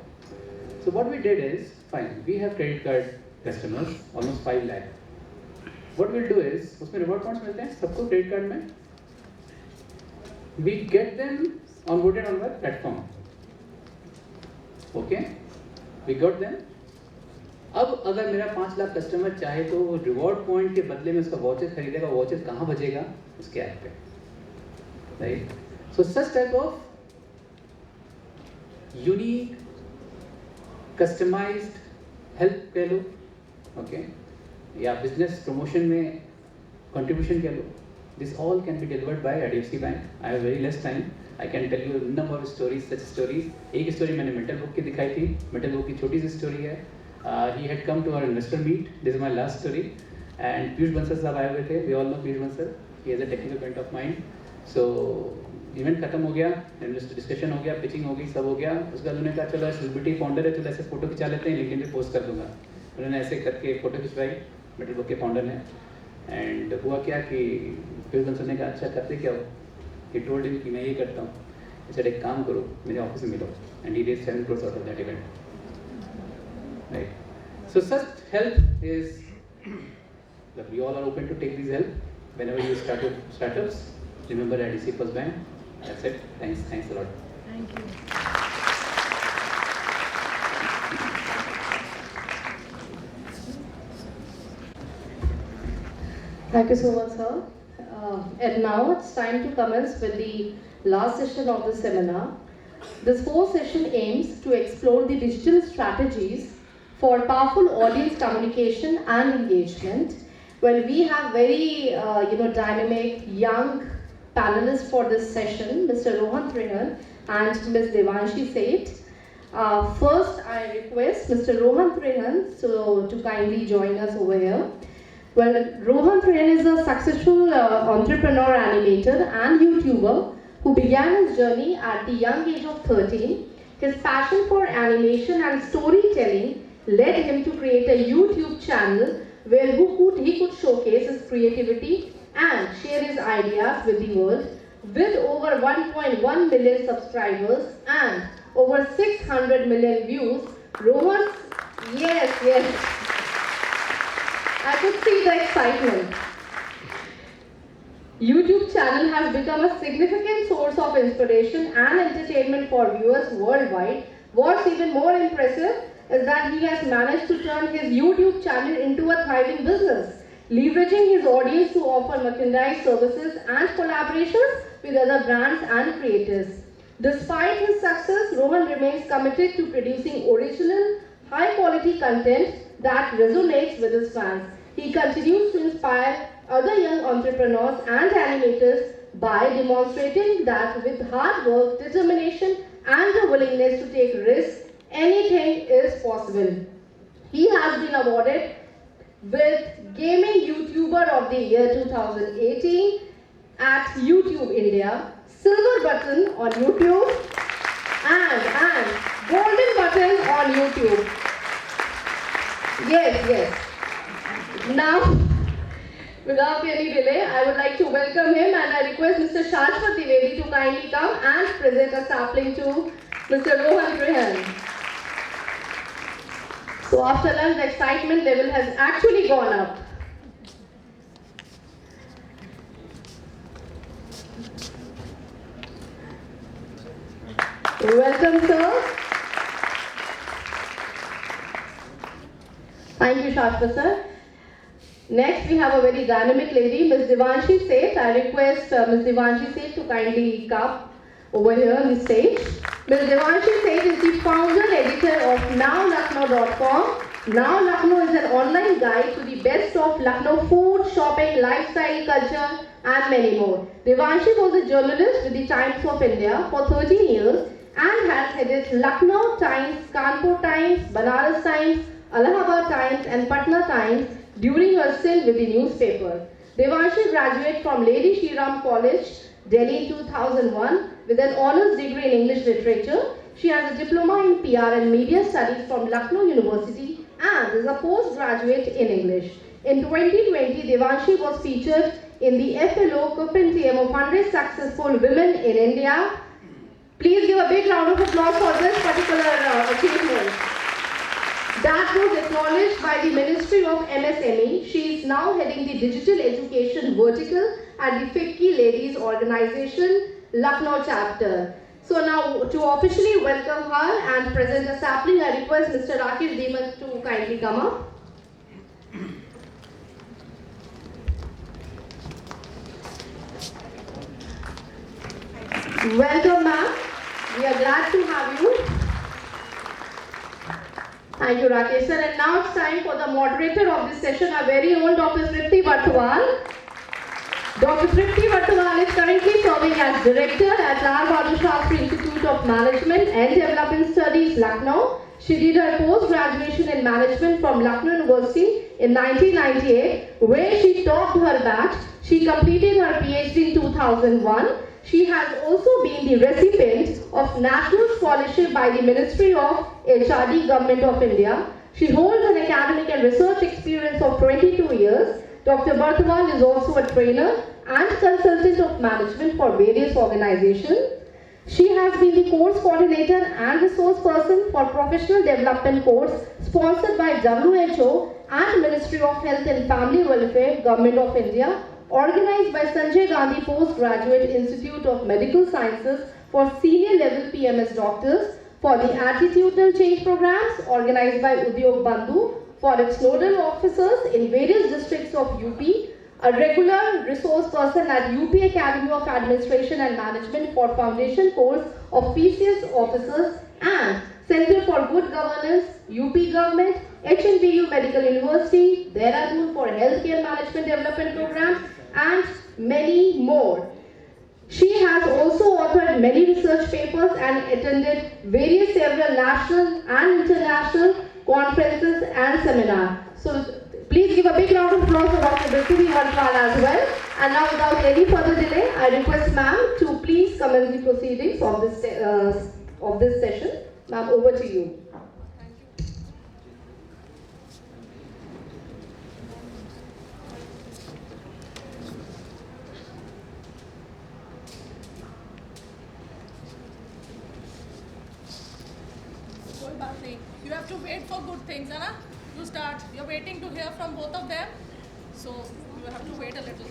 So what we did is, fine, we have credit card customers almost 5 lakh. What will do is, उसमें रिवॉर्ड पॉइंट्स मिलते हैं सबको क्रेडिट कार्ड में। We get them onboarded on our platform. Okay, we got them. अब अगर मेरा 5 lakh customer चाहे तो वो रिवॉर्ड पॉइंट के बदले में उसका वाउचर खरीदेगा। वाउचर कहाँ बजेगा? उसके ऐप पे, right? So such type of unique customised help कह लो, ओके, या बिजनेस प्रमोशन में कंट्रीब्यूशन कह लो। This all can be delivered by HDFC bank. I have very less time, I can tell you number of stories, such stories. एक story मैंने metal book की दिखाई थी। मेटल बुक की छोटी सी स्टोरी है। He had come to our investor meet. This is my last story. And Piyush Bansal साहब आए हुए थे। We all know Piyush Bansal. he has a technical bent of mind. So event खत्म हो गया, डिस्कशन हो गया, पिचिंग हो गई, सब हो गया। उसके बाद उन्होंने कहा चलो सेलिब्रिटी फाउंडर है, चलो ऐसे फोटो खिंचा लेते हैं, लिंक्डइन पे पोस्ट कर दूंगा। उन्होंने ऐसे करके फोटो खिंचवाई, मेटल बुक के फाउंडर ने। एंड हुआ क्या कि फिर उन्होंने कहा अच्छा करते क्या हो, ही टोल्ड हिम कि मैं ये करता हूँ। ऐसे एक काम करो, मेरे ऑफिस में मिलो। And he raise 7 crores out of that event, right? So such help is that we all are open to take this help whenever you start your startups. Remember IDC First Bank. That's it. Thanks a lot. Thank you. Thank you so much, sir. And now it's time to commence with the last session of the seminar. This fourth session aims to explore the digital strategies for powerful audience communication and engagement. Well, we have very dynamic young panelists for this session, Mr. Rohan Trihan and Ms. Devanshi Seth. First, I request Mr. Rohan Trihan to kindly join us over here. Well, Rohan Trihan is a successful entrepreneur, animator and YouTuber who began his journey at the young age of 13. His passion for animation and storytelling led him to create a YouTube channel where he could showcase his creativity and share his ideas with the world. With over 1.1 million subscribers and over 600 million views, Rohan's, yes, I could see the excitement. YouTube channel has become a significant source of inspiration and entertainment for viewers worldwide. What's even more impressive is that he has managed to turn his YouTube channel into a thriving business, leveraging his audience to offer merchandise, services and collaborations with other brands and creators. Despite his success, Rohan remains committed to producing original, high-quality content that resonates with his fans. He continues to inspire other young entrepreneurs and animators by demonstrating that with hard work, determination and the willingness to take risks, anything is possible. He has been awarded with Gaming YouTuber of the Year 2018 at YouTube India, Silver Button on YouTube and Golden Button on YouTube. Yes. Now, without any delay, I would like to welcome him and I request Mr. Shashwat Dwivedi to kindly come and present a sapling to Mr. Rohan Trihan. So after lunch, the excitement level has actually gone up. Welcome, sir. Thank you, Shashwat sir. Next, we have a very dynamic lady, Ms. Devanshi Seth. I request Ms. Devanshi Seth to kindly come over here on the stage. Ms. Devanshi Seth is the founder editor of NowLucknow.com. Now Lucknow is an online guide to the best of Lucknow food, shopping, lifestyle, culture, and many more. Devanshi was a journalist with the Times of India for 13 years and has headed Lucknow Times, Kanpur Times, Banaras Times, Allahabad Times, and Patna Times during her stint with the newspaper. Devanshi graduated from Lady Shri Ram College, Delhi in 2001 with an honours degree in English literature. She has a diploma in PR and media studies from Lucknow University and is a postgraduate in English. In 2020, Devanshi was featured in the FLO Compendium of 100 Successful Women in India. Please give a big round of applause for this particular achievement. That was acknowledged by the Ministry of MSME. She is now heading the digital education vertical at the FICCI Ladies Organization, Lucknow chapter. So now to officially welcome her and present a sapling, I request Mr. Rakesh Deemak to kindly come up. Welcome, ma'am. We are glad to have you. Thank you, Rakesh sir. And now it's time for the moderator of this session, our very own Dr. Tripti Bartwal. Dr. Tripti Bartwal is currently serving as director at BAHADUR SHASTRI Institute of Management and Development Studies, Lucknow. She did her post-graduation in management from Lucknow University in 1998, where she topped her batch. She completed her PhD in 2001. She has also been the recipient of National Scholarship by the Ministry of HRD Government of India. She holds an academic and research experience of 22 years. Dr. Bartwal is also a trainer and consultant of management for various organizations. She has been the course coordinator and resource person for professional development course sponsored by WHO and Ministry of Health and Family Welfare, Government of India, organized by Sanjay Gandhi Postgraduate Institute of Medical Sciences for senior level PMS doctors, for the attitudinal change programs organized by Udyog Bandhu for its nodal officers in various districts of UP, a regular resource person at UP Academy of Administration and Management for foundation course of PCS officers, and Center for Good Governance, UP Government, HNBU Medical University, Dehradun for Healthcare Management Development Program, and many more. She has also authored many research papers and attended various several national and international conferences and seminars. So please give a big round of applause for Dr. Prithvi Bartwal as well. And now without any further delay, I request ma'am to please commence the proceedings of this session. Ma'am, over to you. You have to wait for good things, Anna. To start, you're waiting to hear from both of them, so you have to wait a little.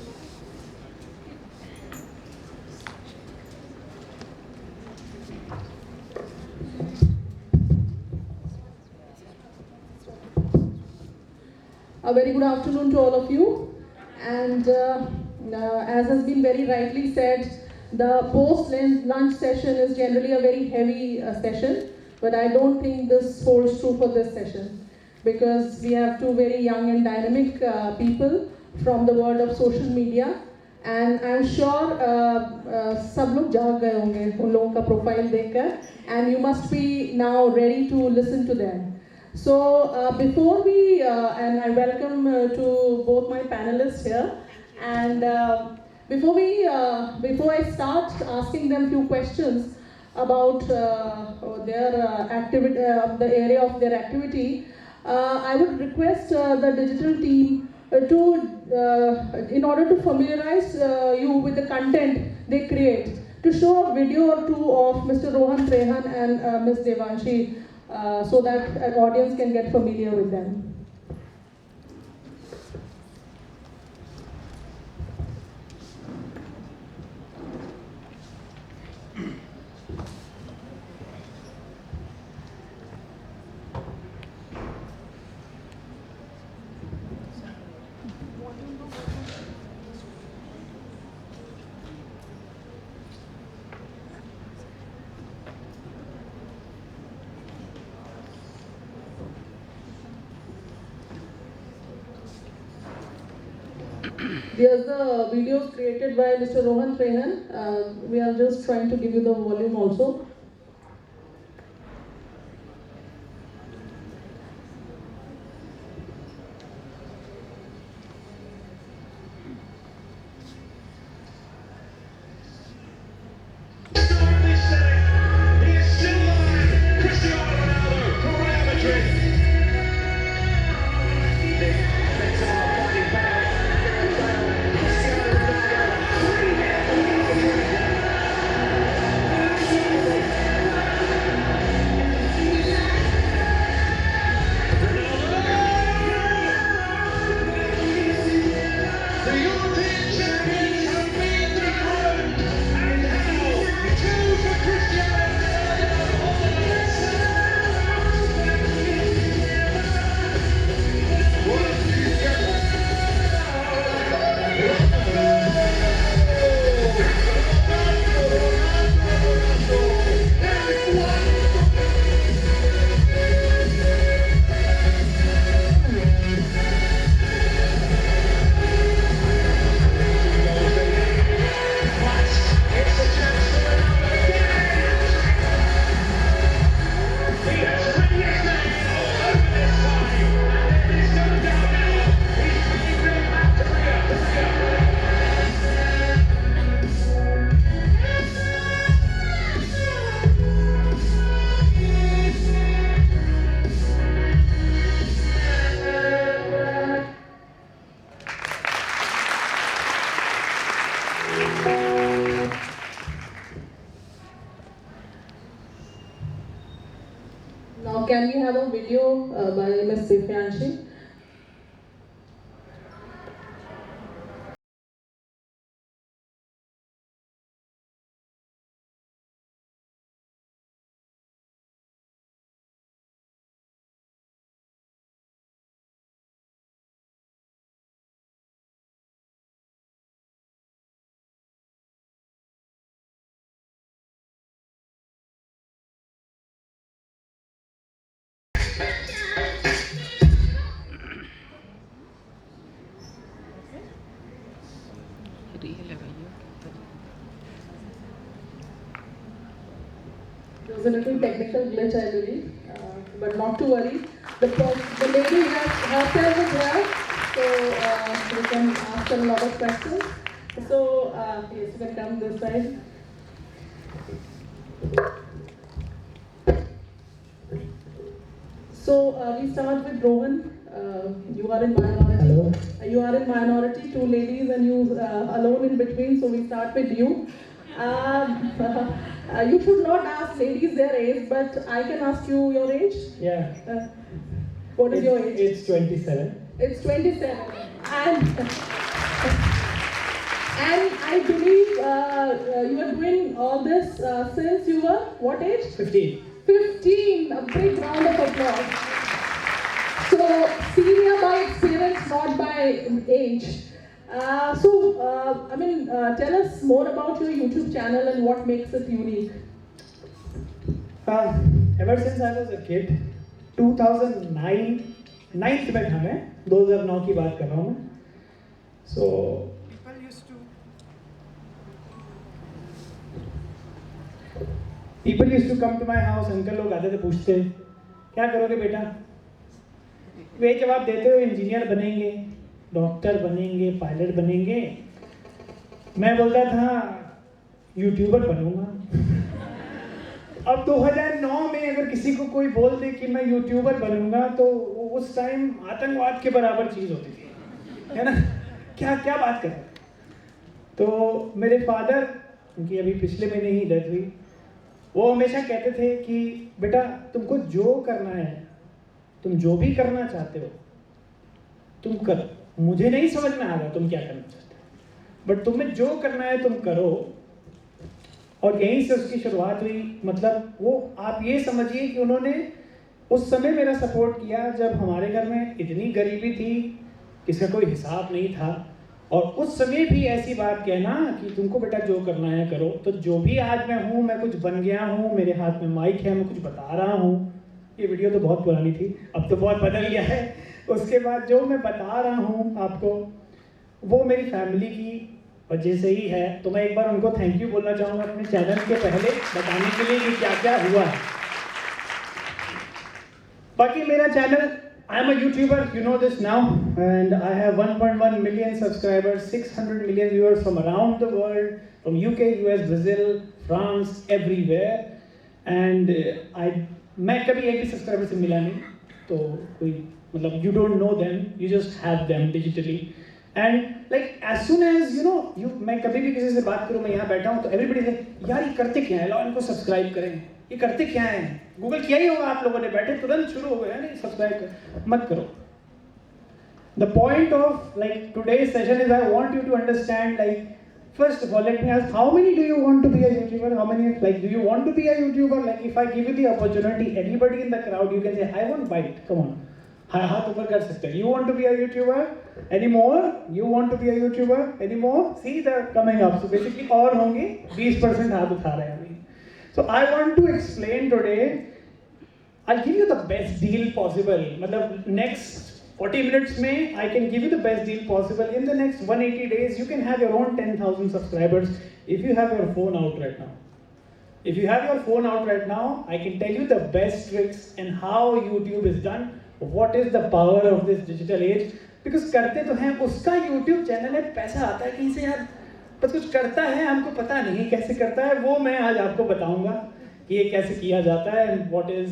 A very good afternoon to all of you. And as has been very rightly said, the post-lunch session is generally a very heavy session. But I don't think this holds true for this session, because we have two very young and dynamic people from the world of social media, and I'm sure सब लोग जाग गए होंगे उन लोगों का profile देखकर, and you must be now ready to listen to them. So before we, and I welcome to both my panelists here, and before I start asking them few questions about their activity, the area of their activity, I would request the digital team to, in order to familiarize you with the content they create, to show a video or two of Mr. Rohan Trehan and Ms. Devanshi, so that an audience can get familiar with them. Here's the videos created by Mr. Rohan Trehan. We are just trying to give you the volume also. can we have a video by Ms. Divyanshi? There was a little technical glitch, I believe, but not to worry. The lady has herself as well, so we can ask her a lot of questions. So, yes, you can come this side. So, we start with Rohan. You are in minority. Hello. You are in minority, two ladies and you alone in between, so we start with you. You should not ask ladies their age, but I can ask you your age. Yeah. What is your age? It's 27. It's 27. And I believe you are doing all this since you were what age? 15. 15. A big round of applause. So, senior by experience, not by age. Tell us more about your YouTube channel and what makes it unique. Ever since I was a kid, 2009, 9th में था मैं, 2009 की बात कर रहा हूँ मैं. So people used to come to my house. Uncle लोग आते थे पूछते, क्या करोगे बेटा? वे जवाब देते हो इंजीनियर बनेंगे, डॉक्टर बनेंगे, पायलट बनेंगे. मैं बोलता था यूट्यूबर बनूंगा. अब 2009 में अगर किसी को कोई बोल दे कि मैं यूट्यूबर बनूंगा तो उस टाइम आतंकवाद के बराबर चीज़ होती थी, है ना? क्या बात कर रहे. तो मेरे फादर, उनकी अभी पिछले महीने ही डेथ हुई, वो हमेशा कहते थे कि बेटा तुमको जो करना है, तुम जो भी करना चाहते हो तुम करो. मुझे नहीं समझ में आ रहा तुम क्या करना चाहते हो, बट तुम्हें जो करना है तुम करो. और यहीं से उसकी शुरुआत हुई. मतलब वो आप ये समझिए कि उन्होंने उस समय मेरा सपोर्ट किया जब हमारे घर में इतनी गरीबी थी, इसका कोई हिसाब नहीं था. और उस समय भी ऐसी बात कहना कि तुमको बेटा जो करना है करो. तो जो भी आज मैं हूँ, मैं कुछ बन गया हूँ, मेरे हाथ में माइक है, मैं कुछ बता रहा हूँ. ये वीडियो तो बहुत पुरानी थी, अब तो बहुत बदल गया है. उसके बाद जो मैं बता रहा हूँ आपको, वो मेरी फैमिली की वजह से ही है. तो मैं एक बार उनको थैंक यू बोलना चाहूँगा अपने चैनल के पहले बताने के लिए कि क्या क्या हुआ है. बाकी मेरा channel, I am a YouTuber, you know this now, and I have 1.1 million subscribers, 600 million viewers from around the world, from UK, US, Brazil, France, everywhere. And मैं कभी एक भी सब्सक्राइबर से मिला नहीं, तो कोई मतलब you don't know them, you just have them digitally. And like as soon as you know, मैं कभी भी किसी से बात करूँ, मैं यहाँ बैठा हूँ तो everybody से यार ये करते क्या है, लो इनको सब्सक्राइब करें, ये करते क्या है. गूगल किया ही होगा आप लोगों ने, बैठे तुरंत शुरू हो गया, नहीं सब्सक्राइब मत करो. The point of like today's session is I want you to understand, like first of all let me ask, how many do you want to be a YouTuber? How many, like do you want to be a YouTuber? Like if I give you the opportunity, anybody in the crowd you can say I won't bite, come on. हाथ ऊपर कर सकते हैं. You want to be a YouTuber anymore? You want to be a YouTuber anymore? See, they're coming up. So basically और होंगे 20% हाथ उठा रहे हैं अभी. So I want to explain today. I'll give you the best deal possible. मतलब next 40 minutes में I can give you the best deal possible. In the next 180 days, you can have your own 10,000 subscribers if you have your phone out right now. If you have your phone out right now, I can tell you the best tricks and how YouTube is done. What is the power of this digital age? Because करते तो हैं, उसका YouTube channel है, पैसा आता है कहीं से यार, बस कुछ करता है, हमको पता नहीं कैसे करता है. वो मैं आज आपको बताऊंगा कि ये कैसे किया जाता है and what is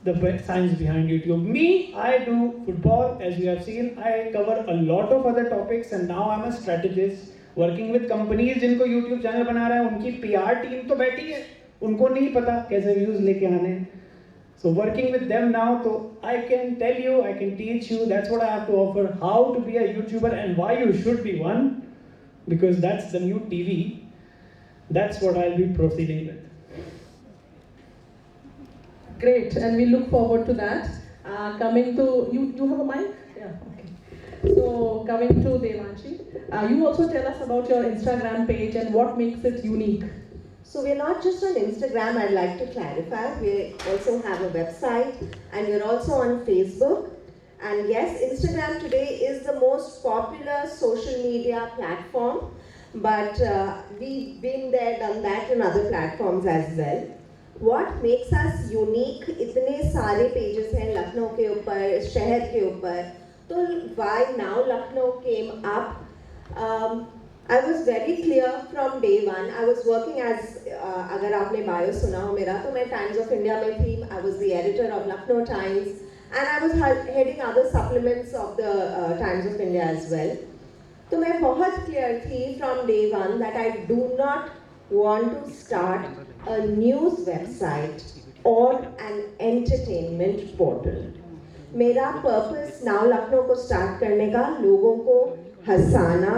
the science behind YouTube. Me, I do football, as you have seen. I cover a lot of other topics and now I'm a strategist working with companies जिनको YouTube चैनल बना रहा है. उनकी PR team तो बैठी है, उनको नहीं पता कैसे व्यूज लेके आने. So working with them now, so I can tell you, I can teach you, that's what I have to offer, how to be a YouTuber and why you should be one, because that's the new TV. That's what I'll be proceeding with. Great, and we look forward to that. Coming to, you have a mic? Yeah, okay. So coming to Devanshi, you also tell us about your Instagram page and what makes it unique. So we're not just on Instagram, I'd like to clarify. We also have a website and we're also on Facebook. And yes, Instagram today is the most popular social media platform, but we've been there, done that in other platforms as well. What makes us unique? इतने सारे pages हैं लखनऊ के ऊपर, शहर के ऊपर. तो why now Lucknow came up? I was very clear from day one. I was working as, अगर आपने bio सुना हो मेरा, तो मैं Times of India में थी. I was the editor of Lucknow Times, and I was heading other supplements of the Times of India as well. तो मैं बहुत clear थी from day one that I do not want to start a news website or an entertainment portal. मेरा purpose now Lucknow को start करने का लोगों को हंसाना,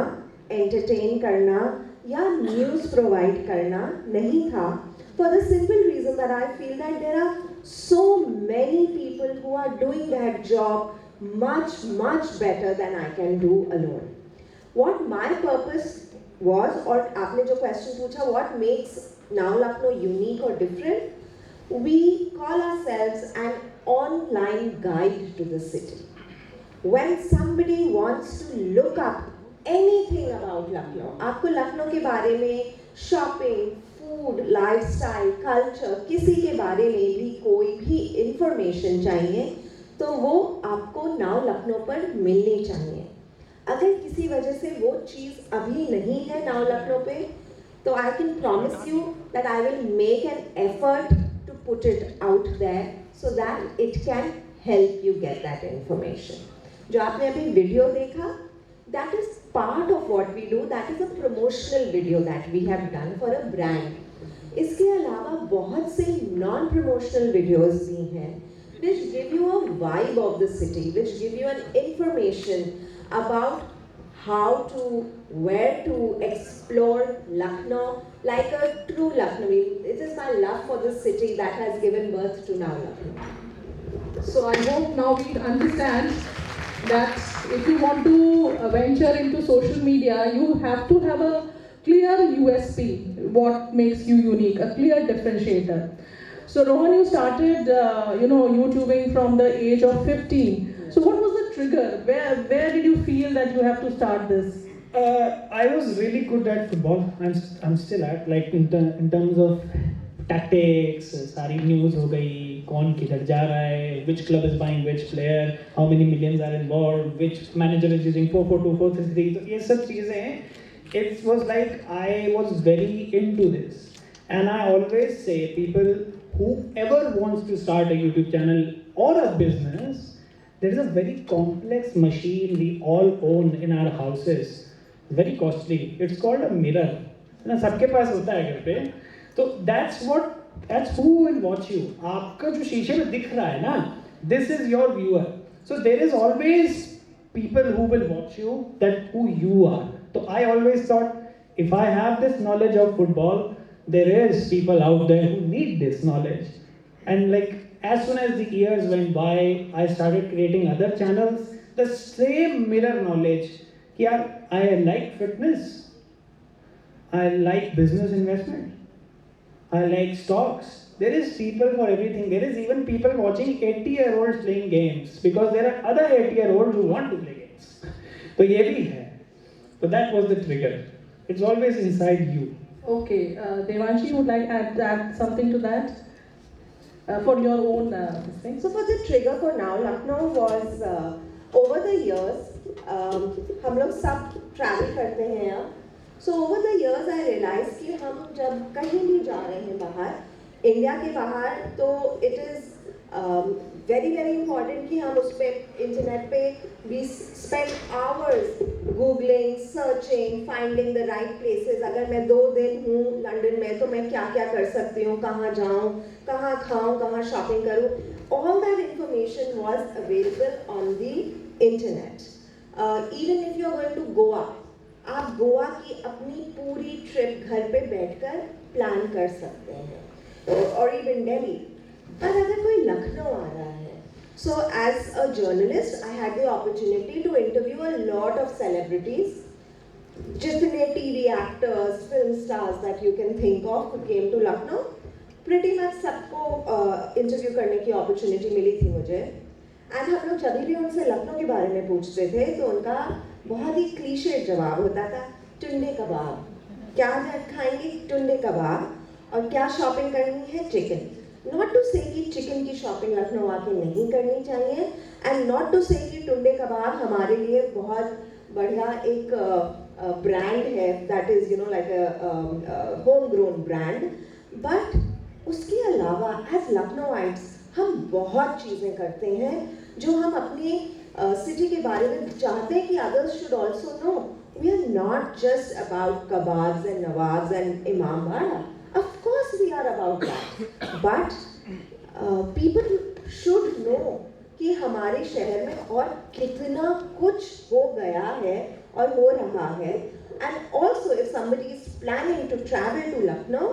entertain करना या news provide करना नहीं था, for the simple reason that I feel that there are so many people who are doing that job much better than I can do alone. What my purpose was, और आपने जो question पूछा, what makes now Lucknow unique or different? We call ourselves an online guide to the city. When somebody wants to look up anything about Lucknow, आपको लखनऊ के बारे में shopping, food, lifestyle, culture, किसी के बारे में भी कोई भी information चाहिए, तो वो आपको now लखनऊ पर मिलनी चाहिए. अगर किसी वजह से वो चीज़ अभी नहीं है now लखनऊ पे, तो I can promise you that I will make an effort to put it out there so that it can help you get that information. जो आपने अभी video देखा, that is part of what we do. That is a promotional video that we have done for a brand. इसके अलावा बहुत से non-promotional videos भी हैं, which give you a vibe of the city, which give you an information about how to, where to explore Lucknow like a true Lucknowi. It is my love for the city that has given birth to now Lucknow. So I hope now we understand that if you want to venture into social media, you have to have a clear USP, what makes you unique, a clear differentiator. So Rohan, you started, YouTubing from the age of 15. So what was the trigger? Where did you feel that you have to start this? I was really good at football. I'm still at, like in terms of tactics, सारी news हो गई, कौन किधर जा रहा है, which club is buying which player, how many millions are involved, which manager is using 4-4-2, 4-3-3. तो ये सब चीजें हैं. It was like I was very into this, and I always say people whoever wants to start a YouTube channel or a business, there is a very complex machine we all own in our houses. Very costly. It's called a mirror. ना सबके पास होता है घर पे. तो that's who will watch you. आपका जो शीशे में दिख रहा है ना, this is your viewer. So there is always people who will watch you, that who you are. So I always thought, if I have this knowledge of football, there is people out there who need this knowledge. And like as soon as the years went by, I started creating other channels. The same mirror knowledge. Yeah, I like fitness. I like business investment. I like stocks. There is people for everything. There is even people watching 80-year-olds playing games because there are other 80-year-olds who want to play games. So ये भी है. So that was the trigger. It's always inside you. Okay, Devanshi, would like to add something to that for your own thing? So for the trigger for now Lucknow was over the years. हम लोग सब travel करते हैं अब. So over the years I realized कि हम जब कहीं भी जा रहे हैं बाहर, इंडिया के बाहर, तो it is very important कि हम उस पे इंटरनेट पे we spend hours googling Googling, searching, finding the right places. अगर मैं 2 दिन हूँ लंदन में तो मैं क्या क्या कर सकती हूँ, कहाँ जाऊँ, कहाँ खाऊँ, कहाँ shopping करूँ. All that information was available on the internet. Even if you are going to Goa, आप गोवा की अपनी पूरी ट्रिप घर पे बैठकर प्लान कर सकते हैं. और even Delhi. पर अगर कोई लखनऊ आ रहा है, so as a journalist, I had the opportunity to interview a lot of celebrities. जितने TV actors, film stars that you can think of who came to Lucknow, pretty much सबको interview करने की opportunity मिली थी मुझे. And हम लोग जब भी उनसे लखनऊ के बारे में पूछते थे तो उनका बहुत ही क्लीशे जवाब होता था, टुंडे कबाब. क्या खाएंगे? टुंडे कबाब. और क्या शॉपिंग करनी है? चिकन. Not to say कि चिकन की शॉपिंग लखनऊ आके नहीं करनी चाहिए, and not to say कि टुंडे कबाब हमारे लिए बहुत बढ़िया एक ब्रांड है, that is like a homegrown brand. But उसके अलावा as Lucknowites हम बहुत चीज़ें करते हैं जो हम अपनी सिटी के बारे में चाहते हैं कि others should also know. We are not just about kebabs and nawabs and imambara. Of course we are about that. But people should know कि हमारे शहर में और कितना कुछ हो गया है और हो रहा है. And also if somebody is planning to travel to Lucknow,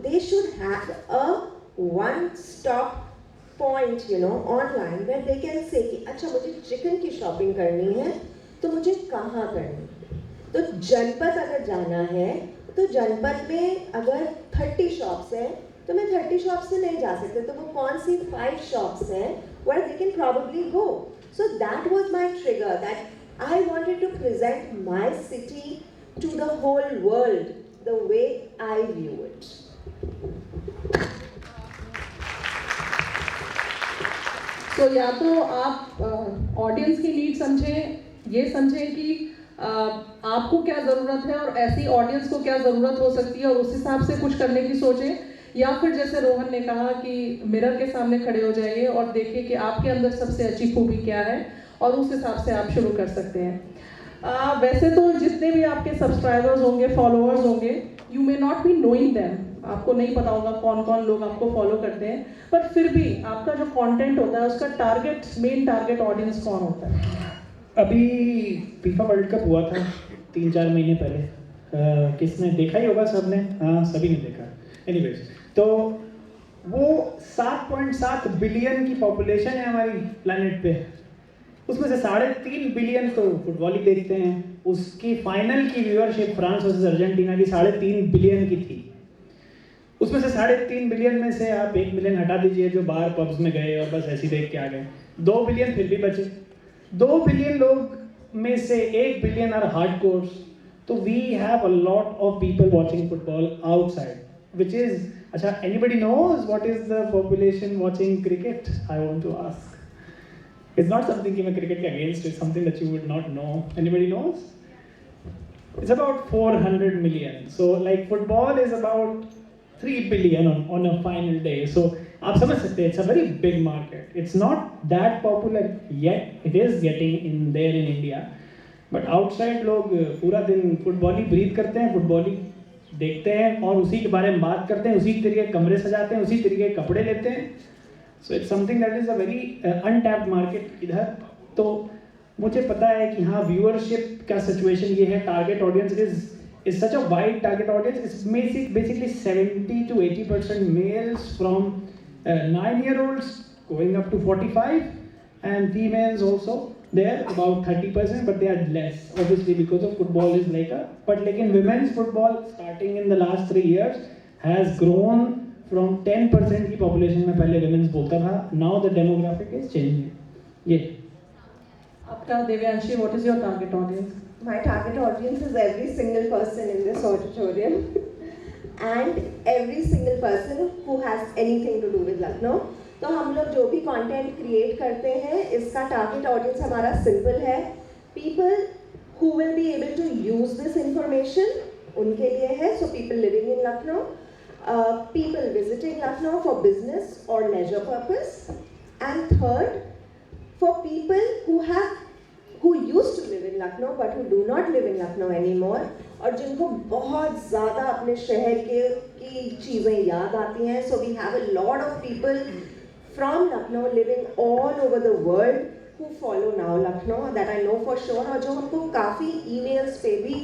they should have a one-stop point, online where they can say कि अच्छा मुझे चिकन की शॉपिंग करनी है तो मुझे कहाँ करनी है. तो जनपद अगर जाना है तो जनपद में अगर 30 शॉप्स हैं तो मैं 30 शॉप्स से नहीं जा सकते, तो वो कौन सी 5 शॉप्स हैं where they can probably go. So that was my trigger, that I wanted to present my city to the whole world the way I view it. तो या तो आप ऑडियंस की नीड समझें, ये समझें कि आपको क्या ज़रूरत है और ऐसी ऑडियंस को क्या ज़रूरत हो सकती है और उस हिसाब से कुछ करने की सोचें, या फिर जैसे रोहन ने कहा कि मिरर के सामने खड़े हो जाइए और देखिए कि आपके अंदर सबसे अच्छी खूबी क्या है और उस हिसाब से आप शुरू कर सकते हैं. वैसे तो जितने भी आपके सब्सक्राइबर्स होंगे, फॉलोअर्स होंगे, you may not be knowing them, आपको नहीं पता होगा कौन कौन लोग आपको फॉलो करते हैं, पर फिर भी आपका जो कंटेंट होता है उसका मेन टारगेट ऑडियंस कौन होता है? अभी फीफा वर्ल्ड कप हुआ था 3-4 महीने पहले, किसने देखा ही होगा? सबने, हाँ सभी ने देखा. एनीवेज, तो वो 7.7 बिलियन की पॉपुलेशन है हमारी प्लैनेट पे, उसमें से 3.5 बिलियन तो फुटबॉल ही देखते हैं. उसकी फाइनल की व्यूअरशिप फ्रांस वर्सेस अर्जेंटीना की 3.5 बिलियन की थी. उसमें से 3.5 बिलियन में से आप 1 मिलियन हटा दीजिए जो बाहर पब्स में गए और बस ऐसे ही देख के आ गए, 2 बिलियन फिर भी बचे. 2 बिलियन लोग में से 1 बिलियन आर हार्डकोर्स. तो we have a lot of people watching football outside, which is, अच्छा, anybody knows what is the population watching cricket? I want to ask. It's not something कि मैं क्रिकेट के against, it's something that you would not know. Anybody knows? It's about 400 million. So like football is about 3 billion on a final day. So आप समझ सकते हैं, it's a very big market. It's not that popular yet. It is getting in there in India. But outside लोग पूरा दिन football ही breathe करते हैं, football ही देखते हैं और उसी के बारे में बात करते हैं, उसी तरीके कमरे सजाते हैं, उसी तरीके कपड़े लेते हैं. So it's something that is a very untapped market इधर. तो मुझे पता है कि हाँ व्यूअरशिप का सिचुएशन ये है, target audience is such a wide target audience. It's basically 70 to 80% males from 9-year-olds going up to 45, and females also there about 30%, but they are less obviously because of football is like a, but like in women's football starting in the last 3 years has grown from 10% की population में पहले women's बोलता था, now the demographic is changing. Yeah. आपका देवयांशी, what is your target audience? My target audience is every single person in this auditorium and every single person who has anything to do with Lucknow. तो हम लोग जो भी content create करते हैं, इसका target audience हमारा simple है. People who will be able to use this information, उनके लिए है. So people living in Lucknow, people visiting Lucknow for business or leisure purpose, and third, for people who have who used to live in Lucknow but who do not live in Lucknow anymore, और जिनको बहुत ज़्यादा अपने शहर की चीज़ें याद आती हैं. So we have a lot of people from Lucknow living all over the world who follow now Lucknow, that I know for sure, और जो हमको काफ़ी emails पे भी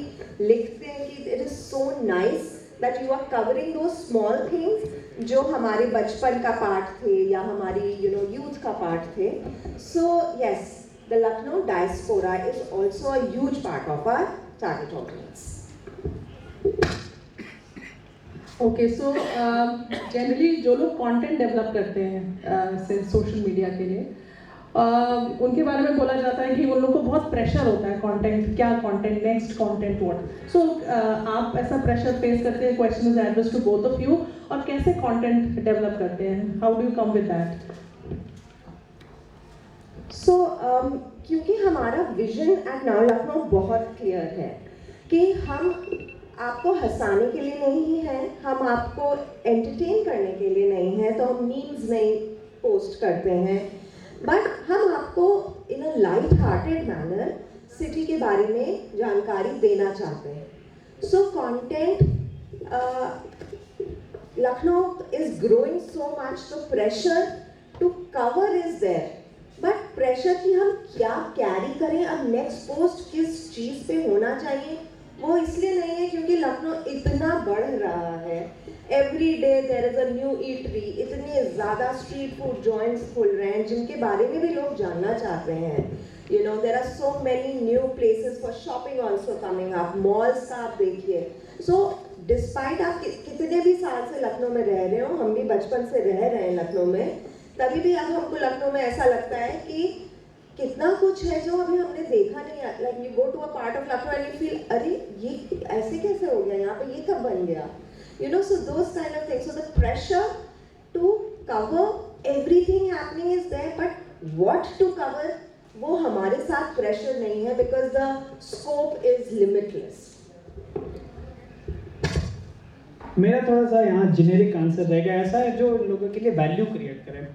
लिखते हैं कि it is so nice that you are covering those small things जो हमारे बचपन का पार्ट थे या हमारी youth का पार्ट थे. So yes, the Lucknow diaspora is also a huge part of our target audience. Okay, so generally जो लोग content develop करते हैं social media के लिए, उनके बारे में बोला जाता है कि उन लोगों को बहुत प्रेशर होता है कंटेंट, क्या content, next content what. So आप ऐसा प्रेशर फेस करते हैं? Question is address to both of you. और कैसे कंटेंट डेवलप करते हैं? How do you come with that? So क्योंकि हमारा विजन एट नाउ लखनऊ बहुत क्लियर है कि हम आपको हंसाने के लिए नहीं है, हम आपको एंटरटेन करने के लिए नहीं है, तो हम मीम्स नहीं पोस्ट करते हैं, बट हम आपको in a light hearted manner city के बारे में जानकारी देना चाहते हैं. So content Lucknow is growing so much, तो pressure to cover is there, but pressure कि हम क्या कैरी करें, अब नेक्स्ट पोस्ट किस चीज़ पे होना चाहिए, वो इसलिए नहीं है क्योंकि लखनऊ इतना बढ़ रहा है. Every day there is a new eatery, इतने ज़्यादा स्ट्रीट फूड जॉइंट्स खुल रहे हैं जिनके बारे में भी लोग जानना चाहते हैं. There are so many new places for shopping also coming up. Malls का आप देखिए. सो डिस्पाइट आप कितने भी साल से लखनऊ में रह रहे हो, हम भी बचपन से रह रहे हैं लखनऊ में, तभी भी अब हमको लखनऊ में ऐसा लगता है कि कितना कुछ है जो अभी हमने देखा नहीं. Like you go to a part of Lucknow and you feel, अरे ये ऐसे कैसे हो गया, यहाँ पे ये कब बन गया, so those kind of things. So the pressure to cover everything happening is there, but what to cover, वो हमारे साथ pressure नहीं है because the scope is limitless. मेरा थोड़ा सा यहाँ जेनेरिक आंसर रहेगा. ऐसा है जो लोगों के लिए वैल्यू क्रिएट करे.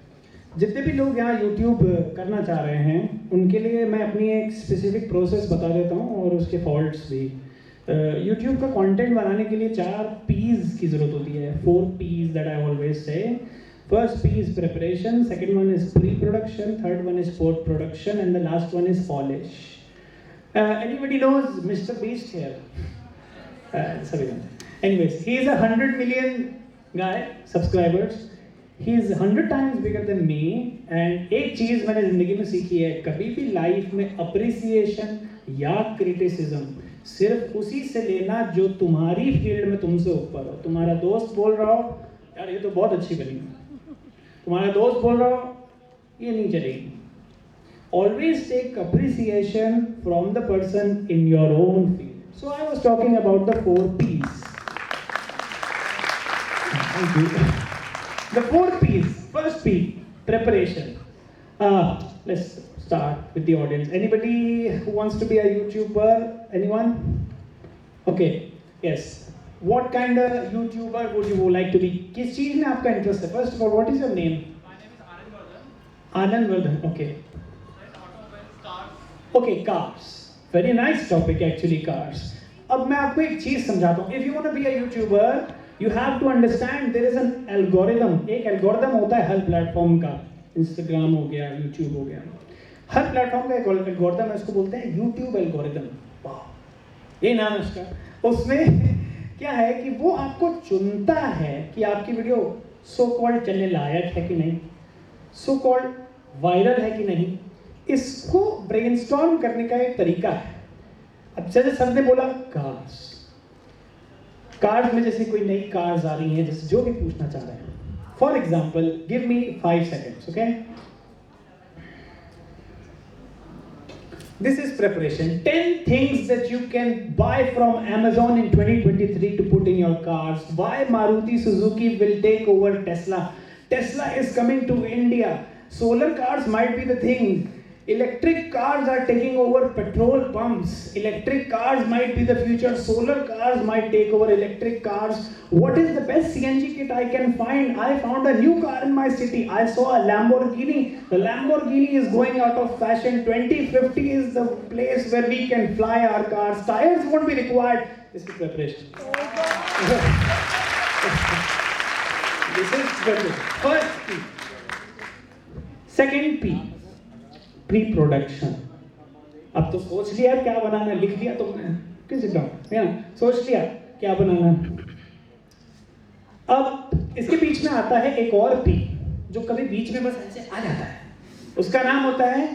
जितने भी लोग यहाँ YouTube करना चाह रहे हैं उनके लिए मैं अपनी एक स्पेसिफिक प्रोसेस बता देता हूँ और उसके फॉल्ट्स भी. YouTube का कंटेंट बनाने के लिए 4 P's की ज़रूरत होती है. 4 P's that I always say. First P is preparation, second one is pre-production, third one is post-production, and the last one is polish. Anybody knows Mr. Beast here? Sorry. Anyways, he is a 100 million guy, subscribers. He is 100 times bigger than me. And एक चीज़ मैंने ज़िंदगी में सीखी है, कभी भी life में appreciation या क्रिटिसिज्म सिर्फ उसी से लेना जो तुम्हारी फील्ड में तुमसे ऊपर हो. तुम्हारा दोस्त बोल रहा हो यार ये तो बहुत अच्छी बनी, तुम्हारा दोस्त बोल रहा हो ये नहीं चलेगी. Always take appreciation from the person in your own field. So I was talking about the 4 P's. Thank you. The 4 P's. First P, preparation. Let's start with the audience. Anybody who wants to be a YouTuber? Anyone? Okay. Yes. What kind of YouTuber would you like to be? किस चीज़ में आपका interest है? First of all, what is your name? My name is Anand Vardhan. Anand Vardhan. Okay. Okay, cars. Very nice topic actually, cars. अब मैं आपको एक चीज़ समझाता हूँ. If you want to be a YouTuber, you have to understand there is an algorithm. एक algorithm होता है हर platform का. Instagram हो गया, YouTube हो गया. हर प्लेटफॉर्म का एक algorithm है, उसको बोलते हैं YouTube algorithm. वाह, ये नाम है उसका. उसमें क्या है कि वो आपको चुनता है कि आपकी वीडियो सो कॉल्ड चलने लायक है कि नहीं, सो कॉल्ड वायरल है कि नहीं. इसको ब्रेनस्टॉर्म करने का एक तरीका है. अब जैसे सर ने बोला कार्स में जैसे कोई नई कार्स आ रही हैं, जैसे जो भी पूछना चाह रहे हैं. For example, give me 5 seconds, okay. This is preparation. 10 things that you can buy from Amazon in 2023 to put in your cars. Why Maruti Suzuki will take over Tesla. Tesla is coming to India. Solar cars might be the thing. Electric cars are taking over petrol pumps. Electric cars might be the future. Solar cars might take over electric cars. What is the best CNG kit I can find? I found a new car in my city. I saw a Lamborghini. The Lamborghini is going out of fashion. 2050 is the place where we can fly our cars. Tires won't be required. This is preparation. This is preparation. First P. Second P. Pre-production. अब तो सोच लिया क्या बनाना है, लिख लिया तुमने, किस डाउट है ना, सोच लिया क्या बनाना है. अब इसके बीच में आता है एक और पी जो कभी बीच में बस ऐसे आ जाता है. उसका नाम होता है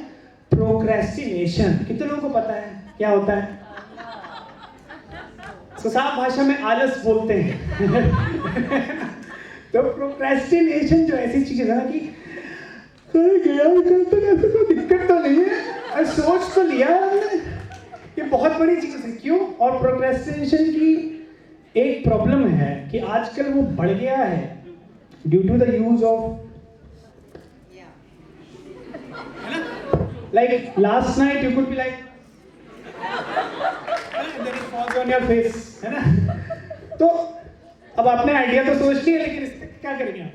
प्रोक्रेस्टिनेशन. कितने लोगों को पता है क्या होता है? तो साफ भाषा में आलस बोलते हैं. तो प्रोक्रेस्टिनेशन जो ऐसी चीज है ना कि दिक्कत तो नहीं है, सोच तो लिया है हमने, ये बहुत बड़ी चीज है. क्यों? और प्रोक्रेस्टिनेशन की एक प्रॉब्लम है कि आजकल वो बढ़ गया है due to the use of, like last night you could be like then it falls on your face, है ना. तो अब आपने आइडिया तो सोच लिया, लेकिन इससे क्या करेंगे आप?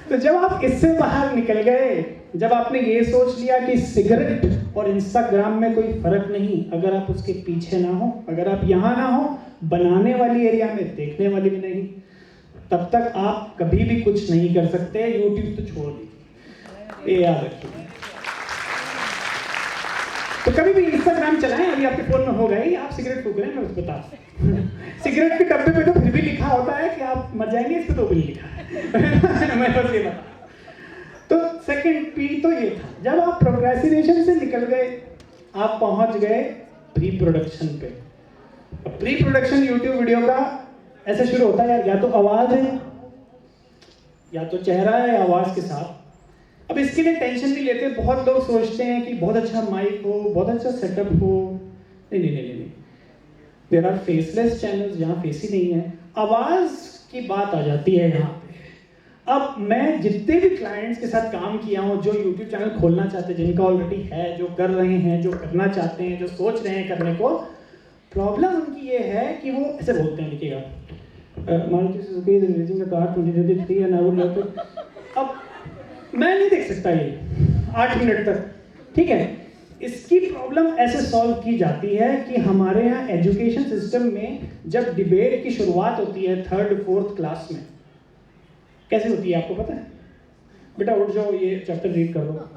तो जब आप इससे बाहर निकल गए, जब आपने ये सोच लिया कि सिगरेट और इंस्टाग्राम में कोई फर्क नहीं, अगर आप उसके पीछे ना हो, अगर आप यहाँ ना हो, बनाने वाली एरिया में, देखने वाली भी नहीं, तब तक आप कभी भी कुछ नहीं कर सकते. यूट्यूब तो छोड़ दीजिए, ये याद रखिए. तो कभी भी इंस्टाग्राम चलाएं, अभी आपके फोन में होगा ही, आप सिगरेट फूक रहे हैं, मैं उसको बता. सिगरेट के डब्बे पे तो फिर भी लिखा होता है कि आप मर जाएंगे, इस पे तो भी नहीं लिखा है. मैं बस ये बता. तो सेकंड पी तो ये था. जब आप प्रोक्रेस्टिनेशन से निकल गए, आप पहुंच गए प्री प्रोडक्शन पे. प्री प्रोडक्शन यूट्यूब वीडियो का ऐसे शुरू होता है, या तो आवाज है, या तो चेहरा है, आवाज के साथ. अब इसके लिए टेंशन नहीं लेते. बहुत लोग सोचते हैं कि बहुत अच्छा माइक हो, बहुत अच्छा सेटअप हो. नहीं नहीं नहीं नहीं, देयर आर फेसलेस चैनल्स जहाँ फेस ही नहीं है. आवाज की बात आ जाती है यहाँ पे. अब मैं जितने भी क्लाइंट्स के साथ काम किया हूँ, जो यूट्यूब चैनल खोलना चाहते हैं, जिनका ऑलरेडी है, जो कर रहे हैं, जो करना चाहते हैं, जो सोच रहे हैं करने को, प्रॉब्लम उनकी ये है कि वो ऐसे बोलते हैं, लिखिएगा Maruti Suzuki is releasing a car 2023 and I would like to. अब मैं नहीं देख सकता ये 8 मिनट तक, ठीक है. इसकी प्रॉब्लम ऐसे सॉल्व की जाती है कि हमारे यहाँ एजुकेशन सिस्टम में जब डिबेट की शुरुआत होती है 3rd 4th क्लास में, कैसे होती है आपको पता है? बेटा उठ जाओ, ये चैप्टर रीड कर लो.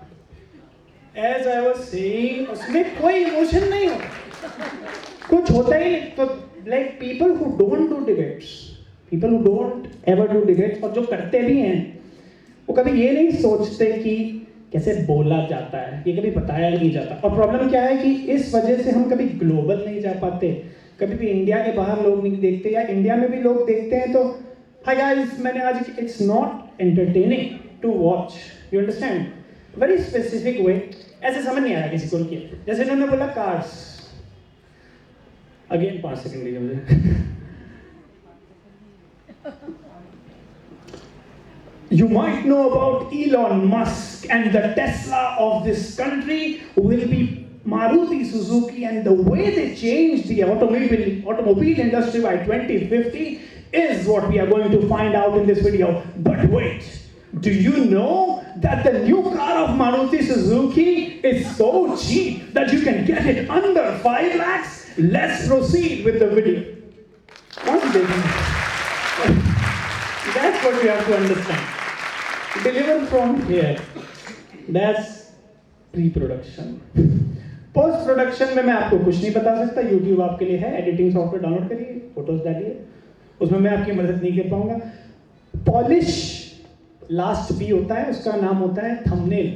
एज आई वाज सेइंग, उसमें कोई इमोशन नहीं होता, कुछ होता ही नहीं. तो like people who don't do debates, people who don't ever do debates, और जो करते भी हैं वो कभी ये नहीं सोचते कि कैसे बोला जाता है, ये कभी बताया नहीं जाता. और प्रॉब्लम क्या है कि इस वजह से हम कभी ग्लोबल नहीं जा पाते, कभी भी इंडिया के बाहर लोग नहीं देखते, या इंडिया में भी लोग देखते हैं तो हाय गाइस, मैंने आज, it's not entertaining to watch, you understand, very specific way. ऐसे समझ नहीं आया किसी को कि जैसे इन्होंने बोला कार्स, अगेन 5 सेकंड दीजिए मुझे. You might know about Elon Musk, and the Tesla of this country will be Maruti Suzuki, and the way they change the automobile industry by 2050 is what we are going to find out in this video. But wait, do you know that the new car of Maruti Suzuki is so cheap that you can get it under 5 lakhs? Let's proceed with the video. That's what you have to understand. Deliver from here. That's pre-production. Post-production में मैं आपको कुछ नहीं बता सकता. YouTube आपके लिए है. एडिटिंग सॉफ्टवेयर डाउनलोड करिए, फोटोज डालिए, उसमें मैं आपकी मदद नहीं कर पाऊंगा. पॉलिश लास्ट पी होता है, उसका नाम होता है थंबनेल.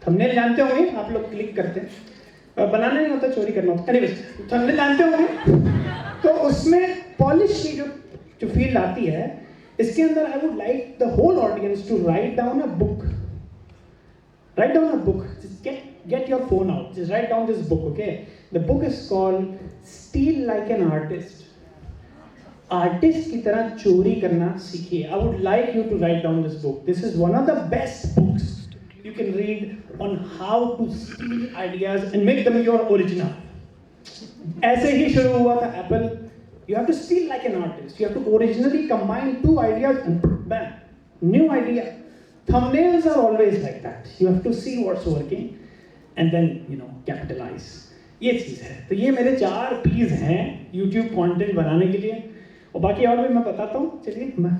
थंबनेल जानते होंगे आप लोग, क्लिक करते हैं, बनाना नहीं होता, चोरी करना होता. एनीवेज, थंबनेल जानते होंगे. तो उसमें पॉलिश की जो फील्ड आती है, इसके अंदर I would like the whole audience to write down a book. Write down a book. Just get your phone out. Just write down this book, okay? The book is called Steal Like an Artist. Artist की तरह चोरी करना सीखिए. I would like you to write down this book. This is one of the best books You can read on how to steal ideas and make them your original. ऐसे ही शुरू हुआ था Apple. You have to steal like an artist. You have to originally combine two ideas and bam, new idea. Thumbnails are always like that. You have to see what's working and then capitalize. ये चीज़ है. तो ये मेरे 4 P's हैं YouTube content बनाने के लिए. और बाकी और भी मैं बताता हूँ. चलिए मैं.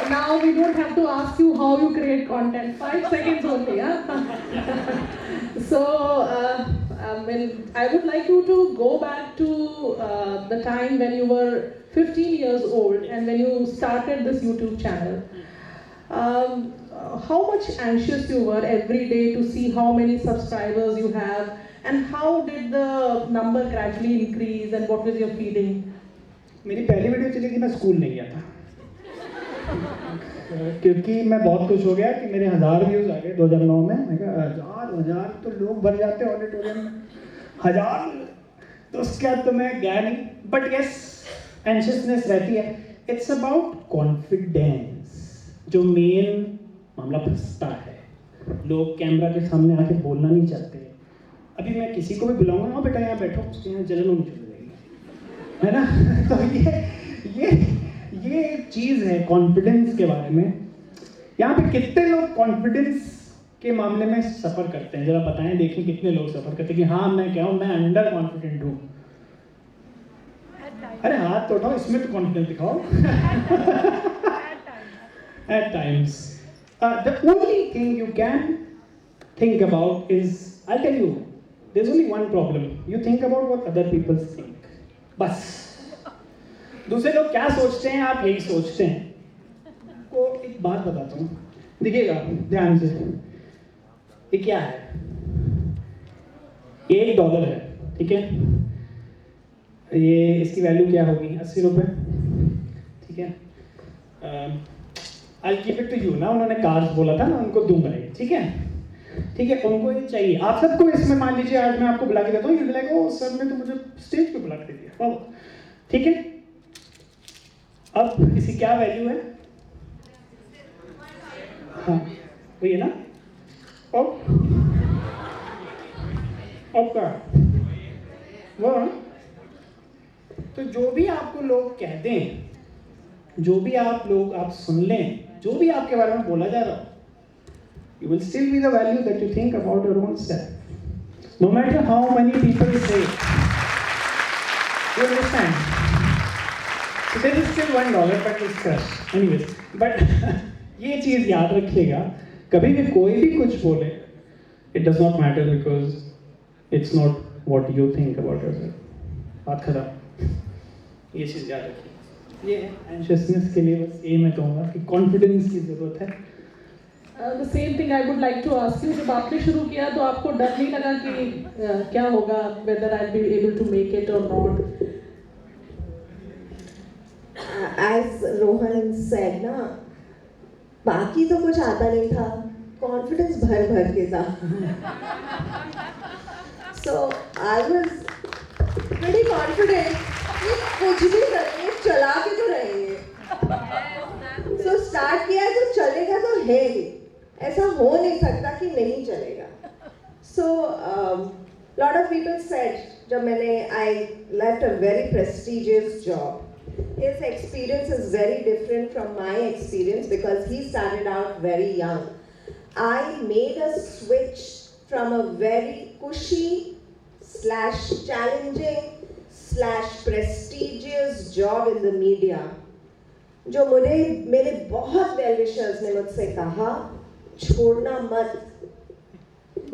Now we don't have to ask you how you create content. 5 seconds only, huh? So I would like you to go back to the time when you were 15 years old and when you started this YouTube channel. How much anxious you were every day to see how many subscribers you have, and how did the number gradually increase, and what was your feeling? मेरी पहली video चली थी, मैं school नहीं गया था क्योंकि मैं बहुत खुश हो गया कि मेरे 1000 व्यूज आ गए 2009 में. मैं कहा 1000 तो लोग भर जाते हैं ऑडिटोरियम में, 1000 तो उसके बाद तो मैं गया नहीं. बट यस, एंशियसनेस रहती है. It's about confidence. जो मेन मामला फंसता है, लोग कैमरा के सामने आके बोलना नहीं चाहते. अभी मैं किसी को भी बुलाऊंगा ना, बेटा यहाँ बैठो, उसके यहाँ जलन होनी चाहिए, है ना. तो ये चीज़ है कॉन्फिडेंस के बारे में. यहाँ पे कितने लोग कॉन्फिडेंस के मामले में सफ़र करते हैं, जरा बताएं, देखिए कितने लोग सफ़र करते हैं कि हाँ मैं क्या हूँ, मैं अंडर कॉन्फिडेंट हूँ. अरे हाथ तो उठाओ, इसमें तो कॉन्फिडेंस दिखाओ. At times, the only thing you can think about is, I'll tell you, there's only one problem. You think about what other people think. बस. दूसरे लोग क्या सोचते हैं, आप यही सोचते हैं. को एक बात बताता हूँ, देखिएगा ध्यान से. ये क्या है? ये $1 है, ठीक है. ये इसकी वैल्यू क्या होगी? 80 रुपये, ठीक है. I'll give it to you ना. उन्होंने कार्स बोला था ना, उनको दूंगा ये, ठीक है. ठीक है, उनको ये चाहिए. आप सबको इसमें मान लीजिए आज मैं आपको बुला के देता हूँ, ये लाइक ओ सर ने तो मुझे स्टेज पे बुला के दिया, ठीक है. अब इसकी क्या वैल्यू है? हाँ वो ये ना. अब क्या वो, तो जो भी आपको लोग कह दें, जो भी आप सुन लें, जो भी आपके बारे में बोला जा रहा हो, you will still be the value that you think about your own self, no matter how many people say. You understand? So there is still $1, but it's crushed. Anyways, but ये चीज़ याद रखिएगा, कभी भी कोई भी कुछ बोले, it does not matter because it's not what you think about yourself. बात खत्म. ये चीज़ याद रखिए. ये एंशियसनेस के लिए बस ये मैं कहूँगा कि कॉन्फिडेंस की ज़रूरत है. The same thing I would like to ask you. जब आपने शुरू किया तो आपको डर नहीं लगा कि क्या होगा, whether I'll be able to make it or not? As Rohan said ना, बाकी तो कुछ आता नहीं था, कॉन्फिडेंस भर के था. So I was pretty confident कि कुछ भी करेंगे, चला के तो रहेंगे. So स्टार्ट किया तो चलेगा तो है ही, ऐसा हो नहीं सकता कि नहीं चलेगा. So lot of people said, जब मैंने I left a very prestigious job. His experience is very different from my experience because he started out very young. I made a switch from a very cushy / challenging / prestigious job in the media. जो मेरे बहुत well wishers ने मुझसे कहा, छोड़ना मत,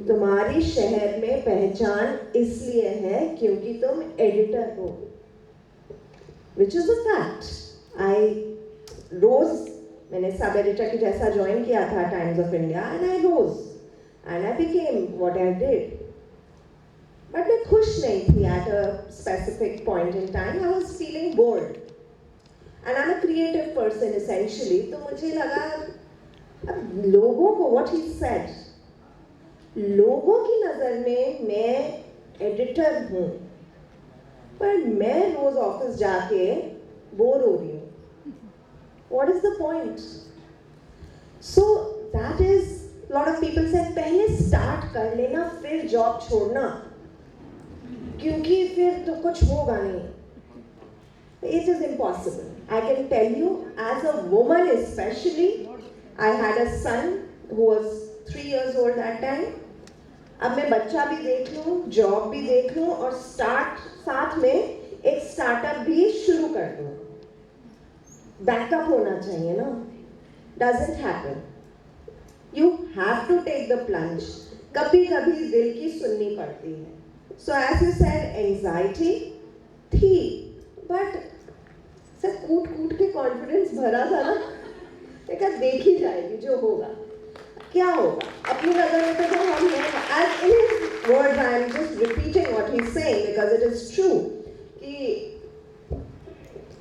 तुम्हारी शहर में पहचान इसलिए है क्योंकि तुम एडिटर हो, which is a fact. I rose, मैंने सब एडिटर की जैसा ज्वाइन किया था times of India, and I rose and I became what I did. But मैं खुश नहीं थी at a specific point in time. I was feeling bored. And I'm a creative person essentially. तो मुझे लगा अब लोगों को, what he said, लोगों की नज़र में मैं एडिटर हूँ, पर मैं रोज ऑफिस जाके बोर हो रही हूँ. What is the point? So that is, a lot of people say पहले start कर लेना फिर job छोड़ना, क्योंकि फिर तो कुछ होगा नहीं. It is impossible. I can tell you, as a woman especially, I had a son who was 3 years old that time. अब मैं बच्चा भी देख लूँ, जॉब भी देख लूँ और साथ में एक स्टार्टअप भी शुरू कर दूँ. बैकअप होना चाहिए ना. Doesn't happen. You have to take the plunge. कभी कभी दिल की सुननी पड़ती है. So as you said, anxiety थी, but सब कूट के कॉन्फिडेंस भरा था ना. देखा देखी जाएगी जो होगा. क्या होगा? अपनी नजर में तो हम हैं. As in his words, I am just repeating what he is saying because it is true. कि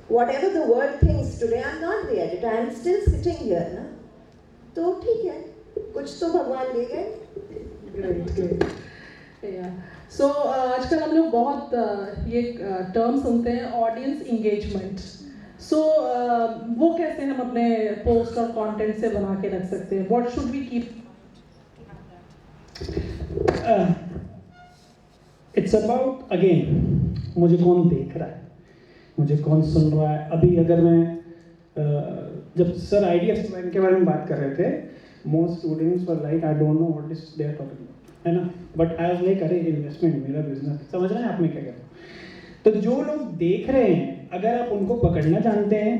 whatever the world thinks today, I am not the editor. I am still sitting here ना. तो ठीक है. कुछ तो भगवान दे गए. Great. Yeah. So आजकल हम लोग बहुत ये टर्म सुनते हैं, ऑडियंस इंगेजमेंट. So वो कैसे हम अपने पोस्ट और कंटेंट से बना के रख सकते हैं? What should we keep? It's about again, मुझे कौन देख रहा है, मुझे कौन सुन रहा है. अभी अगर मैं जब सर IDFC बैंक के बारे में बात कर रहे थे, most students were like, I don't know what is they are talking about, है ना. But I was like, अरे इन्वेस्टमेंट मेरा बिजनेस, समझ रहे हैं आप मैं क्या कह रहा हूँ. तो जो लोग देख रहे हैं, अगर आप उनको पकड़ना जानते हैं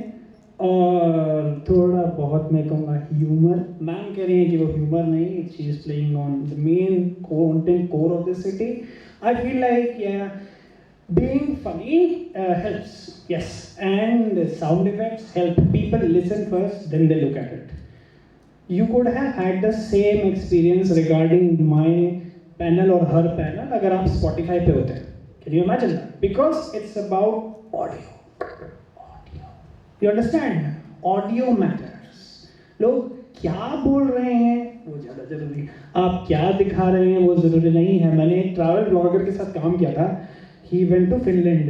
और थोड़ा बहुत मैं कहूँगा ह्यूमर, मैम कह रही हैं कि वो ह्यूमर नहीं, she is playing on the main content core of the city. I feel like being funny helps, yes, and sound effects help. People listen first, then they look at it. You could have had the same experience regarding my panel or her panel अगर आप Spotify पे होते हैं. Can you imagine that? Because it's about audio. You understand? Audio matters. लोग क्या बोल रहे हैं वो ज़्यादा जरूरी है. आप क्या दिखा रहे हैं वो ज़रूरी नहीं है. मैंने एक ट्रैवल ब्लॉगर के साथ काम किया था. He went to Finland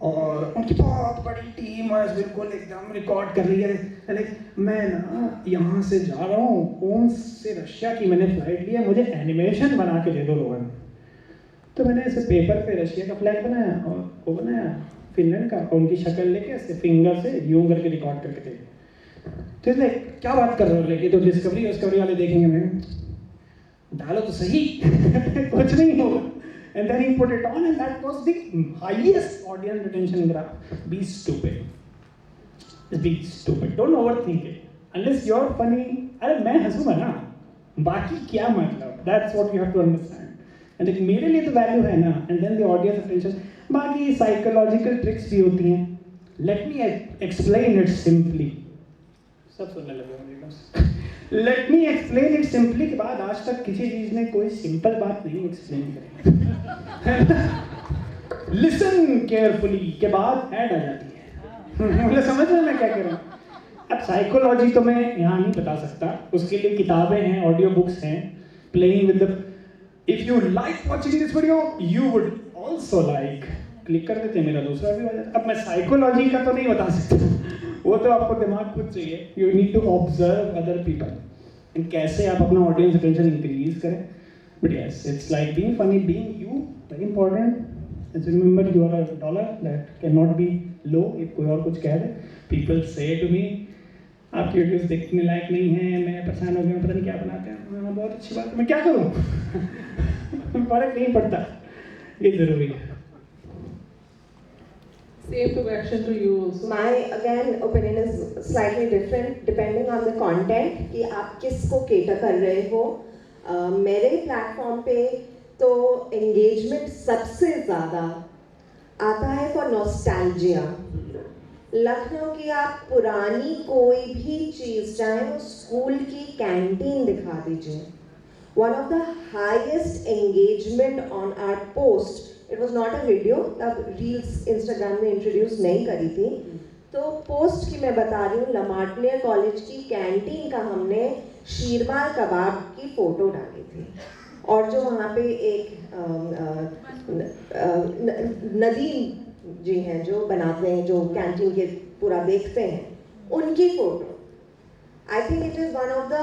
और उनकी बहुत बड़ी टीम है, बिल्कुल एकदम रिकॉर्ड कर रही है. लाइक मैं ना यहाँ से जा रहा हूँ, ओम से रशिया की मैंने फ्लाइट ली है, मुझे एनिमेशन बना के दे दो लोगों ने. तो मैंने ऐसे पेपर पे रशिया का फ्लैग बनाया और वो बनाया फिनलैंड का, और उनकी शक्ल लेके ऐसे फिंगर से यूं करके रिकॉर्ड करके दे. तो लाइक क्या बात कर रहे हो, लेके तो डिस्कवरी वाले देखेंगे. मैं डालो तो सही कुछ नहीं होगा. And then he put it on, and that was the highest audience retention graph. Be stupid. Just be stupid. Don't overthink it. Unless you're funny, अरे मैं हंसूंगा ना, बाकी क्या मतलब? That's what you have to understand. And like मेरे लिए तो value है ना, and then the audience attention. बाकी psychological tricks भी होती हैं. Let me explain it simply. सब सुनने लगे होंगे बस. Let me explain it simply के बाद आज तक किसी चीज ने कोई सिंपल बात नहीं एक्सप्लेन करी. Listen carefully के बाद ऐड आ जाती है. मतलब समझ रहे हैं मैं क्या कह रहा हूँ. अब साइकोलॉजी तो मैं यहाँ नहीं बता सकता, उसके लिए किताबें हैं, ऑडियो बुक्स हैं. Playing with the, if you like watching this video, you would also like. Click कर देते हैं, मेरा दूसरा भी आ जाता. अब मैं साइकोलॉजी का तो नहीं बता सकता, वो तो आपको दिमाग खुद चाहिए. You need to observe other people and कैसे आप अपना ऑडियंस अटेंशन इंक्रीज करें. But yes, it's like being funny, being you, very important. And remember you are a dollar that can not be low. If कोई और कुछ कह दे, people से to me आपकी वीडियोस देखने लायक नहीं है, मैं परेशान हो गया, पता नहीं क्या बनाते हैं. हाँ, बहुत अच्छी बात है, मैं क्या करूँ. फर्क नहीं पड़ता, ये जरूरी है. Same question to you also. My again opinion is slightly different depending on the content कि आप किसको cater कर रहे हो. मेरे प्लेटफॉर्म पे तो engagement सबसे ज़्यादा आता है for nostalgia. लखनऊ की आप पुरानी कोई भी चीज़, चाहे वो स्कूल की कैंटीन दिखा दीजिए. One of the highest engagement on our post. It was not a video, तब रील्स इंस्टाग्राम ने इंट्रोड्यूस नहीं करी थी. तो पोस्ट की मैं बता रही हूँ, लमार्टनियर कॉलेज की कैंटीन का हमने शीरमाल कबाब की फ़ोटो डाली थी. और जो वहाँ पे एक नदी जी हैं जो बनाते हैं, जो कैंटीन के पूरा देखते हैं, उनकी photo. I think it is one of the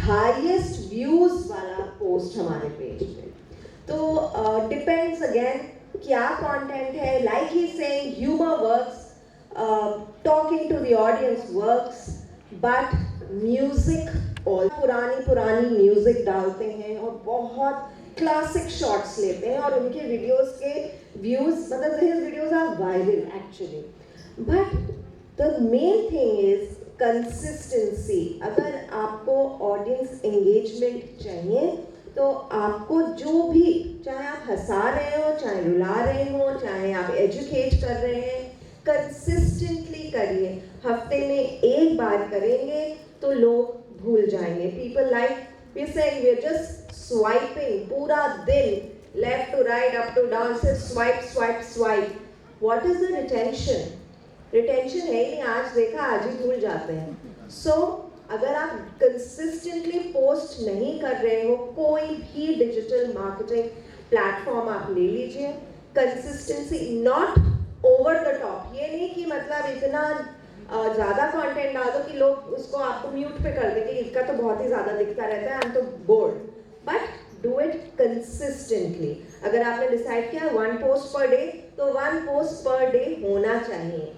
highest views वाला पोस्ट हमारे पेज पे। तो डिपेंड्स अगेन क्या कंटेंट है, like he saying humour works, talking to the audience works, but music और पुरानी म्यूजिक डालते हैं और बहुत क्लासिक शॉट्स लेते हैं और उनके वीडियोस के व्यूज, मतलब his videos are viral actually, but the main thing is consistency. अगर आपको ऑडियंस एंगेजमेंट चाहिए तो आपको जो भी, चाहे आप हंसा रहे हो, चाहे रुला रहे हो, चाहे आप एजुकेट कर रहे हैं, कंसिस्टेंटली करिए। हफ्ते में एक बार करेंगे तो लोग भूल जाएंगे। People like we saying we are just swiping पूरा दिन, left to right, up to down, सिर्फ swipe swipe swipe. What is the retention? Retention है ही नहीं, आज देखा आज ही भूल जाते हैं। सो अगर आप कंसिस्टेंटली पोस्ट नहीं कर रहे हो, कोई भी डिजिटल मार्केटिंग प्लेटफॉर्म आप ले लीजिए, consistency, not over the top. ये नहीं कि मतलब इतना ज़्यादा कंटेंट डाल दो कि लोग उसको आपको म्यूट पे कर देंगे, इसका तो बहुत ही ज़्यादा दिखता रहता है, आई एम तो board, but do it consistently. अगर आपने डिसाइड किया 1 पोस्ट पर डे, तो 1 पोस्ट पर डे होना चाहिए।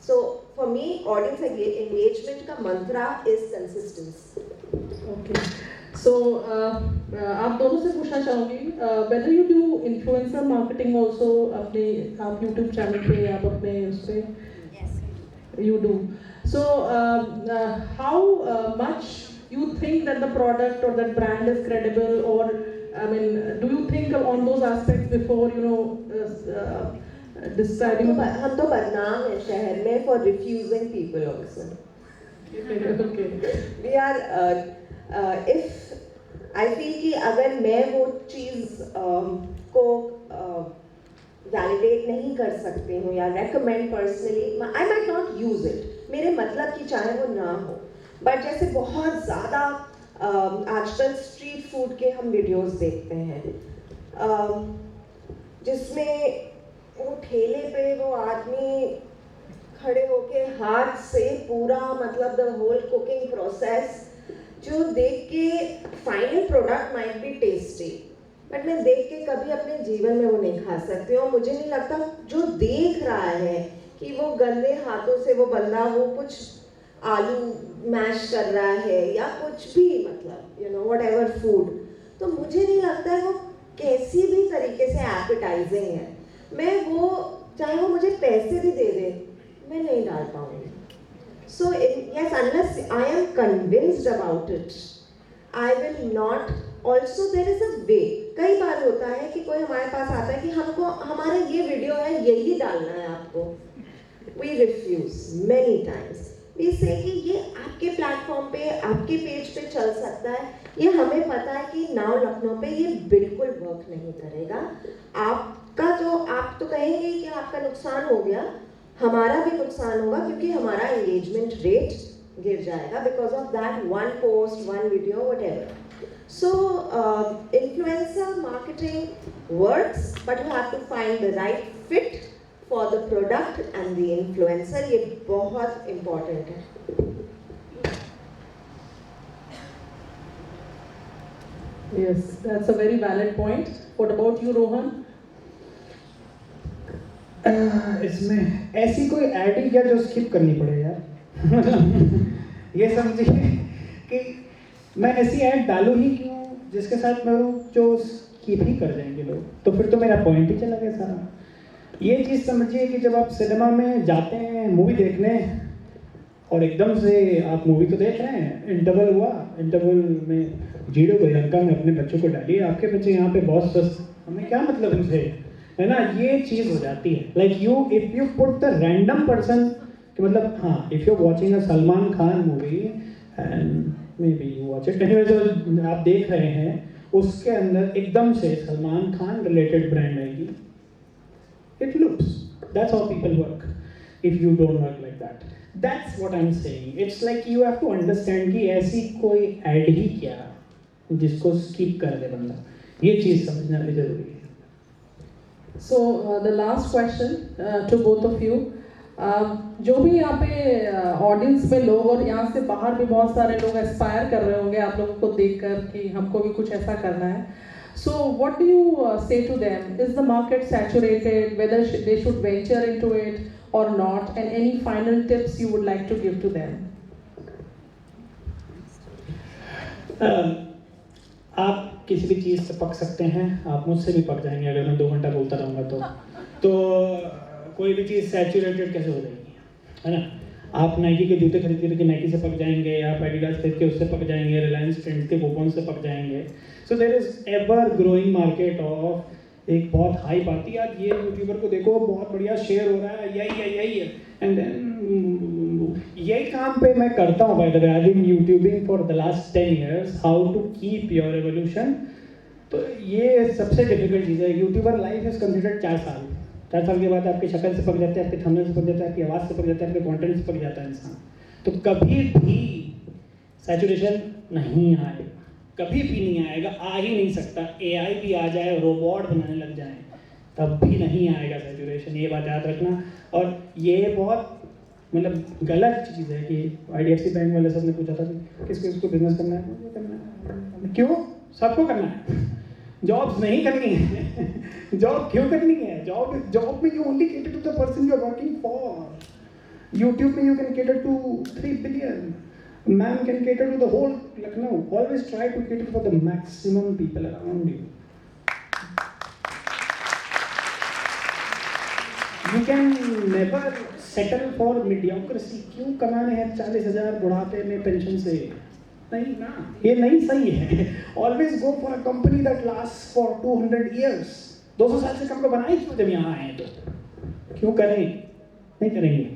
So for me, audience engagement का मंत्रा is consistency. Okay. So आप दोनों से पूछना चाहूँगी, whether you do influencer marketing also अपने आप YouTube channel पे, आप अपने उस पे? Yes. You do. So how much you think that the product or that brand is credible, or I mean, do you think on those aspects before deciding? हम तो बदनाम है शहर में for refusing people also. Okay. We are if I feel कि अगर मैं वो चीज़ को वैलिडेट नहीं कर सकती हूँ या recommend personally, I might not use it. मेरे मतलब कि चाहे वो ना हो, बट जैसे बहुत ज़्यादा आजकल स्ट्रीट फूड के हम वीडियोस देखते हैं जिसमें वो ठेले पे वो आदमी खड़े होके हाथ से पूरा मतलब द होल कुकिंग प्रोसेस, जो देख के final product might be tasty, but मैं देख के कभी अपने जीवन में वो नहीं खा सकती हूँ। मुझे नहीं लगता जो देख रहा है कि वो गंदे हाथों से वो बंदा वो कुछ आलू मैश कर रहा है या कुछ भी, मतलब you know what ever food, तो मुझे नहीं लगता है वो कैसी भी तरीके से एपेटाइजिंग है। मैं वो चाहे वो मुझे पैसे भी दे दे, मैं नहीं डाल पाऊंगी। So yes, unless I am convinced about it, I will not. Also there is a way, कई बार होता है कि कोई हमारे पास आता है कि हमको हमारा ये वीडियो है यही डालना है आपको, we refuse many times. We say कि ये आपके प्लेटफॉर्म पे, आपके पेज पे चल सकता है, ये हमें पता है कि नाउ लखनऊ पे ये बिल्कुल वर्क नहीं करेगा। आपका जो, आप तो कहेंगे कि आपका नुकसान हो गया, हमारा भी नुकसान होगा क्योंकि हमारा एंगेजमेंट रेट गिर जाएगा because of that 1 post 1 video whatever. So influencer marketing works, but you have to find the right fit for the product and the influencer, ये बहुत important है। Yes, that's a very valid point. What about you, Rohan? इसमें ऐसी कोई add ही क्या जो skip करनी पड़े यार? ये समझिए कि मैं ऐसी ऐड डालूं ही क्यों जिसके साथ मैं जो स्किप ही कर जाएंगे लोग, तो फिर तो मेरा पॉइंट ही चला गया सारा। ये चीज़ समझिए कि जब आप सिनेमा में जाते हैं मूवी देखने और एकदम से आप मूवी तो देख रहे हैं, इंटरवल हुआ, इंटरवल में जीरो बजरंगा में अपने बच्चों को डालिए, आपके बच्चे यहाँ पे बहुत स्वस्थ, हमें क्या मतलब उनसे, है ना? ये चीज़ हो जाती है। Like you if you put the random person, कि मतलब हाँ, if you watching a Salman Khan movie and may be you watch it, जो आप देख रहे हैं उसके अंदर एकदम से सलमान खान रिलेटेड ब्रांड आएगी, it loops. That's how people work. If you don't work like that, that's what I'm saying. It's like you have to understand कि ऐसी कोई ऐड ही क्या जिसको skip कर दे बंदा, ये चीज़ समझना भी जरूरी है। So the last question to both of you, जो भी यहाँ पे ऑडियंस में लोग और यहाँ से बाहर भी बहुत सारे लोग एस्पायर कर रहे होंगे आप लोगों को देखकर कि हमको भी कुछ ऐसा करना है. So what do you say to them? Is the market saturated? Whether they should venture into it or not? And any final tips you would like to give to them? आप किसी भी चीज़ से पक सकते हैं, आप मुझसे भी पक जाएंगे अगर मैं 2 घंटा बोलता रहूँगा तो कोई भी चीज़ सैचुरेटेड कैसे हो जाएगी, है ना. आप नाइकी के जूते खरीद के नाइकी से पक जाएंगे, आप एडिडास खरीद के उससे पक जाएंगे, रिलायंस ट्रेंड्स के कूपन से पक जाएंगे. So there is ever growing market of एक बहुत हाइप आती है. आज ये यूट्यूबर को देखो बहुत बढ़िया शेयर हो रहा है, यही है एंड देन यही काम पे मैं करता हूँ. By the way I been YouTubing for the last 10 years, how to keep your evolution. तो ये सबसे डिफिकल्ट चीज़ है. यूट्यूबर लाइफ इज कंसिडर्ड 4 साल. 4 साल के बाद आपकी शक्ल से पक जाते हैं, आपके थंबनेल से पक जाता है, आपकी आवाज़ से पक जाता है, आपके कंटेंट से पक जाता है इंसान. तो कभी भी सैचुरेशन नहीं आएगा, कभी भी नहीं आएगा, आ ही नहीं सकता. एआई भी आ जाए, रोबोट बनाने लग जाए, तब भी नहीं आएगा सैचुरेशन. ये बात याद रखना. और ये बहुत मतलब गलत चीज़ है कि IDFC बैंक वाले सब ने पूछा था कि किसको बिजनेस करना है. क्यों? सबको करना है. जॉब्स नहीं करनी है. जॉब क्यों करनी है? जॉब में you only cater to the person you are working for. YouTube में you can cater to 3 billion. Man can cater to the whole Lucknow. Always try to cater for the maximum people around you. You can never settle for mediocrity. क्यों कमाने हैं 40,000 बुढ़ापे में pension से? नहीं ना, ये नहीं सही है. Always go for a company that lasts for 200 years. 200 साल से कम को बनाई क्यों जब यहाँ आए? तो क्यों करें? नहीं करेंगे.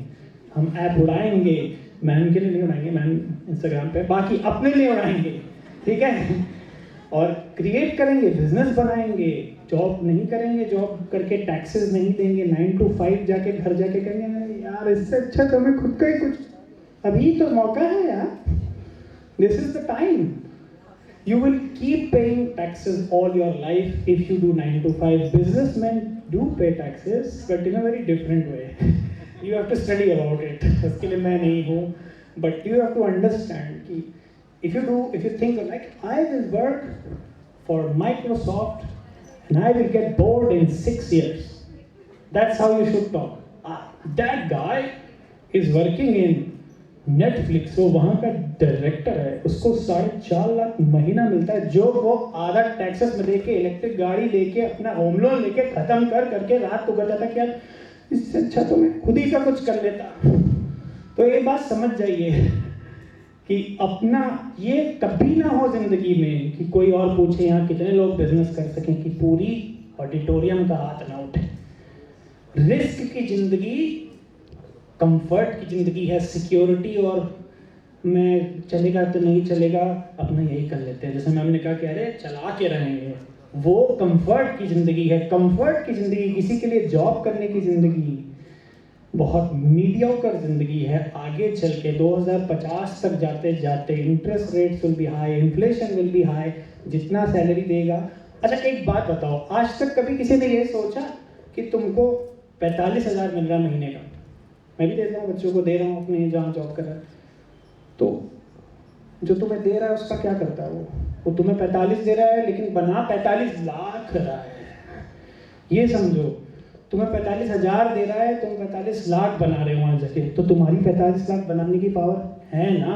हम ऐप उड़ाएंगे, मैम के लिए नहीं उड़ाएंगे, मैम इंस्टाग्राम पे, बाकी अपने लिए उड़ाएंगे, ठीक है. और क्रिएट करेंगे, बिजनेस बनाएंगे. जॉब नहीं करेंगे, जॉब करके टैक्सेस नहीं देंगे, 9 to 5 जाके घर जाके कहेंगे यार इससे अच्छा तो हमें खुद का ही कुछ. अभी तो मौका है यार. This is the time. You will keep paying taxes all your life if you do 9 to 5. Businessmen do pay taxes, but in a very different way. You have to study about it. उसके लिए मैं नहीं हूँ, but you have to understand कि if you think like I will work for Microsoft and I will get bored in 6 years. That's how you should talk. That guy is working in Netflix, वो वहाँ का director है, उसको 4.5 लाख महीना मिलता है, जो वो आधा टैक्सेस में देके इलेक्ट्रिक गाड़ी लेके अपना होम लोन लेके खत्म करके रात को कहता था कि यार इससे अच्छा तो मैं खुद ही का कुछ कर लेता. तो ये बात समझ जाइए कि अपना ये कभी ना हो जिंदगी में कि कोई और पूछे यहाँ कितने लोग बिजनेस कर सकें कि पूरी ऑडिटोरियम का हाथ ना उठे. रिस्क की जिंदगी कंफर्ट की ज़िंदगी है, सिक्योरिटी और मैं चलेगा तो नहीं चलेगा अपना यही कर लेते हैं. जैसे मैम ने कहा कि अरे चला के रहेंगे, वो कंफर्ट की ज़िंदगी है. कंफर्ट की ज़िंदगी, किसी के लिए जॉब करने की ज़िंदगी बहुत मीडियोकर ज़िंदगी है. आगे चल के 2050 तक जाते जाते interest rates will be high, inflation will be high. जितना सैलरी देगा. अच्छा एक बात बताओ, आज तक कभी किसी ने ये सोचा कि तुमको 45,000 मिल रहा महीने का, मैं भी देता हूँ बच्चों को, दे रहा हूँ अपने जहाँ जॉब कर रहा है, तो जो तुम्हें दे रहा है उसका क्या करता है? वो तुम्हें 45 दे रहा है लेकिन बना 45 लाख रहा है. ये समझो, तुम्हें 45,000 दे रहा है, तुम 45 लाख बना रहे हो वहाँ जाके, तो तुम्हारी 45 लाख बनाने की पावर है ना,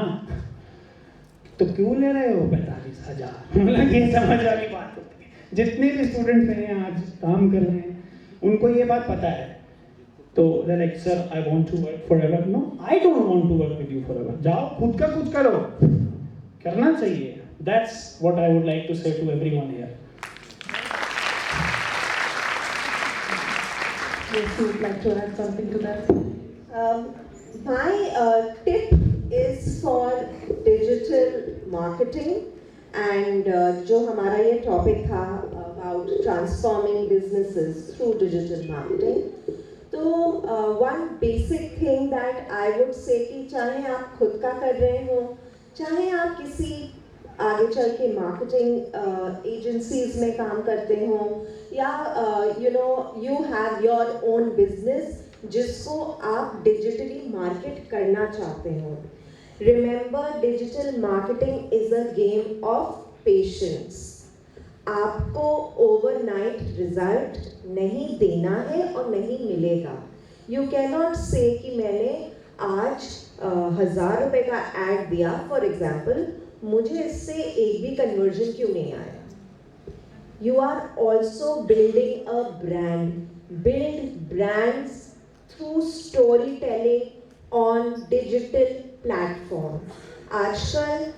तो क्यों ले रहे हो 45,000? मतलब ये समझ वाली बात होती है. जितने भी स्टूडेंट्स हैं आज काम कर रहे हैं उनको ये बात पता है. तो they're like, sir, I want to work forever. No, I don't want to work with you forever. जाओ खुद का कुछ करो, करना चाहिए. That's what I would like to say to everyone here. Yes, you would like to add something to that? My tip is for digital marketing and जो हमारा ये topic था about transforming businesses through digital marketing. तो one basic thing that I would say कि चाहे आप खुद का कर रहे हो, चाहे आप किसी आगे चल के मार्केटिंग एजेंसीज में काम करते हो, या you have your own business, जिसको आप डिजिटली मार्केट करना चाहते हो। Remember, digital marketing is a game of patience. आपको ओवरनाइट रिजल्ट नहीं देना है और नहीं मिलेगा। यू कैन नॉट से कि मैंने आज 1000 रुपए का ऐड दिया फॉर एग्जाम्पल, मुझे इससे एक भी कन्वर्जन क्यों नहीं आया। You are also building a brand. Build brands through storytelling on digital platforms. आजकल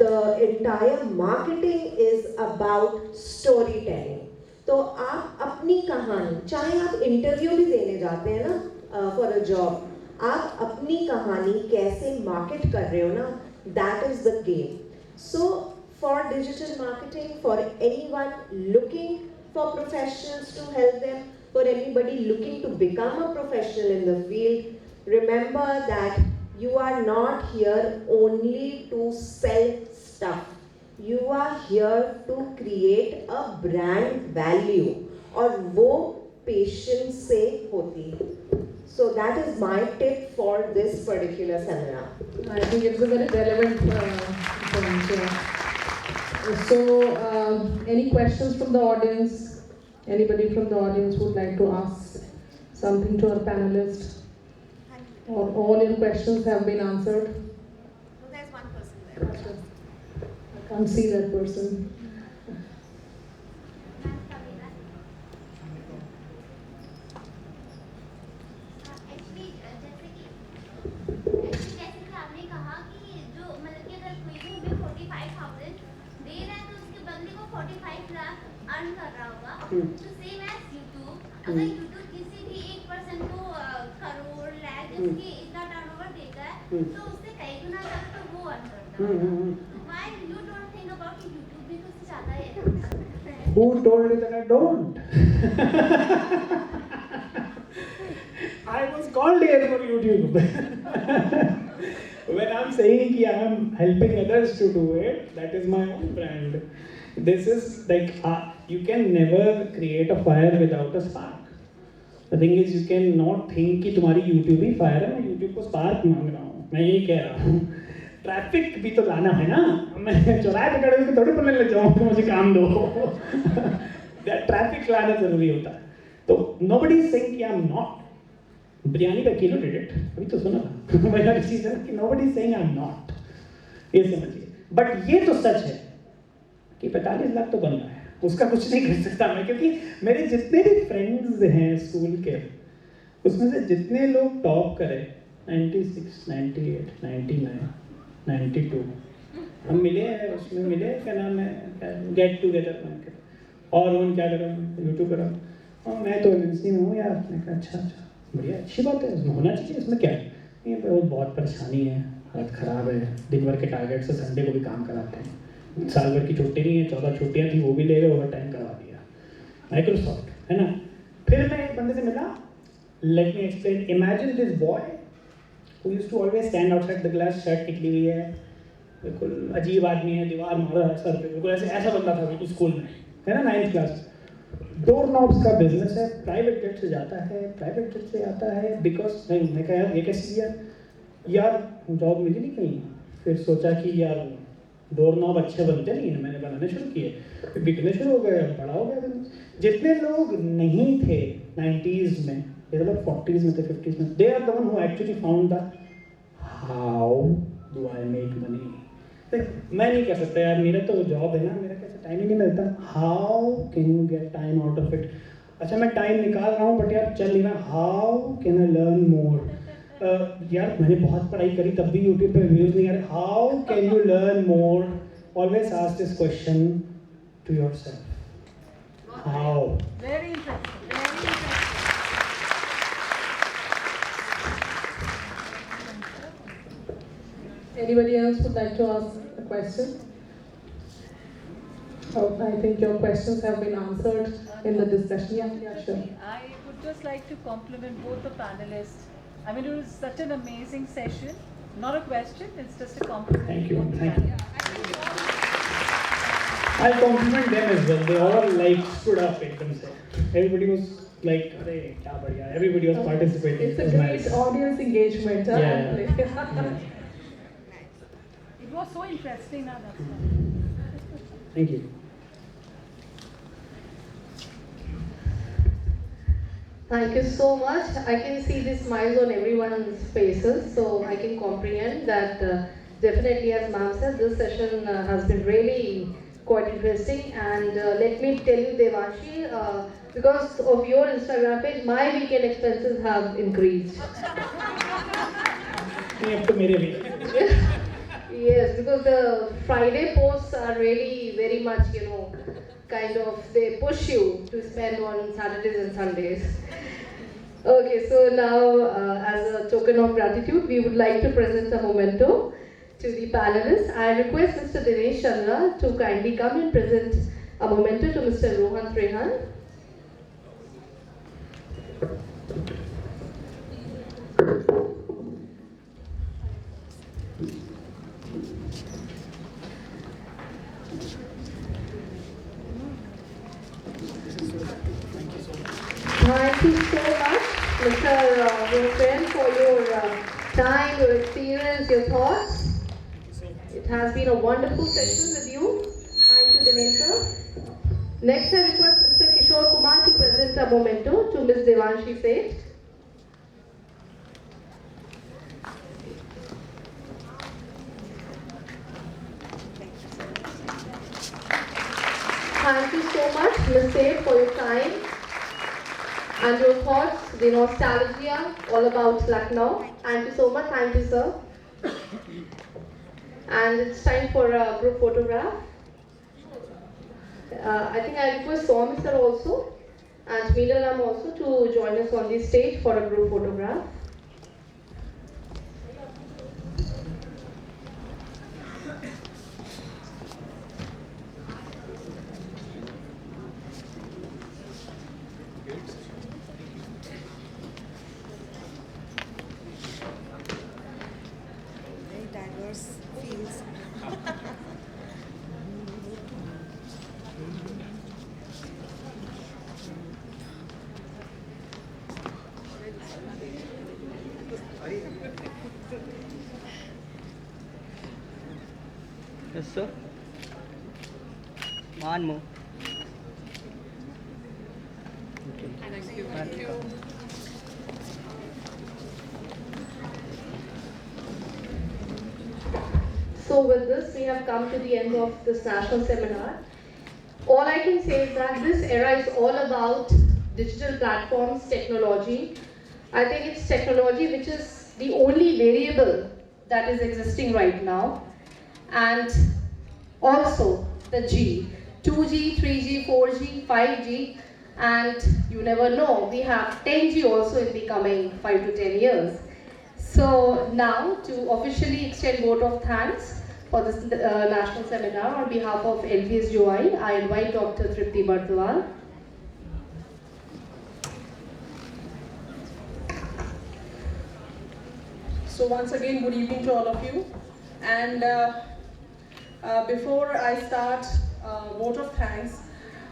the entire marketing is about storytelling. तो आप अपनी कहानी, चाहे आप इंटरव्यू भी देने जाते हैं ना फॉर अ जॉब, आप अपनी कहानी कैसे मार्केट कर रहे हो ना, that is the game. So for digital marketing, for anyone looking for professionals to help them, for anybody looking to become a professional in the field, remember that you are not here only to sell stuff. You are here to create a brand value, और वो patience से होती है. So that is my tip for this particular seminar. I think it's a very relevant point. Yeah. So, any questions from the audience? Anybody from the audience would like to ask something to our panelists? Or all your questions have been answered? No, there's one person there. I can't see that person. तो same as YouTube, अगर YouTube किसी भी 1% को करोड़ लाख इसकी इतना turnover देता है, तो उससे कई गुना ज्यादा तो वो अर्न करता है. Why you don't think about YouTube भी कुछ ज्यादा है? Who told you that I don't? I was called here for YouTube. When I'm saying I am helping others to do it, that is my own brand. This is like you can never create a fire without a spark. The thing is, you cannot think कि तुम्हारी YouTube ही fire है, मैं YouTube को spark मांग रहा हूँ, मैं यही कह रहा हूँ. ट्रैफिक भी तो लाना है ना, मैं चौराहे पे खड़े होकर थोड़ी बोलने लग जाऊँ कि मुझे काम दो. ट्रैफिक लाना जरूरी होता है. तो nobody is saying कि I'm not. बिरयानी पे किलो did it, अभी तो सुना मेरा चीज़ है कि nobody is saying I'm not. ये समझिए. बट ये तो सच है कि 45 लाख तो बन रहा है, उसका कुछ नहीं कर सकता मैं, क्योंकि मेरे जितने भी फ्रेंड्स हैं स्कूल के, उसमें से जितने लोग टॉप करें 96, 98, 99, 92, हम मिले हैं, उसमें मिले, क्या नाम है, गेट टुगेदर में, और उन क्या कर रहा हूँ, यूट्यूब कर रहा हूँ, और मैं तो एमएनसी में हूँ यार. मैं कहा अच्छा बढ़िया, अच्छी बात है, इसमें होना चाहिए, इसमें क्या है. ये बहुत परेशानी है, हालत ख़राब है, दिन भर के टारगेट से संडे को भी काम कराते हैं, साल भर की छुट्टी नहीं है, 14 छुट्टियाँ थी, वो भी ले गए, ओवर टाइम करवा दिया, माइक्रोसॉफ्ट है ना. फिर मैं एक बंदे से मिला, let me explain. Imagine this boy who used to always stand outside the class, shirt निकली हुई है, बिल्कुल अजीब आदमी है, दीवार मार रहा है सर पे, बिल्कुल ऐसा बंदा था बिल्कुल स्कूल में, है ना, 9th क्लास. डोर नॉब्स का बिजनेस है, प्राइवेट जेट से जाता है, प्राइवेट जेट से आता है, बिकॉज मैं कहा ये कैसे किया यार, जॉब मिली नहीं कहीं. फिर सोचा कि यार डोर नॉब अच्छे बनते नहीं है, मैंने बनाने शुरू किए, बिकने शुरू हो गए, बड़ा हो गया. जितने लोग नहीं थे 90s में, ये लोग 40s में थे, 50s में, they are the one who actually found the how do I make money. मैं नहीं कर सकता यार, मेरा तो जॉब है ना, मेरा कैसे टाइम ही नहीं मिलता. How can you get time out of it. अच्छा मैं टाइम निकाल रहा हूँ, बट यार चल नहीं रहा. How can I learn more. यार मैंने बहुत पढ़ाई करी तब भी YouTube पे व्यूज नहीं आ रहे. How can you learn more. Always ask this question to yourself. How. Very interesting. Very interesting. Anybody else would like to ask a question? Oh, I think your questions have been answered in the discussion. Yeah, sure. I would just like to compliment both the panelists. I mean, it was such an amazing session. Not a question, it's just a compliment. Thank you. Thank you. I compliment them as well. They all like stood up एकदम से. Everybody was like, "Arey, kya badhiya." Everybody was participating. It's a It was great nice. audience engagement. Huh? Yeah. It was so interesting. That's why. Thank you. Thank you so much. I can see the smiles on everyone's faces, so I can comprehend that definitely, as ma'am said, this session has been really quite interesting. And let me tell you, Devanshi, because of your Instagram page, my weekend expenses have increased. Up to mere bhi. Yes, because the Friday posts are really very much, kind of, they push you to spend on Saturdays and Sundays. Okay, so now, as a token of gratitude, we would like to present a memento to the panelists. I request Mr. Dinesh Chandra to kindly come and present a memento to Mr. Rohan Trehan. Thank you so much, Mr. Rohan, for your time, your experience, your thoughts. It has been a wonderful session with you. Thank you, Dinesh sir. Next, I request Mr. Kishore Kumar to present a memento to Ms. Devanshi Seth. Thank you so much, Ms. Seth, for your time and your thoughts, the nostalgia, all about Lucknow. Thank you so much. Thank you, sir. And it's time for a group photograph. I think I request Swami sir also and Meeralam also to join us on the stage for a group photograph. Diverse fields. Yes, sir. One more. Okay. Thank you. Thank you. So with this, we have come to the end of this national seminar. All I can say is that this era is all about digital platforms, technology. I think it's technology which is the only variable that is existing right now. And also the G, 2G, 3G, 4G, 5G, and you never know, we have 10G also in the coming 5 to 10 years. So now, to officially extend vote of thanks for this national seminar on behalf of LBSUI, I invite Dr. Tripti Bardwal. So once again, good evening to all of you. And before I start vote of thanks,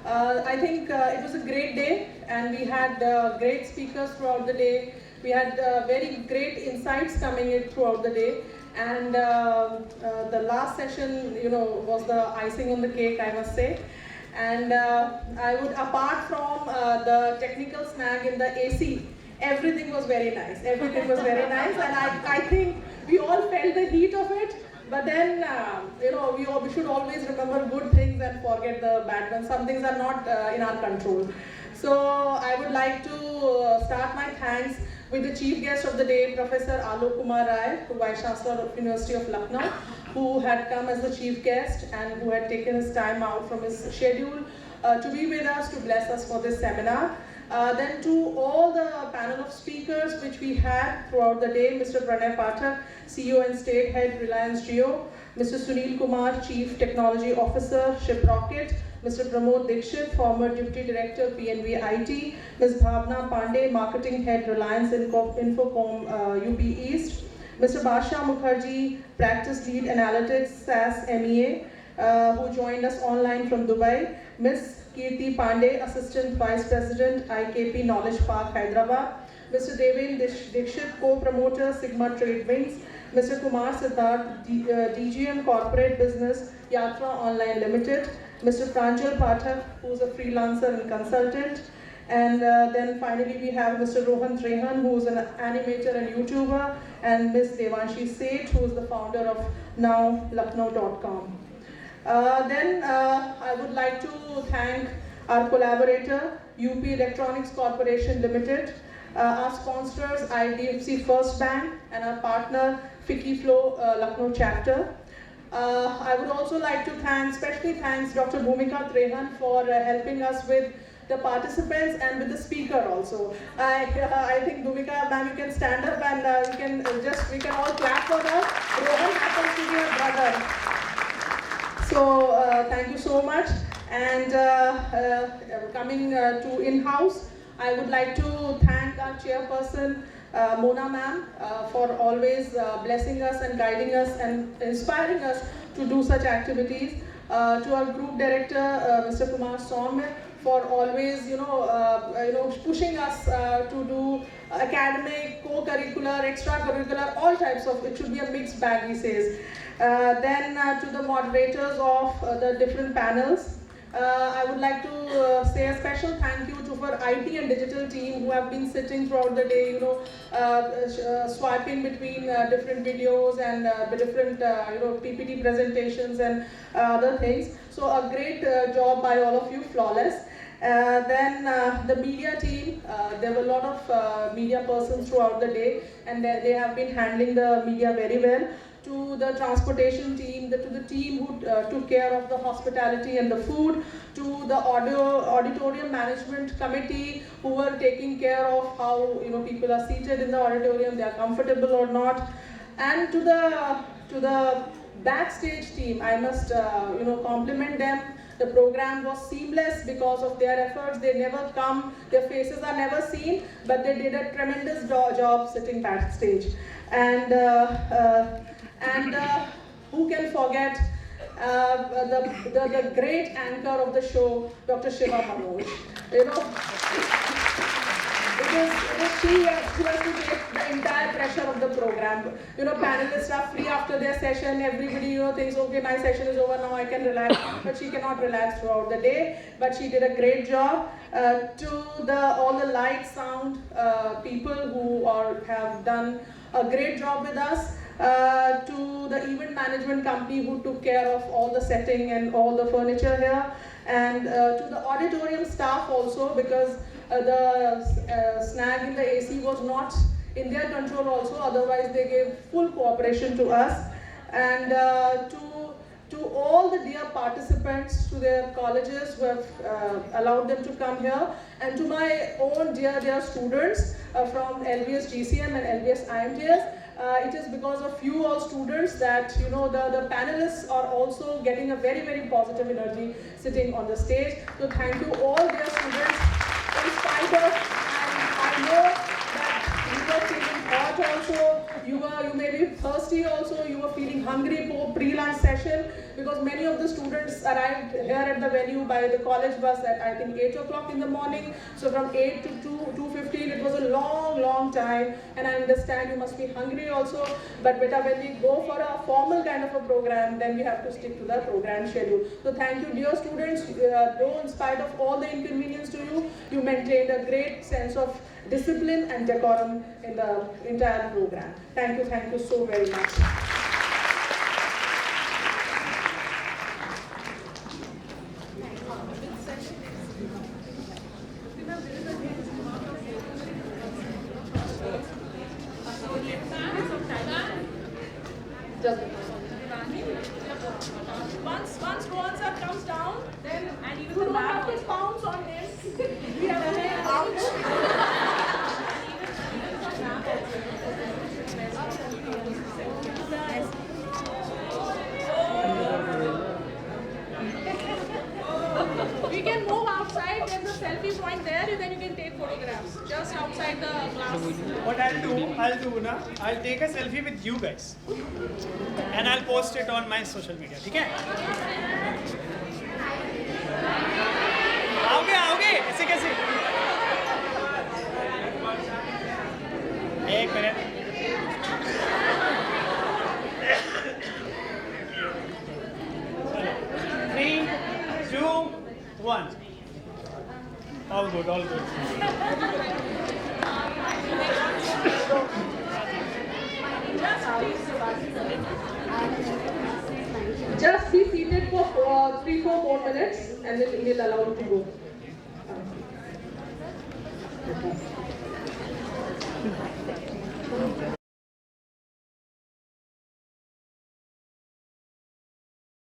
I think it was a great day, and we had great speakers throughout the day. We had very great insights coming in throughout the day. And the last session, was the icing on the cake, I must say. And I would, apart from the technical snag in the AC, everything was very nice. Everything was very nice, and I think we all felt the heat of it. But then, we should always remember good things and forget the bad ones. Some things are not in our control. So I would like to start my thanks with the chief guest of the day, Professor Alok Kumar Rai, Vice Chancellor of University of Lucknow, who had come as the chief guest and who had taken his time out from his schedule to be with us, to bless us for this seminar. Then to all the panel of speakers which we had throughout the day, Mr. Pranay Pathak, CEO and State Head, Reliance Jio, Mr. Sunil Kumar, Chief Technology Officer, Ship Rocket, Mr. Pramod Dikshit, former Deputy Director, PNB IT, Ms. Bhavna Pandey, Marketing Head, Reliance Infocom UP East, Mr. Basha Mukherjee, Practice Lead Analytics, SAS MEA, who joined us online from Dubai, Ms. Kirti Pandey, Assistant Vice President, IKP Knowledge Park, Hyderabad. Mr. Devin Dikshit, Co-Promoter, Sigma Trade Wings. Mr. Kumar Siddharth, DGM Corporate Business, Yatra Online Limited. Mr. Pranjal Pathak, who is a freelancer and consultant. And then finally we have Mr. Rohan Trehan, who is an animator and YouTuber, and Ms. Devanshi Seth, who is the founder of NowLucknow.com. Then I would like to thank our collaborator, UP Electronics Corporation Limited, our sponsors, IDFC First Bank, and our partner, Fiki Flow Lucknow Chapter. I would also like to especially thanks Dr. Bhumika Trehan for helping us with the participants and with the speaker also. I think Bhumika ma'am, you can stand up and we can all clap for her. Rohan happens to be her brother. So thank you so much. And coming to in-house, I would like to thank our chairperson, Mona ma'am, for always blessing us and guiding us and inspiring us to do such activities. To our group director, Mr. Kumar Somme, for always, pushing us to do academic, co-curricular, extracurricular, all types of. It should be a mixed bag, he says. Then to the moderators of the different panels. I would like to say a special thank you to our IT and digital team who have been sitting throughout the day, swiping between different videos and different, PPT presentations and other things. So a great job by all of you, flawless. Then the media team, there were a lot of media persons throughout the day, and they have been handling the media very well. To the transportation team, to the team who took care of the hospitality and the food, to the auditorium management committee who were taking care of how people are seated in the auditorium, they are comfortable or not, and to the backstage team, I must compliment them. The program was seamless because of their efforts. They never come, their faces are never seen, but they did a tremendous job sitting backstage. And who can forget the great anchor of the show, Dr. Shiva Manoj. It is she has to take the entire pressure of the program. Panelists are free after their session. Everybody thinks, okay, my session is over now, I can relax. But she cannot relax throughout the day. But she did a great job. To all the light, sound people who have done a great job with us. To the event management company who took care of all the setting and all the furniture here, and to the auditorium staff also, because the snag in the AC was not in their control also, otherwise they gave full cooperation to us. And to all the dear participants, to their colleges who have allowed them to come here, and to my own dear students from LBS GCM and LBS IMTS. It is because of you all students that the panelists are also getting a very positive energy sitting on the stage. So thank you all dear students. In spite of, and I know that you were feeling hot also, you may be thirsty also, you were feeling hungry for pre-lunch session, because many of the students arrived here at the venue by the college bus at I think 8 o'clock in the morning. So from 8 to 2:15, it was a long time, and I understand you must be hungry also. But when we go for a formal kind of a program, then we have to stick to the program schedule. So thank you dear students, though in spite of all the inconvenience to you, you maintained a great sense of discipline and decorum in the entire program. Thank you so very much. Once Rohan sir comes down, then you don't have to pounce on him. We have to make We can move outside. There's a selfie point there, and then you can take photographs just outside the glass. What I'll take a selfie with you guys, and I'll post it on my social media. Okay? good, all good. Just be seated for 3-4 more minutes and then we'll allow you to go.